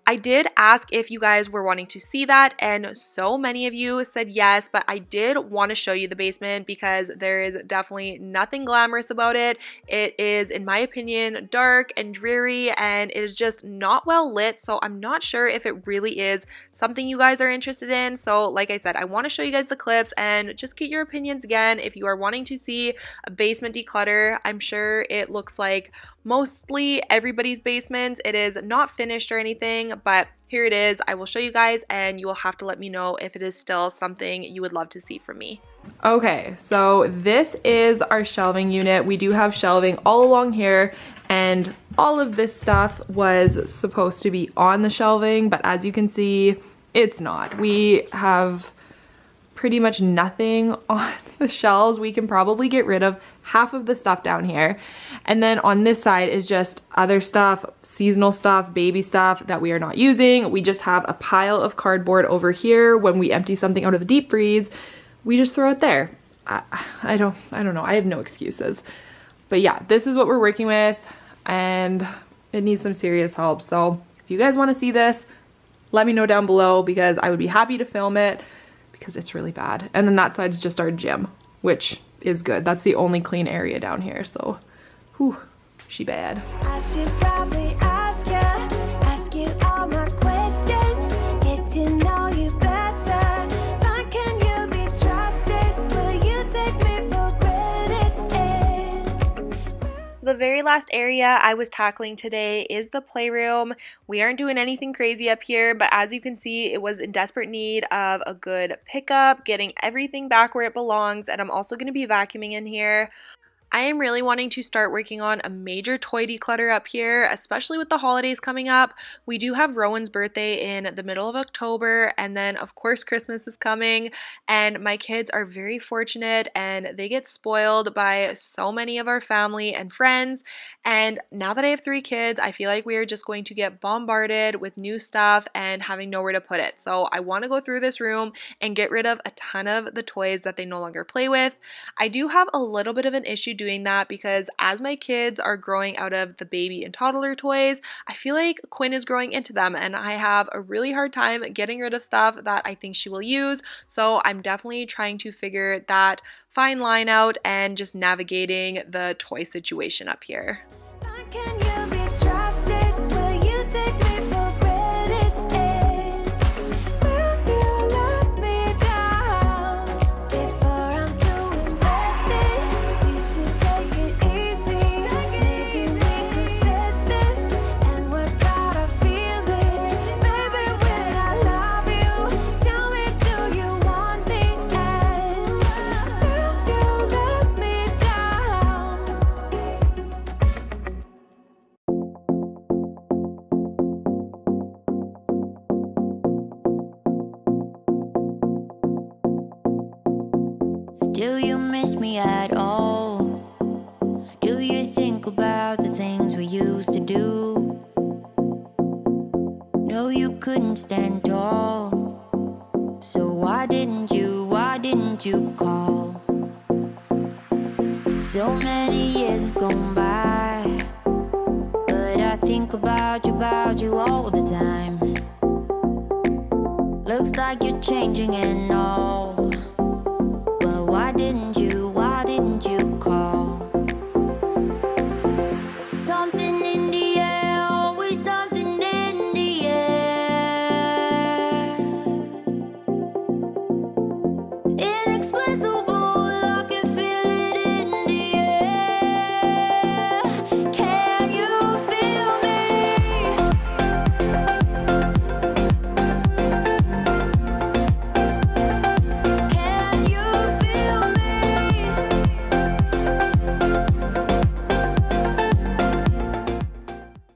I did ask if you guys were wanting to see that, and so many of you said yes, but I did want to show you the basement because there is definitely nothing glamorous about it. It is, in my opinion, dark and dreary, and it is just not well lit, so I'm not sure if it really is something you guys are interested in. So like I said, I want to show you guys the clips and just get your opinions again if you are wanting to see a basement declutter. I'm sure it looks like mostly everybody's basements. It is not finished or anything, but here it is. I will show you guys and you will have to let me know if it is still something you would love to see from me. Okay, so this is our shelving unit. We do have shelving all along here, and all of this stuff was supposed to be on the shelving, but as you can see, it's not. We have pretty much nothing on the shelves. We can probably get rid of half of the stuff down here. And then on this side is just other stuff, seasonal stuff, baby stuff that we are not using. We just have a pile of cardboard over here. When we empty something out of the deep freeze, we just throw it there. I don't know. I have no excuses. But yeah, this is what we're working with and it needs some serious help. So if you guys want to see this, let me know down below because I would be happy to film it because it's really bad. And then that side's just our gym, which is good. That's the only clean area down here. So, whew, she bad. I should probably ask you all my questions, get to know you better. Like, can you be trusted? Will you take me for granted? The very last area I was tackling today is the playroom. We aren't doing anything crazy up here, but as you can see, it was in desperate need of a good pickup, getting everything back where it belongs, and I'm also going to be vacuuming in here. I am really wanting to start working on a major toy declutter up here, especially with the holidays coming up. We do have Rowan's birthday in the middle of October, and then of course Christmas is coming, and my kids are very fortunate and they get spoiled by so many of our family and friends. And now that I have 3 kids, I feel like we are just going to get bombarded with new stuff and having nowhere to put it. So I want to go through this room and get rid of a ton of the toys that they no longer play with. I do have a little bit of an issue doing that because as my kids are growing out of the baby and toddler toys, I feel like Quinn is growing into them and I have a really hard time getting rid of stuff that I think she will use. So I'm definitely trying to figure that fine line out and just navigating the toy situation up here. Can you be trusted? Will you take me for granted? Will you let me down before I'm too invested? We should take it easy. Maybe we could test this and work out our feelings. Baby, when I love you, tell me, do you want me? And will you let me down? Do you miss me at all? Do you think about the things we used to do? No, you couldn't stand tall. So why didn't you call? So many years has gone by, but I think about you all the time. Looks like you're changing and all. Well, why didn't you call? Something in the air, always something in the air. Inexplicable, I can feel it in the air. Can you feel me? Can you feel me?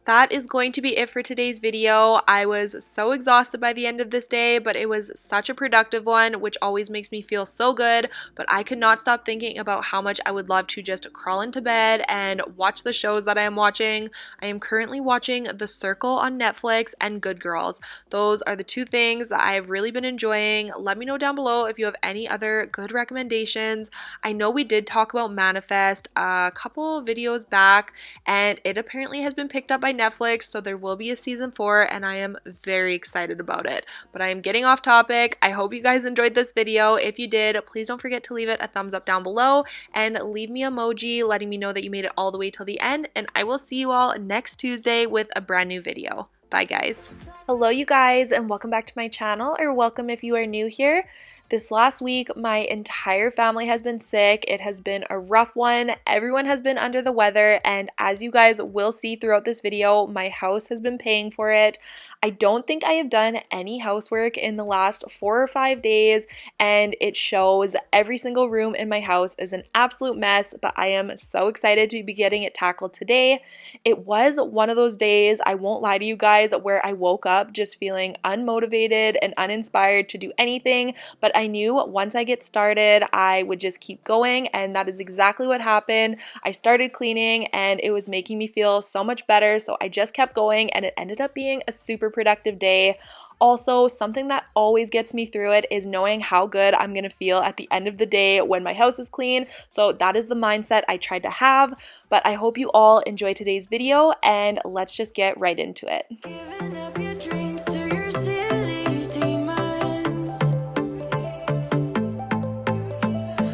That is going to be it for today's video. I was so exhausted by the end of this day, but it was such a productive one, which always makes me feel so good. But I could not stop thinking about how much I would love to just crawl into bed and watch the shows that I am watching. I am currently watching The Circle on Netflix and Good Girls. Those are the 2 things that I have really been enjoying. Let me know down below if you have any other good recommendations. I know we did talk about Manifest a couple videos back, and it apparently has been picked up by Netflix, so there will be a season 4 and I am very excited about it. But I am getting off topic. I hope you guys enjoyed this video. If you did, please don't forget to leave it a thumbs up down below and leave me an emoji letting me know that you made it all the way till the end, and I will see you all next Tuesday with a brand new video. Bye guys. Hello you guys and welcome back to my channel, or welcome if you are new here. This last week, my entire family has been sick. It has been a rough one. Everyone has been under the weather, and as you guys will see throughout this video, my house has been paying for it. I don't think I have done any housework in the last 4 or 5 days, and it shows. Every single room in my house is an absolute mess, but I am so excited to be getting it tackled today. It was one of those days, I won't lie to you guys, where I woke up just feeling unmotivated and uninspired to do anything, but I knew once I get started, I would just keep going, and that is exactly what happened. I started cleaning, and it was making me feel so much better, so I just kept going, and it ended up being a super productive day. Also, something that always gets me through it is knowing how good I'm gonna feel at the end of the day when my house is clean. So that is the mindset I tried to have, but I hope you all enjoy today's video, and let's just get right into it. Giving up your dreams to your silly demons.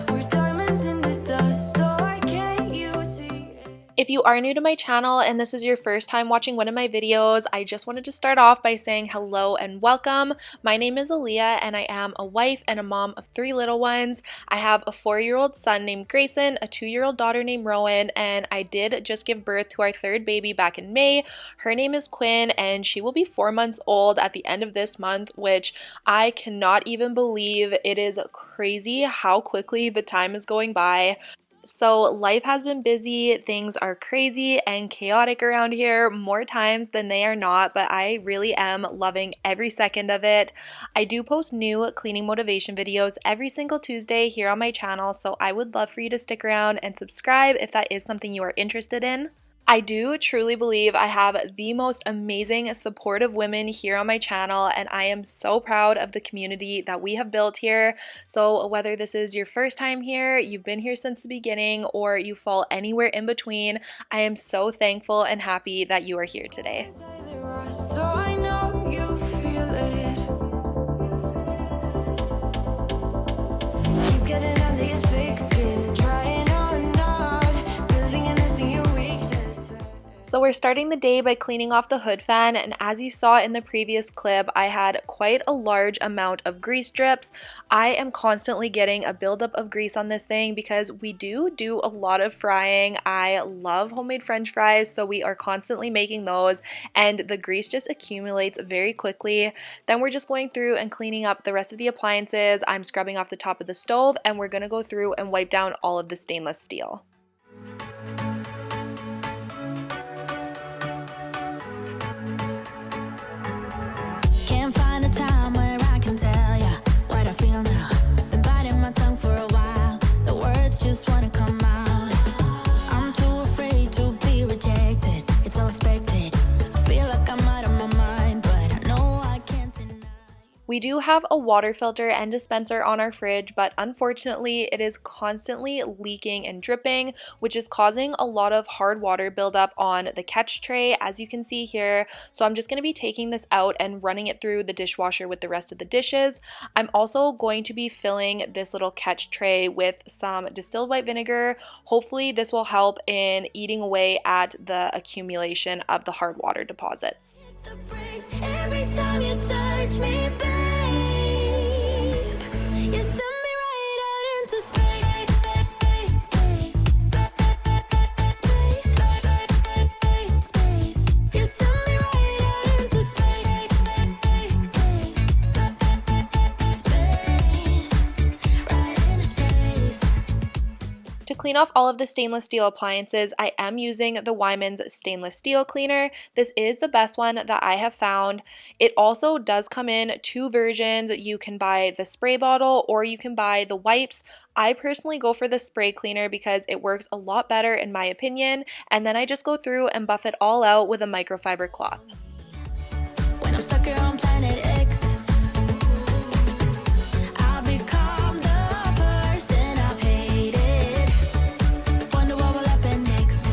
We're diamonds in the dust, so I can't you see it? If you are new to my channel and this is your first time watching one of my videos, I just wanted to start off by saying hello and welcome. My name is Aleah, and I am a wife and a mom of 3 little ones. I have a 4-year-old son named Grayson, a 2-year-old daughter named Rowan, and I did just give birth to our 3rd baby back in May. Her name is Quinn, and she will be 4 months old at the end of this month, which I cannot even believe. It is crazy how quickly the time is going by. So life has been busy, things are crazy and chaotic around here more times than they are not, but I really am loving every second of it. I do post new cleaning motivation videos every single Tuesday here on my channel, so I would love for you to stick around and subscribe if that is something you are interested in. I do truly believe I have the most amazing supportive women here on my channel, and I am so proud of the community that we have built here. So whether this is your first time here, you've been here since the beginning, or you fall anywhere in between, I am so thankful and happy that you are here today. Inside the rust, so I know you feel it. Keep getting under your thick skin, trying or not, building a nest in your weakness. So we're starting the day by cleaning off the hood fan, and as you saw in the previous clip, I had quite a large amount of grease drips. I am constantly getting a buildup of grease on this thing because we do a lot of frying. I love homemade French fries, so we are constantly making those, and the grease just accumulates very quickly. Then we're just going through and cleaning up the rest of the appliances. I'm scrubbing off the top of the stove, and we're gonna go through and wipe down all of the stainless steel. Can't find a time where I can tell ya what I feel now. Been biting my tongue for a while. The words just wanna come out. I'm too afraid to be rejected. It's so expected. I feel like I'm out of my mind, but I know I can't deny. We do have a water filter and dispenser on our fridge, but unfortunately it is constantly leaking and dripping, which is causing a lot of hard water buildup on the catch tray, as you can see here. So I'm just going to be taking this out and running it through the dishwasher with the rest of the dishes. I'm also going to be filling this little catch tray with some distilled white vinegar. Hopefully this will help in eating away at the accumulation of the hard water deposits. The brakes every time you touch me, babe. You send me right out into space. You send me right out into space. Right into space. To clean off all of the stainless steel appliances, I am using the Wyman's stainless steel cleaner. This is the best one that I have found. It also does come in 2 versions. You can buy the spray bottle or you can buy the wipes. I personally go for the spray cleaner because it works a lot better in my opinion, and then I just go through and buff it all out with a microfiber cloth. When I'm stuck here on planet X, I'll become the person I've hated. Wonder what will happen next.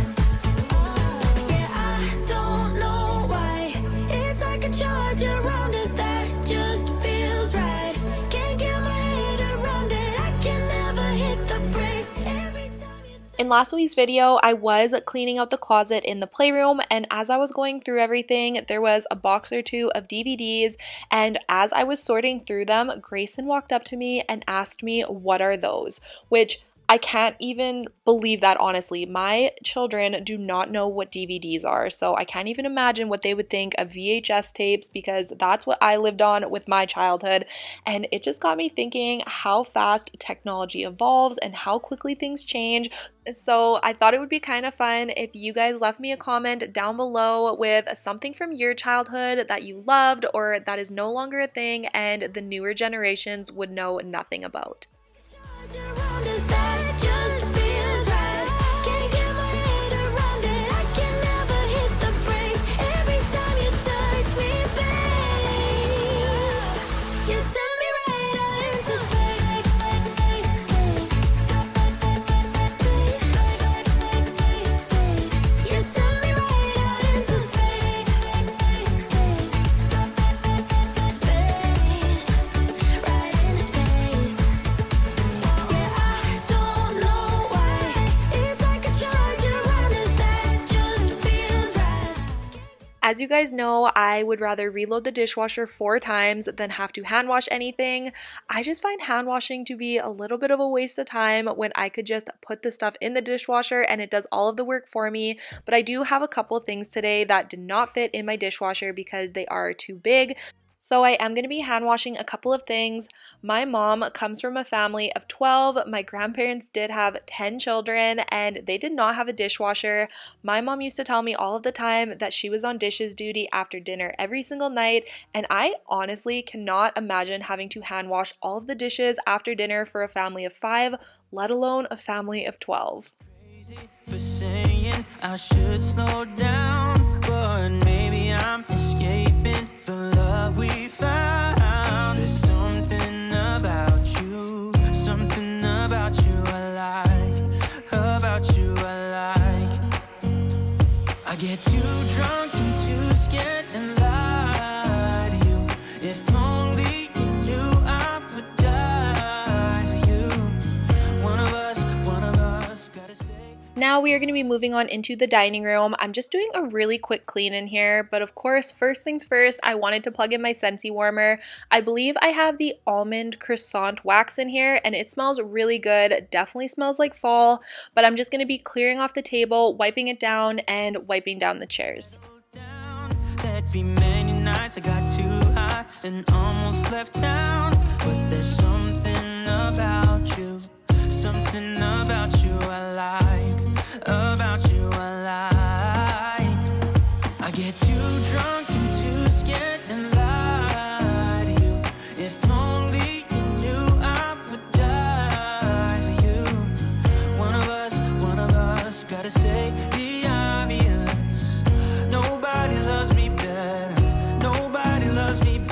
Yeah, I don't know why. It's like a charge around us that just feels right. Can't get my head around it. I can never hit the brakes every time you. In last week's video, I was cleaning out the closet in the playroom, and as I was going through everything, there was a box or two of DVDs, and as I was sorting through them, Grayson walked up to me and asked me, "What are those?" Which I can't even believe that, honestly. My children do not know what DVDs are, so I can't even imagine what they would think of VHS tapes, because that's what I lived on with my childhood. And it just got me thinking how fast technology evolves and how quickly things change. So I thought it would be kind of fun if you guys left me a comment down below with something from your childhood that you loved or that is no longer a thing and the newer generations would know nothing about. As you guys know, I would rather reload the dishwasher 4 times than have to hand wash anything. I just find hand washing to be a little bit of a waste of time when I could just put the stuff in the dishwasher and it does all of the work for me. But I do have a couple of things today that did not fit in my dishwasher because they are too big. So I am going to be hand washing a couple of things. My mom comes from a family of 12. My grandparents did have 10 children and they did not have a dishwasher. My mom used to tell me all of the time that she was on dishes duty after dinner every single night, and I honestly cannot imagine having to hand wash all of the dishes after dinner for a family of 5, let alone a family of 12. For saying I should slow down, but maybe I'm escaping the love we found. There's something about you I like, about you I like. I get too drunk and too scared and lie to you. If only you knew I would die for you. One of us gotta say. Now we are going to be moving on into the dining room. I'm just doing a really quick clean in here, but of course, first things first, I wanted to plug in my Scentsy warmer. I believe I have the almond croissant wax in here and it smells really good. Definitely smells like fall, but I'm just going to be clearing off the table, wiping it down, and wiping down the chairs. There'd be many nights I got too high and almost left town, but there's something about you I like, about you I like. I get too drunk and too scared and lie to you. If only you knew I would die for you. One of us gotta say the obvious. Nobody loves me better. Nobody loves me better.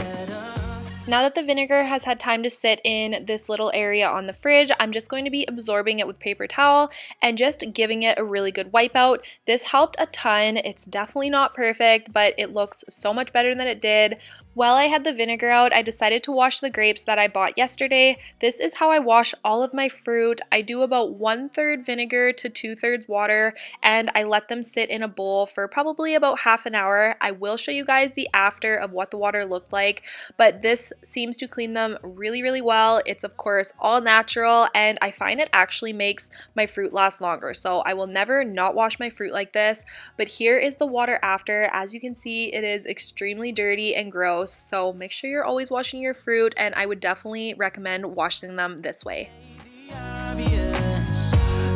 Now that the vinegar has had time to sit in this little area on the fridge, I'm just going to be absorbing it with paper towel and just giving it a really good wipe out. This helped a ton. It's definitely not perfect, but it looks so much better than it did. While I had the vinegar out, I decided to wash the grapes that I bought yesterday. This is how I wash all of my fruit. I do about 1/3 vinegar to 2/3 water, and I let them sit in a bowl for probably about half an hour. I will show you guys the after of what the water looked like, but this seems to clean them really, really well. It's of course all natural, and I find it actually makes my fruit last longer. So I will never not wash my fruit like this, but here is the water after. As you can see, it is extremely dirty and gross. So make sure you're always washing your fruit, and I would definitely recommend washing them this way.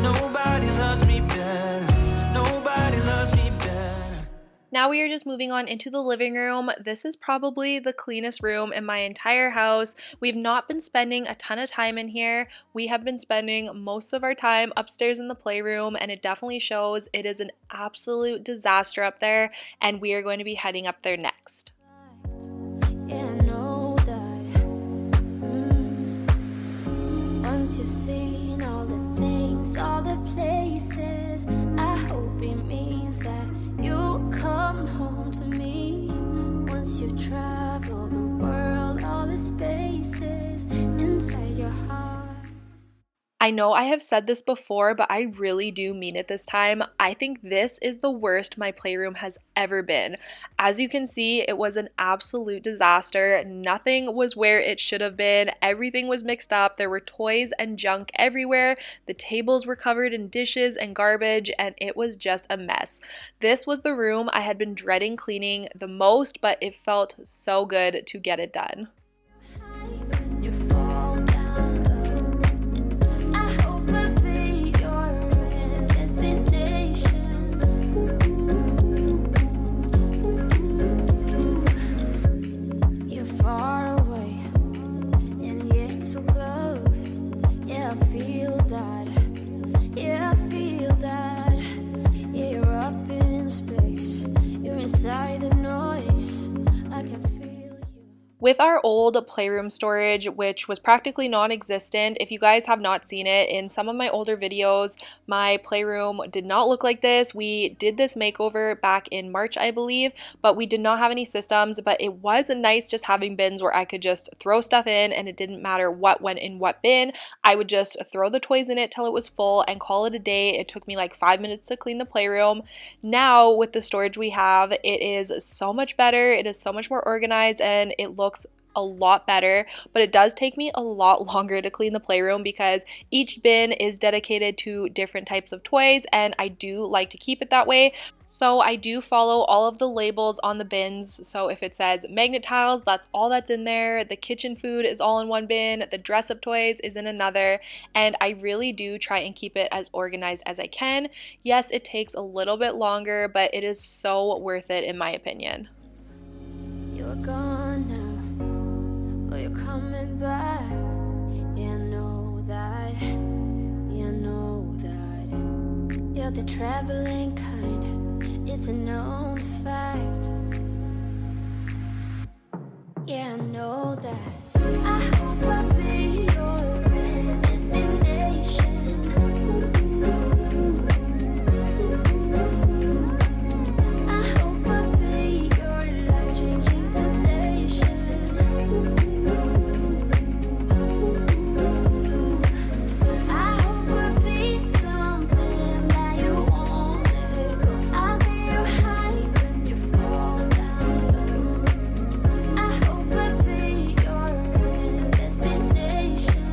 Nobody loves me better. Nobody loves me better. Now we are just moving on into the living room. This is probably the cleanest room in my entire house. We've not been spending a ton of time in here. We have been spending most of our time upstairs in the playroom, and it definitely shows. It is an absolute disaster up there, and we are going to be heading up there next. Yeah, I know that. Once you've seen all the things, all the places, I hope it means that you'll come home to me. Once you travel the world, all the spaces inside your heart. I know I have said this before, but I really do mean it this time. I think this is the worst my playroom has ever been. As you can see, it was an absolute disaster. Nothing was where it should have been. Everything was mixed up. There were toys and junk everywhere. The tables were covered in dishes and garbage, and it was just a mess. This was the room I had been dreading cleaning the most, but it felt so good to get it done. You fall down low. I hope I'll be your destination. You're far away, and yet so close. Yeah, I feel that. Yeah, I feel that. Yeah, you're up in space. You're inside the noise. I can feel you. With our old playroom storage, which was practically non-existent, if you guys have not seen it, in some of my older videos, my playroom did not look like this. We did this makeover back in March, I believe, but we did not have any systems, but it was nice just having bins where I could just throw stuff in and it didn't matter what went in what bin. I would just throw the toys in it till it was full and call it a day. It took me like 5 minutes to clean the playroom. Now, with the storage we have, it is so much better. It is so much more organized and it looks a lot better, but it does take me a lot longer to clean the playroom because each bin is dedicated to different types of toys, and I do like to keep it that way. So I do follow all of the labels on the bins. So if it says magnet tiles, that's all that's in there. The kitchen food is all in one bin. The dress up toys is in another. And I really do try and keep it as organized as I can. Yes, it takes a little bit longer, but it is so worth it in my opinion. You're gone now, but you're coming back. Yeah, I know that. Yeah, I know that. You're the traveling kind. It's a known fact. Yeah, I know that. I hope I'll be your destination. I hope I'll be your life-changing sensation. I hope I'll be something that you won't let go. I'll be your high when you fall down low. I hope I'll be your destination.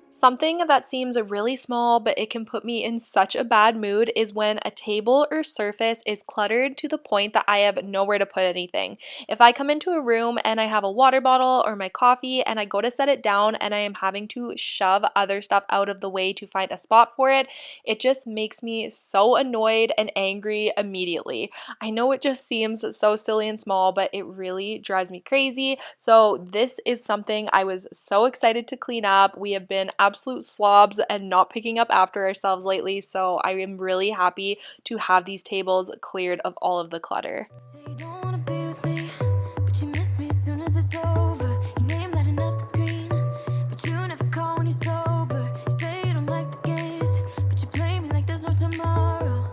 Something that seems really small, but it can put me in such a bad mood is when a table or surface is cluttered to the point that I have nowhere to put anything. If I come into a room and I have a water bottle or my coffee and I go to set it down and I am having to shove other stuff out of the way to find a spot for it, it just makes me so annoyed and angry immediately. I know it just seems so silly and small, but it really drives me crazy. So this is something I was so excited to clean up. We have been absolute slobs and not picking up after ourselves lately, so I am really happy to have these tables cleared of all of the clutter. Say you don't wanna be with me, but you miss me as soon as it's over. Your name lighting up the screen, but you never call when you're sober. You say you don't like the games, but you play me like there's no tomorrow.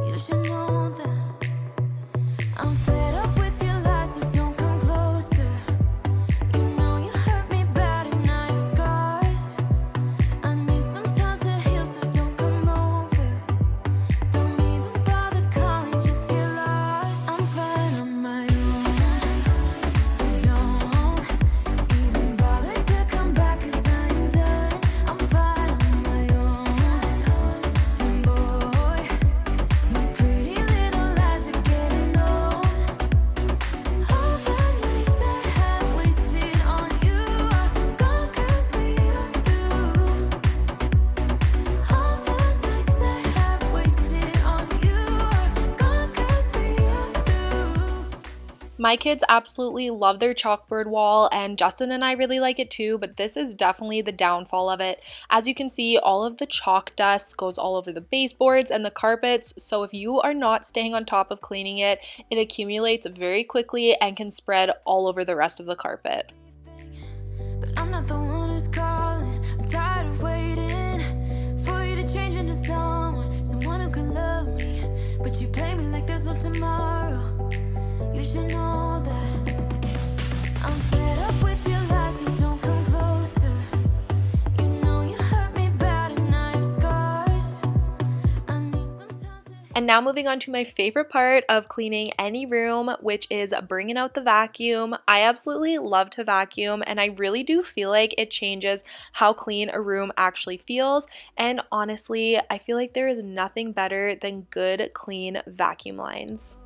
You should know that I'm fed up with your lies, so don't come closer. You know you hurt me bad and I have scars. I need some time to heal, so don't come over. Don't even bother calling, just get lost. I'm fine on my own, so don't even bother to come back, 'cause I am done. I'm fine on my own, and boy, your pretty little lies are getting old. All the nights I have wasted on you are gone, 'cause we are through. All the nights I have wasted on you are gone, 'cause we are through. My kids absolutely love their chalkboard wall, and Justin and I really like it too, but this is definitely the downfall of it. As you can see, all of the chalk dust goes all over the baseboards and the carpets, so if you are not staying on top of cleaning it, it accumulates very quickly and can spread all over the rest of the carpet. But I'm not the one who's calling. I'm tired of waiting for you to change into someone who can love me. But you play me like there's no tomorrow. You should know that I'm fed And now moving on to my favorite part of cleaning any room, which is bringing out the vacuum. I absolutely love to vacuum, and I really do feel like it changes how clean a room actually feels. And honestly, I feel like there is nothing better than good, clean vacuum lines.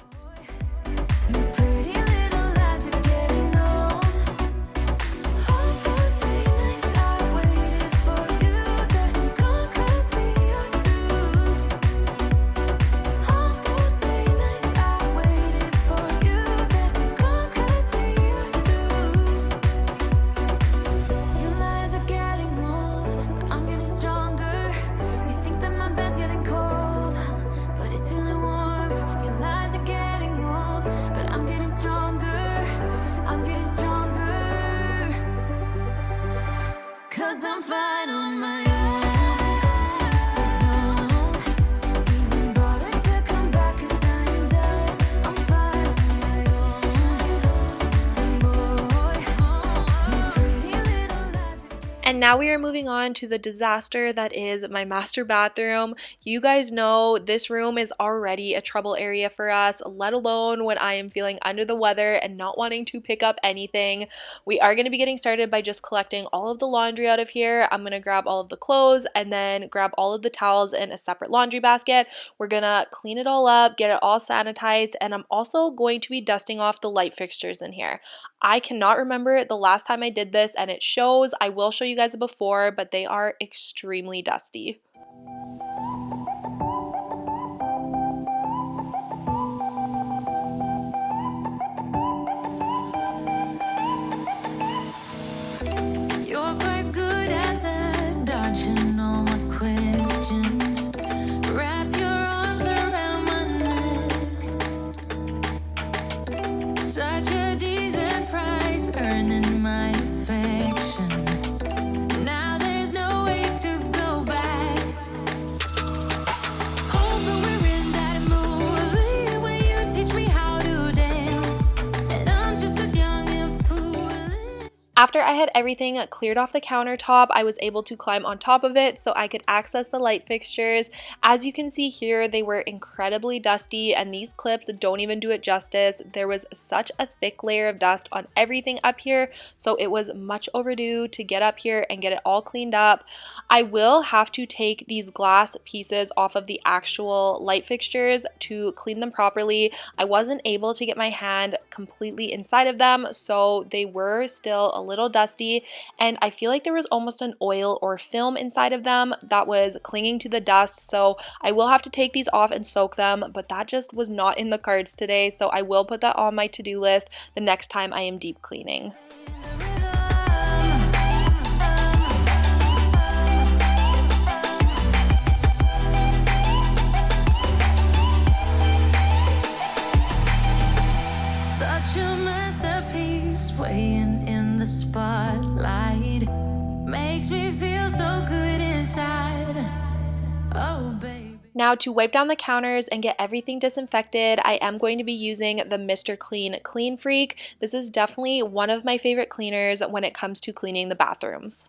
And now we are moving on to the disaster that is my master bathroom. You guys know this room is already a trouble area for us, let alone when I am feeling under the weather and not wanting to pick up anything. We are going to be getting started by just collecting all of the laundry out of here. I'm going to grab all of the clothes and then grab all of the towels in a separate laundry basket. We're going to clean it all up, get it all sanitized, and I'm also going to be dusting off the light fixtures in here. I cannot remember the last time I did this, and it shows. I will show you guys a before, but they are extremely dusty. You're quite good at that, dodging all my questions. Wrap your arms around my neck. Such a decent price, earning my affection. Now there's no way to go back. Hoping we're in that movie where you teach me how to dance, and I'm just a young and foolish. After I had everything cleared off the countertop, I was able to climb on top of it so I could access the light fixtures. As you can see here, they were incredibly dusty, and these clips don't even do it justice. There was such a thick layer of dust on everything up here, so it was much overdue to get up here and get it all cleaned up. I will have to take these glass pieces off of the actual light fixtures to clean them properly. I wasn't able to get my hand completely inside of them, so they were still a little dusty, and I feel like there was almost an oil or film inside of them that was clinging to the dust, so I will have to take these off and soak them, but that just was not in the cards today, so I will put that on my to-do list the next time I am deep cleaning. Such a masterpiece, weighing in the spotlight, makes me feel so good inside. Oh, baby. Now to wipe down the counters and get everything disinfected, I am going to be using the Mr. Clean Clean Freak. This is definitely one of my favorite cleaners when it comes to cleaning the bathrooms.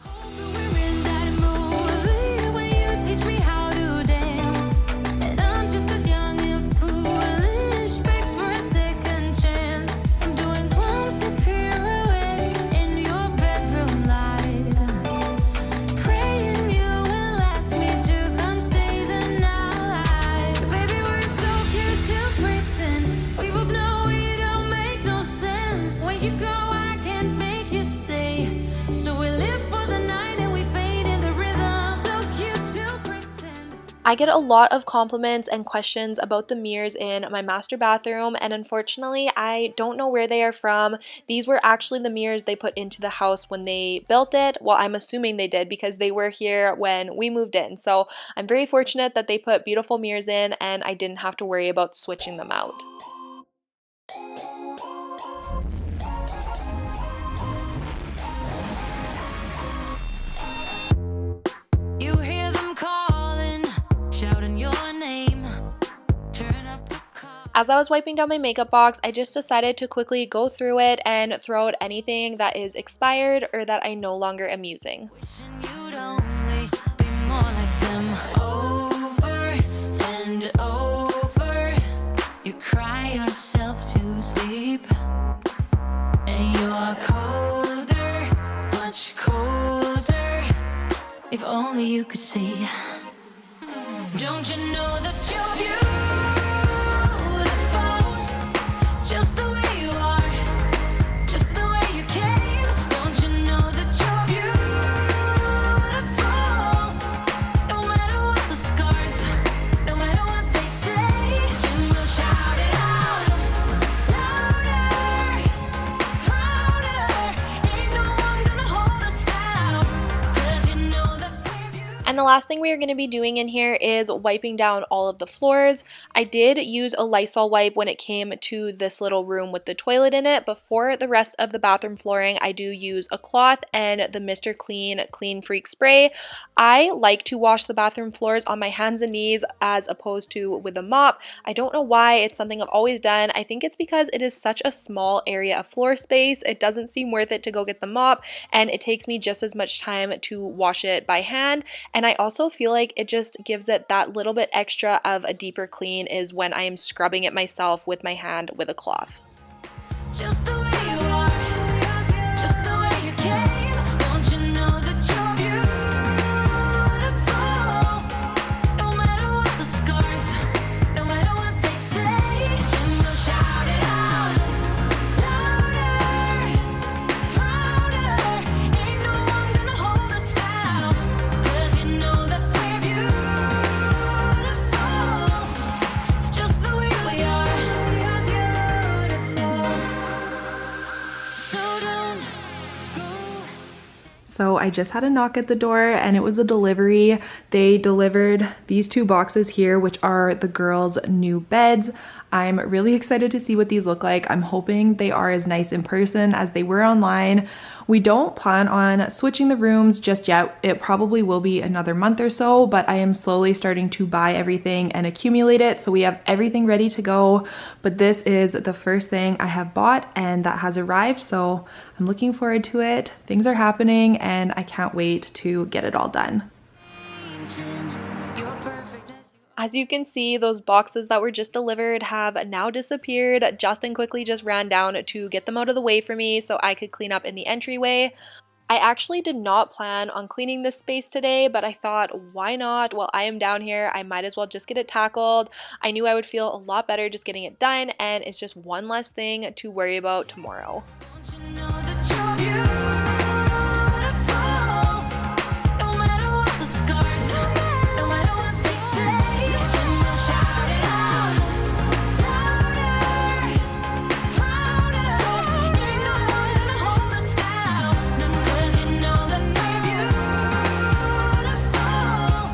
Hoping we're in that movie where you teach me how to dance, and I'm just a young and foolish, begs for a second chance. I'm doing clumsy pirouettes in your bedroom light, praying you will ask me to come stay the night. Baby, we're so cute to pretend. We both know it don't make no sense. When you go, I can't make you stay. So we live for the night and we fade in the rhythm. So cute to pretend. I get a lot of compliments and questions about the mirrors in my master bathroom, and unfortunately I don't know where they are from. These were actually the mirrors they put into the house when they built it. Well, I'm assuming they did because they were here when we moved in. So I'm very fortunate that they put beautiful mirrors in and I didn't have to worry about switching them out. You hear them calling, shouting your name. Turn up the car. As I was wiping down my makeup box, I just decided to quickly go through it and throw out anything that is expired or that I no longer am using. Wishing you'd only be more like them. Over and over. If only you could see. Don't you know that you're beautiful? Just the way you are, just the way you came. Don't you know that you're beautiful? No matter what the scars, no matter what they say, and we'll shout it out louder, prouder. Ain't no one gonna hold us down, 'cause you know that we're beautiful. And the last thing we are going to be doing in here is wiping down all of the floors. I did use a Lysol wipe when it came to this little room with the toilet in it, but for the rest of the bathroom flooring, I do use a cloth and the Mr. Clean Clean Freak spray. I like to wash the bathroom floors on my hands and knees as opposed to with a mop. I don't know why, it's something I've always done. I think it's because it is such a small area of floor space. It doesn't seem worth it to go get the mop, and it takes me just as much time to wash it by hand. And I also feel like it just gives it that little bit extra of a deeper clean is when I am scrubbing it myself with my hand with a cloth. Just the way you are, just the way you came. Don't you know that you're beautiful? No matter what the scars, no matter what they say, and we'll shout it out louder, prouder. Ain't no one gonna hold us down, 'cause you know that we're beautiful. Just the way we are, we're beautiful. So don't go. So I just had a knock at the door and it was a delivery. They delivered these two boxes here, which are the girls' new beds. I'm really excited to see what these look like. I'm hoping they are as nice in person as they were online. We don't plan on switching the rooms just yet. It probably will be another month or so, but I am slowly starting to buy everything and accumulate it so we have everything ready to go. But this is the first thing I have bought and that has arrived, so I'm looking forward to it. Things are happening and I can't wait to get it all done. You're perfect as you As you can see, those boxes that were just delivered have now disappeared. Justin quickly just ran down to get them out of the way for me so I could clean up in the entryway. I actually did not plan on cleaning this space today, but I thought, why not? While I am down here, I might as well just get it tackled. I knew I would feel a lot better just getting it done, and it's just one less thing to worry about tomorrow. Don't you know that you're beautiful? No matter what the scars, no matter what they say, and we'll shout it out louder, prouder. Ain't no one gonna hold us down, 'cause you know that we're beautiful.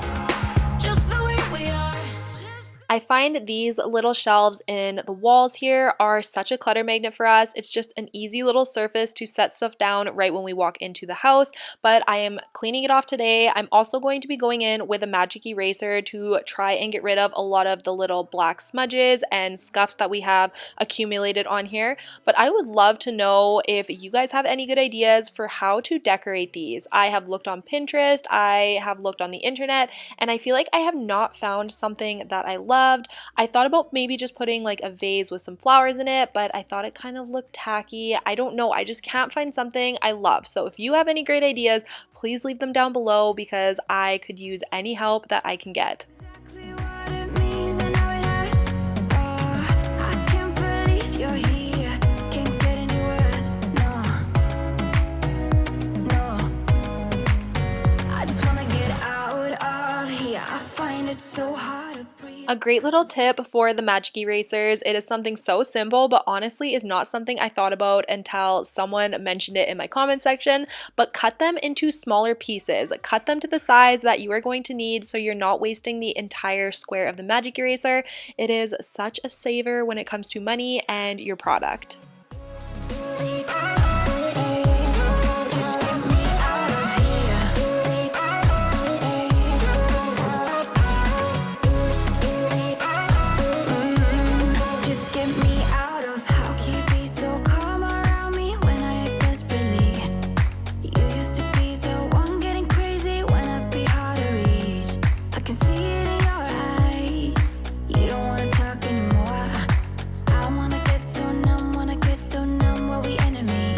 Just the way we are. I find these little shelves in the walls here are such a clutter magnet for us. It's just an easy little surface to set stuff down right when we walk into the house, but I am cleaning it off today. I'm also going to be going in with a magic eraser to try and get rid of a lot of the little black smudges and scuffs that we have accumulated on here. But I would love to know if you guys have any good ideas for how to decorate these. I have looked on Pinterest, I have looked on the internet, and I feel like I have not found something that I love. I thought about maybe just putting like a vase with some flowers in it, but I thought it kind of looked tacky. I don't know. I just can't find something I love. So if you have any great ideas, please leave them down below because I could use any help that I can get. Exactly what it means and how it hurts. Oh, I can't believe you're here. Can't get any worse. No, no. I just wanna get out of here. I find it so hard to breathe. A great little tip for the magic erasers. It is something so simple, but honestly is not something I thought about until someone mentioned it in my comment section, but cut them into smaller pieces. Cut them to the size that you are going to need so you're not wasting the entire square of the magic eraser. It is such a saver when it comes to money and your product. Just get me out of here. Just get me out of. How can you be so calm around me when I act desperately? You used to be the one getting crazy when I'd be hard to reach. I can see it in your eyes. You don't wanna talk anymore. I wanna get so numb, were we enemies?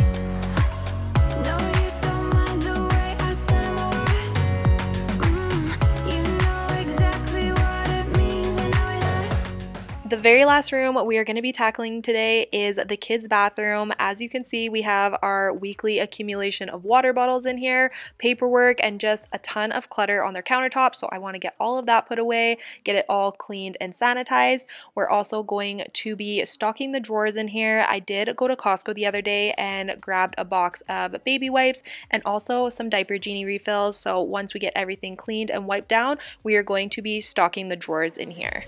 The very last room we are going to be tackling today is the kids' bathroom. As you can see, we have our weekly accumulation of water bottles in here, paperwork, and just a ton of clutter on their countertop. So I want to get all of that put away, get it all cleaned and sanitized. We're also going to be stocking the drawers in here. I did go to Costco the other day and grabbed a box of baby wipes and also some diaper genie refills. So once we get everything cleaned and wiped down, we are going to be stocking the drawers in here.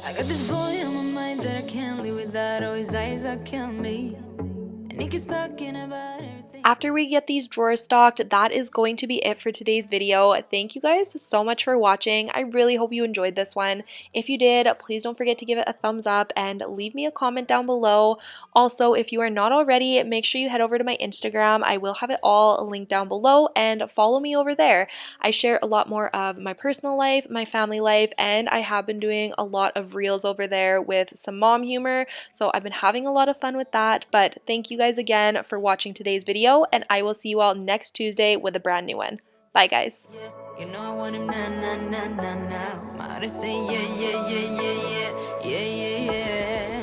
I got this boy on my mind that I can't live without. Oh, his eyes are killing me, and he keeps talking about everything. After we get these drawers stocked, that is going to be it for today's video. Thank you guys so much for watching. I really hope you enjoyed this one. If you did, please don't forget to give it a thumbs up and leave me a comment down below. Also, if you are not already, make sure you head over to my Instagram. I will have it all linked down below and follow me over there. I share a lot more of my personal life, my family life, and I have been doing a lot of reels over there with some mom humor. So I've been having a lot of fun with that. But thank you guys again for watching today's video, and I will see you all next Tuesday with a brand new one. Bye, guys. You know I want him now, now, now, now, now. My heart is saying yeah, yeah, yeah, yeah, yeah, yeah, yeah, yeah.